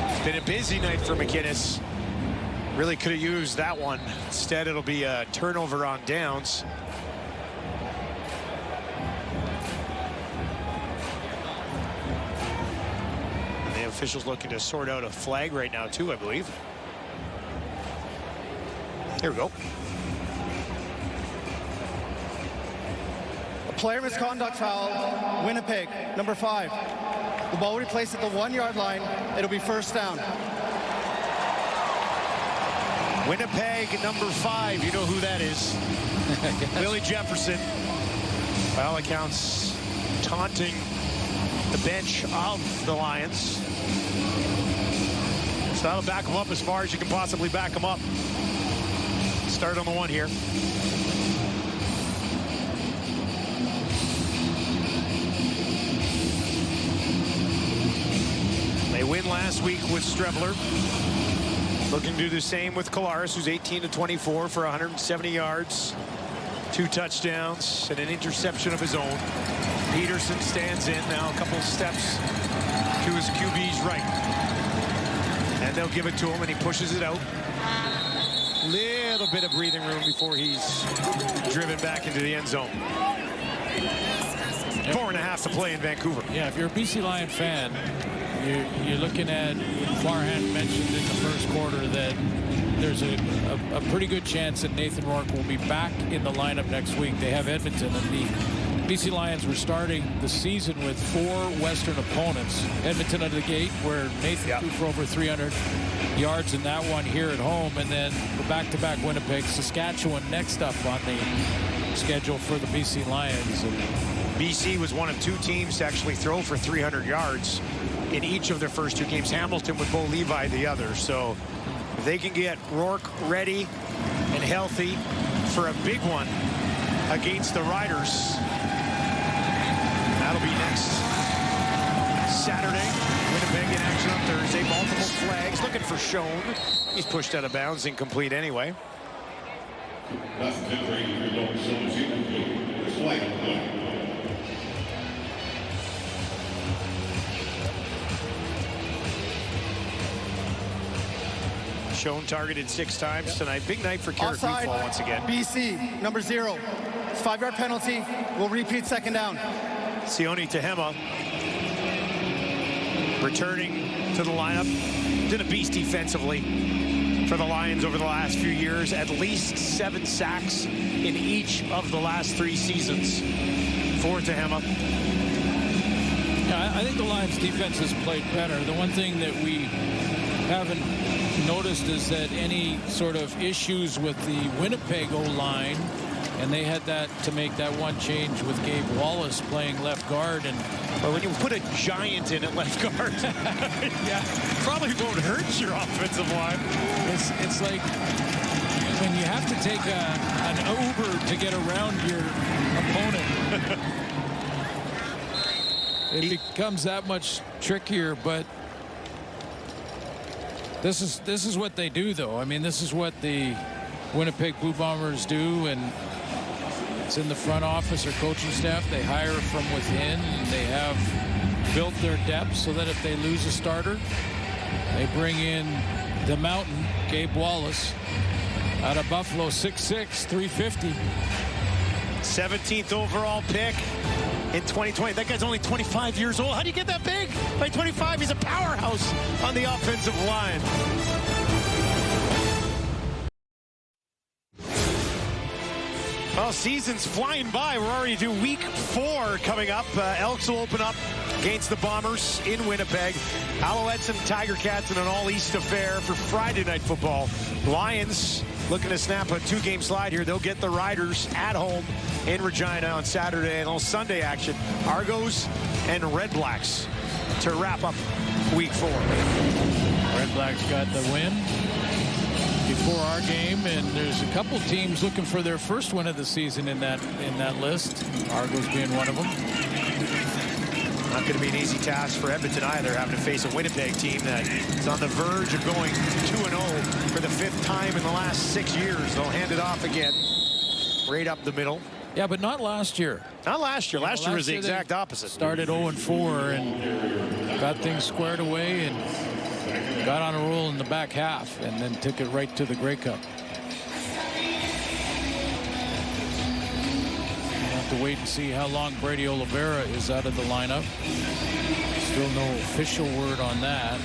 It's been a busy night for McKinnis. Really could have used that one. Instead, it'll be a turnover on downs. And the officials looking to sort out a flag right now, too, I believe. Here we go. A player misconduct foul, Winnipeg, number 5. The ball will be placed at the 1-yard line. It'll be first down. Winnipeg, number 5. You know who that is. Willie Jefferson. by all accounts, taunting the bench of the Lions. So that'll back them up as far as you can possibly back them up. Start on the one here. They win last week with Strevler. Looking to do the same with Collaros, who's 18-24 for 170 yards, 2 touchdowns, and an interception of his own. Peterson stands in now, a couple steps to his QB's right. And they'll give it to him, and he pushes it out. Little bit of breathing room before he's driven back into the end zone. 4.5 to play in Vancouver. Yeah, if you're a BC Lion fan, you're looking at, Farhan mentioned in the first quarter that there's a pretty good chance that Nathan Rourke will be back in the lineup next week. They have Edmonton, and the BC Lions were starting the season with 4 Western opponents. Edmonton out of the gate, where Nathan threw for over 300 yards in that one here at home, and then the back-to-back Winnipeg, Saskatchewan next up on the schedule for the BC Lions. And BC was one of 2 teams to actually throw for 300 yards in each of their first 2 games. Hamilton with Bo Levi the other. So if they can get Rourke ready and healthy for a big one against the Riders, that'll be next Saturday. Winnipeg in action on Thursday. Multiple flags looking for Schoen. He's pushed out of bounds, incomplete anyway. Schoen targeted 6 times tonight. Big night for Carrick Wheatfall once again. BC, number 0. 5-yard penalty. We'll repeat second down. Sione Tehema returning to the lineup. Been a beast defensively for the Lions over the last few years. At least 7 sacks in each of the last 3 seasons for Tehema. Yeah, I think the Lions defense has played better. The one thing that we haven't noticed is that any sort of issues with the Winnipeg O-line, and they had that to make that one change with Gabe Wallace playing left guard. And well, when you put a giant in at left guard, yeah, probably won't hurt your offensive line. It's like when you have to take an Uber to get around your opponent. It becomes that much trickier, but this is what they do, though. I mean, this is what the Winnipeg Blue Bombers do, and it's in the front office or coaching staff. They hire from within, and they have built their depth so that if they lose a starter, they bring in the Mountain, Gabe Wallace, out of Buffalo, 6'6", 350. 17th overall pick in 2020. That guy's only 25 years old. How do you get that big? By 25, he's a powerhouse on the offensive line. Well, season's flying by. We're already to week 4 coming up. Elks will open up against the Bombers in Winnipeg. Alouettes and Tiger Cats in an all-East affair for Friday Night Football. Lions looking to snap a 2-game slide here. They'll get the Riders at home in Regina on Saturday, and on Sunday action, Argos and Red Blacks to wrap up week 4. Red Blacks got the win before our game, and there's a couple teams looking for their first win of the season in that list. Argos being one of them. Not going to be an easy task for Edmonton either, having to face a Winnipeg team that is on the verge of going 2-0 for the 5th time in the last 6 years. They'll hand it off again, right up the middle. Yeah, but not last year. Not last year. Last year was the exact opposite. Started 0-4 and got things squared away and got on a roll in the back half, and then took it right to the Grey Cup. We'll have to wait and see how long Brady Oliveira is out of the lineup. Still no official word on that.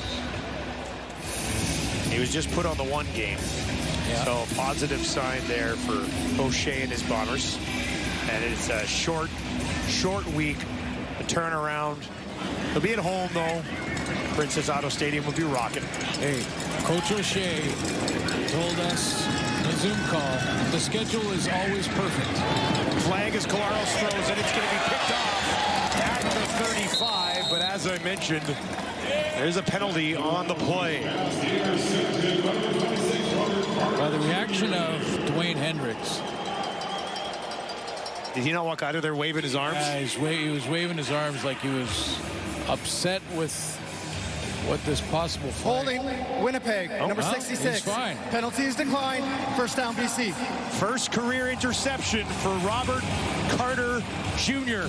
He was just put on the 1 game. Yeah. So a positive sign there for O'Shea and his Bombers. And it's a short week, a turnaround. They'll be at home, though. Princess Auto Stadium will be rocking. Hey, Coach O'Shea told us a Zoom call. The schedule is always perfect. Flag as Collaros throws it. It's going to be picked off at the 35. But as I mentioned, there's a penalty on the play. By the reaction of Dwayne Hendricks. Did he not walk out of there waving his arms? Yeah, he was waving his arms like he was upset with what this possible flag. Holding, Winnipeg, number 66. He's fine. Penalties declined. First down, BC. First career interception for Robert Carter Jr.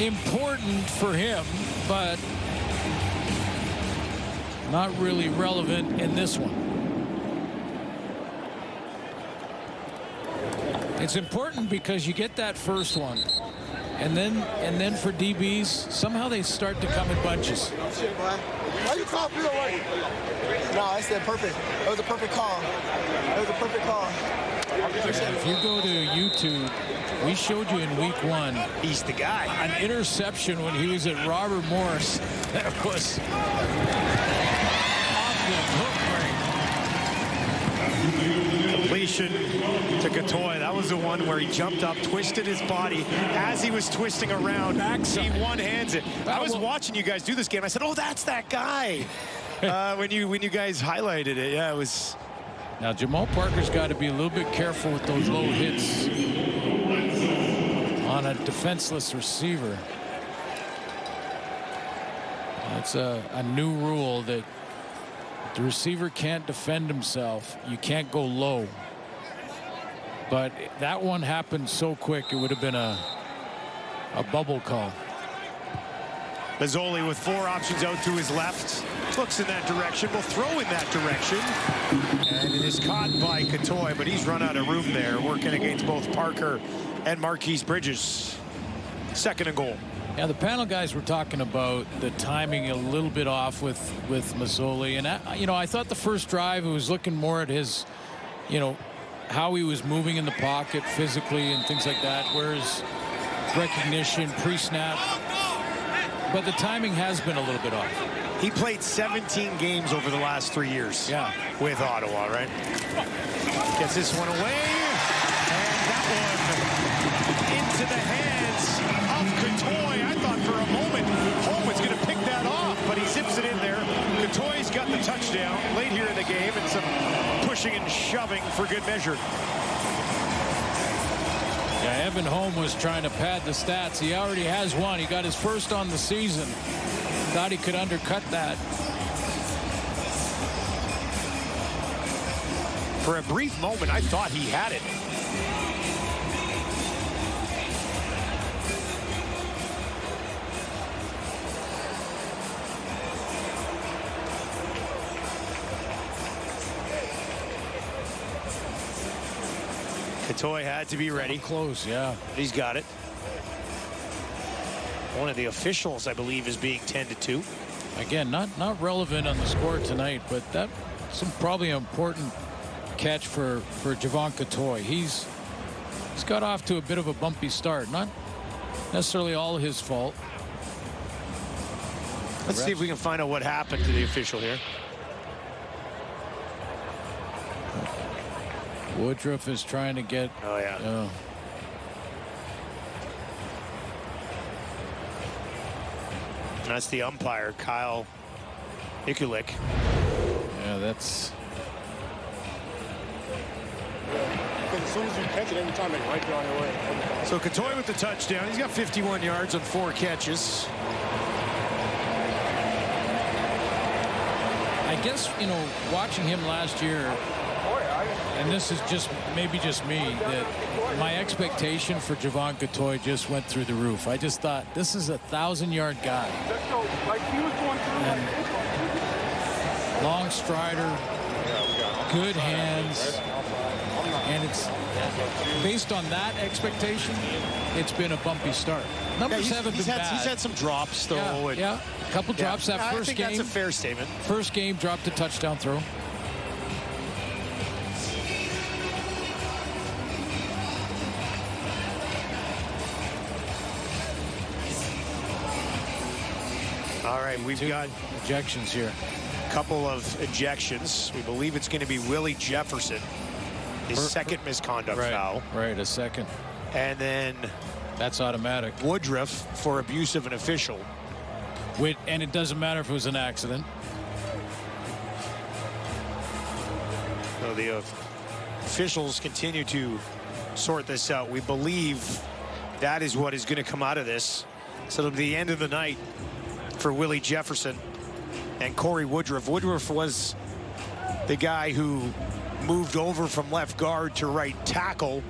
Important for him, but not really relevant in this one. It's important because you get that first one, and then for DBs, somehow they start to come in bunches. Why you call field right? No, I said perfect. That was a perfect call. That was a perfect call. If you go to YouTube, we showed you in week 1. He's the guy. An interception when he was at Robert Morris. That was off the hook right. Completion to Catoy. That was the one where he jumped up, twisted his body. As he was twisting around, he one-hands it. I was watching you guys do this game. I said, oh, that's that guy. When you guys highlighted it. Yeah, it was. Now, Jamal Parker's got to be a little bit careful with those low hits on a defenseless receiver. It's a new rule that the receiver can't defend himself. You can't go low. But that one happened so quick, it would have been a bubble call. Mazzoli with 4 options out to his left. Looks in that direction. Will throw in that direction. And it is caught by Catoy, but he's run out of room there, working against both Parker and Marquise Bridges. Second and goal. Yeah, the panel guys were talking about the timing a little bit off with Mazzoli. And, I thought the first drive, it was looking more at his, how he was moving in the pocket physically and things like that, whereas recognition, pre-snap. But the timing has been a little bit off. He played 17 games over the last 3 years. Yeah. With Ottawa, right? Gets this one away. And that one into the hands of Catoy. I thought for a moment Holm was going to pick that off, but he zips it in there. Catoy's got the touchdown late here in the game, and some pushing and shoving for good measure. Yeah, Evan Holm was trying to pad the stats. He already has one. He got his first on the season. Thought he could undercut that. For a brief moment, I thought he had it. Catoy had to be ready. Close, yeah. He's got it. One of the officials, I believe, is being tended to. Again, not relevant on the score tonight, but that's probably an important catch for Javon Catoy. He's got off to a bit of a bumpy start. Not necessarily all his fault. Let's see if we can find out what happened to the official here. Woodruff is trying to get. Oh, yeah. That's the umpire, Kyle Ikulik. Yeah, that's. As soon as you catch it, every time it's right there on your way. So Catoy with the touchdown. He's got 51 yards on 4 catches. I guess, watching him last year, and this is maybe just me, that my expectation for Javon Catoy just went through the roof. I just thought, this is a 1,000-yard guy. And long strider, good hands, and it's based on that expectation, it's been a bumpy start. Numbers haven't been bad. He's had some drops, though. Yeah, a couple drops that first game. I think that's a fair statement. First game, dropped a touchdown throw. All right, we've got ejections here. A couple of ejections. We believe it's going to be Willie Jefferson. His second misconduct foul. Right, a second. And then that's automatic. Woodruff for abuse of an official. And it doesn't matter if it was an accident. So the officials continue to sort this out. We believe that is what is going to come out of this. So it'll be the end of the night for Willie Jefferson and Corey Woodruff. Woodruff was the guy who moved over from left guard to right tackle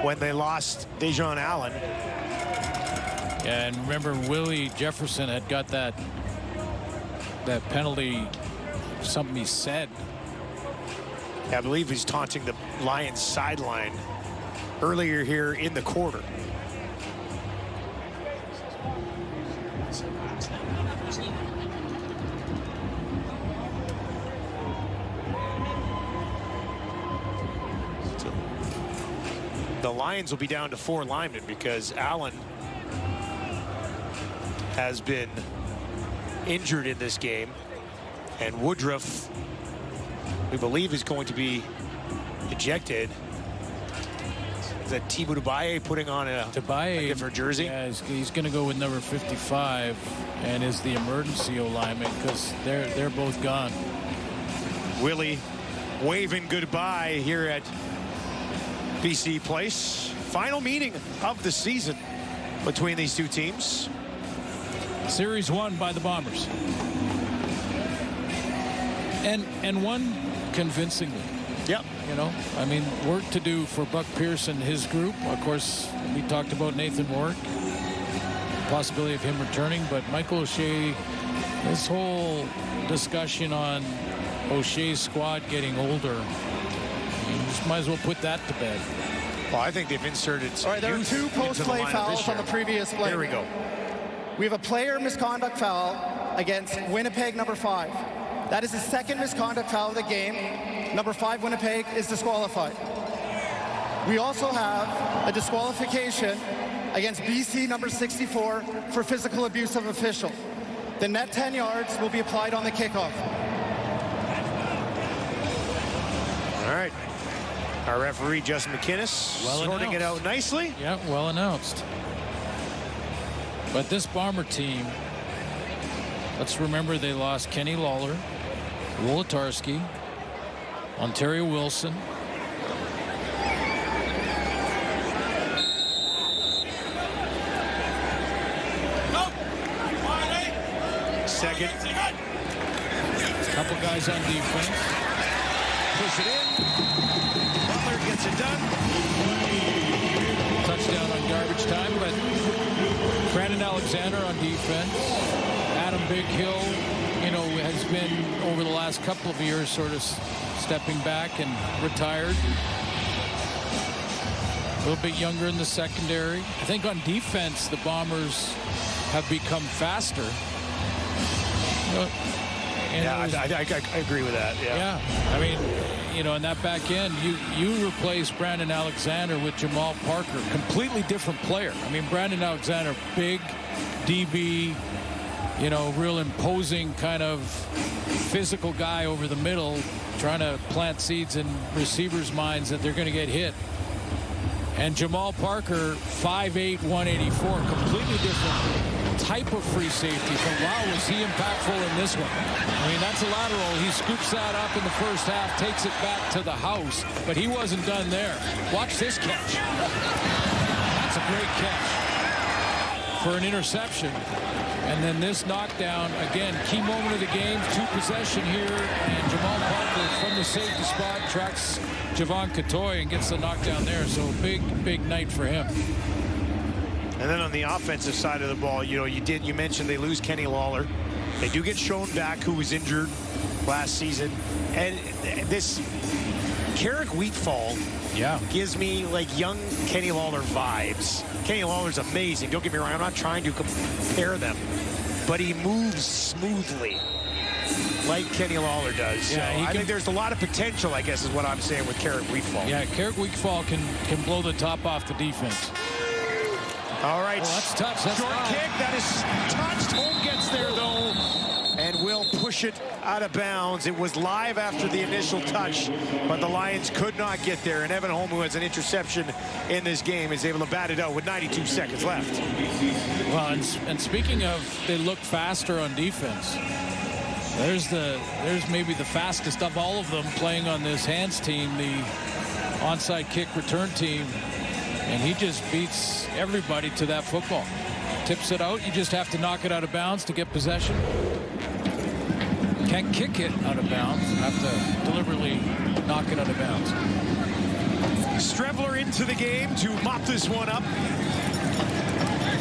when they lost Dejon Allen. Yeah, and remember, Willie Jefferson had got that penalty, something he said. Yeah, I believe he's taunting the Lions sideline earlier here in the quarter. The Lions will be down to 4 linemen because Allen has been injured in this game, and Woodruff, we believe, is going to be ejected. Is that Tibu Tabaye putting on a different jersey? Yeah, he's going to go with number 55 and is the emergency O-lineman because they're both gone. Willie waving goodbye here at BC Place. Final meeting of the season between these two teams. Series won by the Bombers. And won convincingly. Yep. You know, I mean, work to do for Buck Pierce and his group. Of course, we talked about Nathan Warwick, possibility of him returning, but Michael O'Shea, this whole discussion on O'Shea's squad getting older, you just might as well put that to bed. Well, I think they've inserted some. All right, there are 2 post-play fouls on the previous play. There we go. We have a player misconduct foul against Winnipeg number 5. That is the second misconduct foul of the game. Number 5, Winnipeg, is disqualified. We also have a disqualification against BC number 64 for physical abuse of official. The net 10 yards will be applied on the kickoff. All right. Our referee, Justin McInnes, sorting it out nicely. Yeah, well announced. But this Bomber team, let's remember they lost Kenny Lawler, Wolotarski, Ontario Wilson. Second. Couple guys on defense. Push it in. Butler gets it done. Touchdown on garbage time, but Brandon Alexander on defense. Adam Big Hill, you know, has been over the last couple of years sort of stepping back and retired. A little bit younger in the secondary. I think on defense, the Bombers have become faster. I agree with that. Yeah. I mean, you know, in that back end, you replace Brandon Alexander with Jamal Parker, completely different player. I mean, Brandon Alexander, big DB, you know, real imposing kind of physical guy over the middle, trying to plant seeds in receivers' minds that they're going to get hit. And Jamal Parker, 5'8", 184, completely different type of free safety. But wow, was he impactful in this one. I mean, that's a lateral. He scoops that up in the first half, takes it back to the house, but he wasn't done there. Watch this catch. That's a great catch for an interception. And then this knockdown, again, key moment of the game, 2 possession here, and Jamal Parker from the safety spot tracks Javon Katoy and gets the knockdown there. So big night for him. And then on the offensive side of the ball, you know, you mentioned they lose Kenny Lawler. They do get Schoen back, who was injured last season. And this Carrick Wheatfall gives me like young Kenny Lawler vibes. Kenny Lawler's amazing. Don't get me wrong. I'm not trying to compare them, but he moves smoothly like Kenny Lawler does. Yeah, so I think there's a lot of potential, I guess, is what I'm saying with Carrick Wheatfall. Yeah, Carrick Wheatfall can blow the top off the defense. All right. Oh, that's touched. That's short foul. kick. That is touched. Home gets there, though. And will push it out of bounds. It was live after the initial touch, but the Lions could not get there. And Evan Holm, who has an interception in this game, is able to bat it out with 92 seconds left. Well, and speaking of, they look faster on defense. There's maybe the fastest of all of them playing on this hands team, the onside kick return team, and he just beats everybody to that football. Tips it out. You just have to knock it out of bounds to get possession. Can't kick it out of bounds. Have to deliberately knock it out of bounds. Strevler into the game to mop this one up.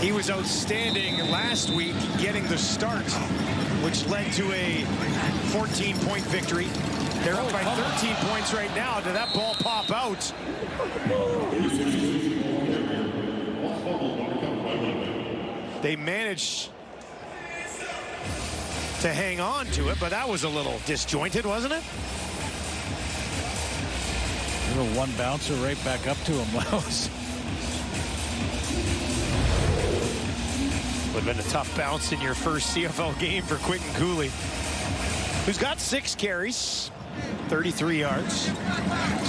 He was outstanding last week getting the start, which led to a 14-point victory. They're up by 13 points right now. Did that ball pop out? They managed to hang on to it, but that was a little disjointed, wasn't it? Little one bouncer right back up to him. Would have been a tough bounce in your first CFL game for Quentin Cooley, who's got 6 carries, 33 yards.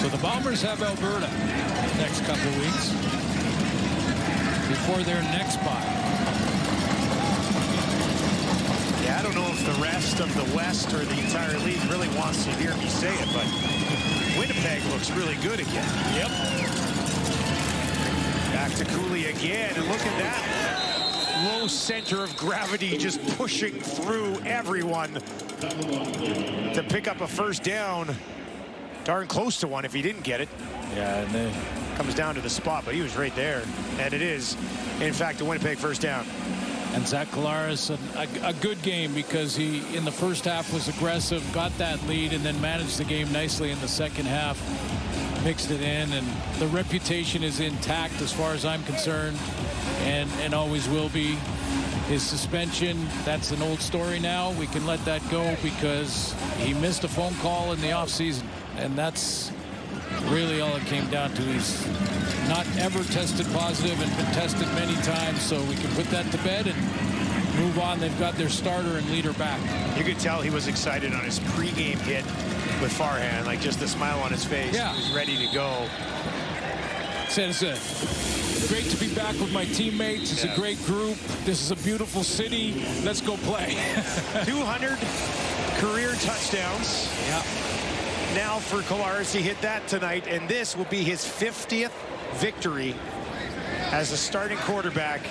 So the Bombers have Alberta next couple weeks before their next bye. Yeah, I don't know if the rest of the West or the entire league really wants to hear me say it, but Winnipeg looks really good again. Yep. Back to Cooley again, and look at that. Low center of gravity, just pushing through everyone to pick up a first down. Darn close to one if he didn't get it. Yeah, and then comes down to the spot, but he was right there. And it is, in fact, a Winnipeg first down. And Zach Collaros, a good game because he, in the first half, was aggressive, got that lead, and then managed the game nicely in the second half. Mixed it in, and the reputation is intact as far as I'm concerned, and always will be. His suspension, that's an old story now. We can let that go because he missed a phone call in the offseason, and that's really all it came down to. He's not ever tested positive and been tested many times, so we can put that to bed and move on. They've got their starter and leader back. You could tell he was excited on his pregame hit with Farhan, like just the smile on his face. Yeah. He was ready to go. It's great to be back with my teammates. It's a great group. This is a beautiful city. Let's go play. 200 career touchdowns. Yeah. Now for Collaros, he hit that tonight, and this will be his 50th victory as a starting quarterback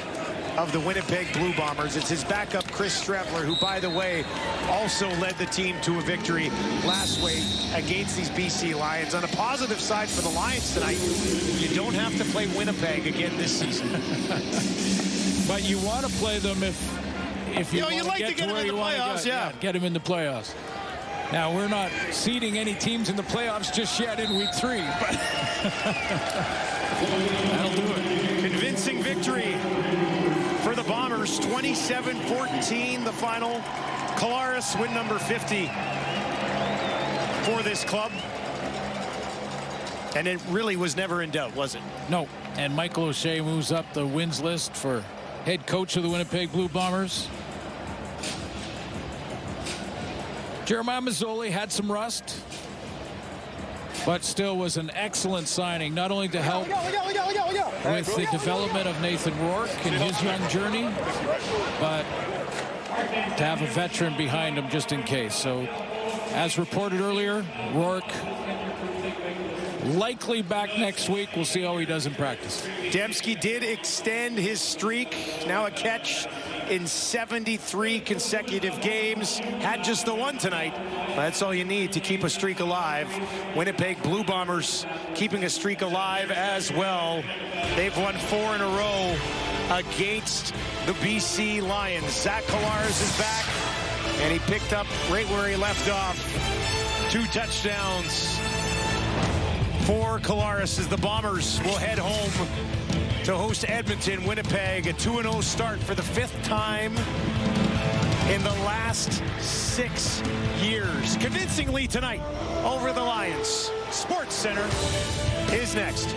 of the Winnipeg Blue Bombers. It's his backup, Chris Strevler, who, by the way, also led the team to a victory last week against these BC Lions. On the positive side for the Lions tonight, you don't have to play Winnipeg again this season. But you want to play them if you you'd like to get them in the playoffs, get them in the playoffs. Now, we're not seeding any teams in the playoffs just yet in week 3, but that'll do it. Convincing victory for the Bombers, 27-14, the final. Collaros, win number 50 for this club. And it really was never in doubt, was it? No. And Michael O'Shea moves up the wins list for head coach of the Winnipeg Blue Bombers. Jeremiah Mazzoli had some rust, but still was an excellent signing, not only to help with the development of Nathan Rourke in his young journey, but to have a veteran behind him just in case. So, as reported earlier, Rourke likely back next week. We'll see how he does in practice. Dembski did extend his streak, now a catch in 73 consecutive games. Had just the one tonight. That's all you need to keep a streak alive. Winnipeg Blue Bombers keeping a streak alive as well. They've won 4 in a row against the BC Lions. Zach Collaros is back, and he picked up right where he left off. 2 touchdowns for Collaros as the Bombers will head home to host Edmonton. Winnipeg, a 2-0 start for the 5th time in the last 6 years. Convincingly tonight over the Lions. Sports Center is next.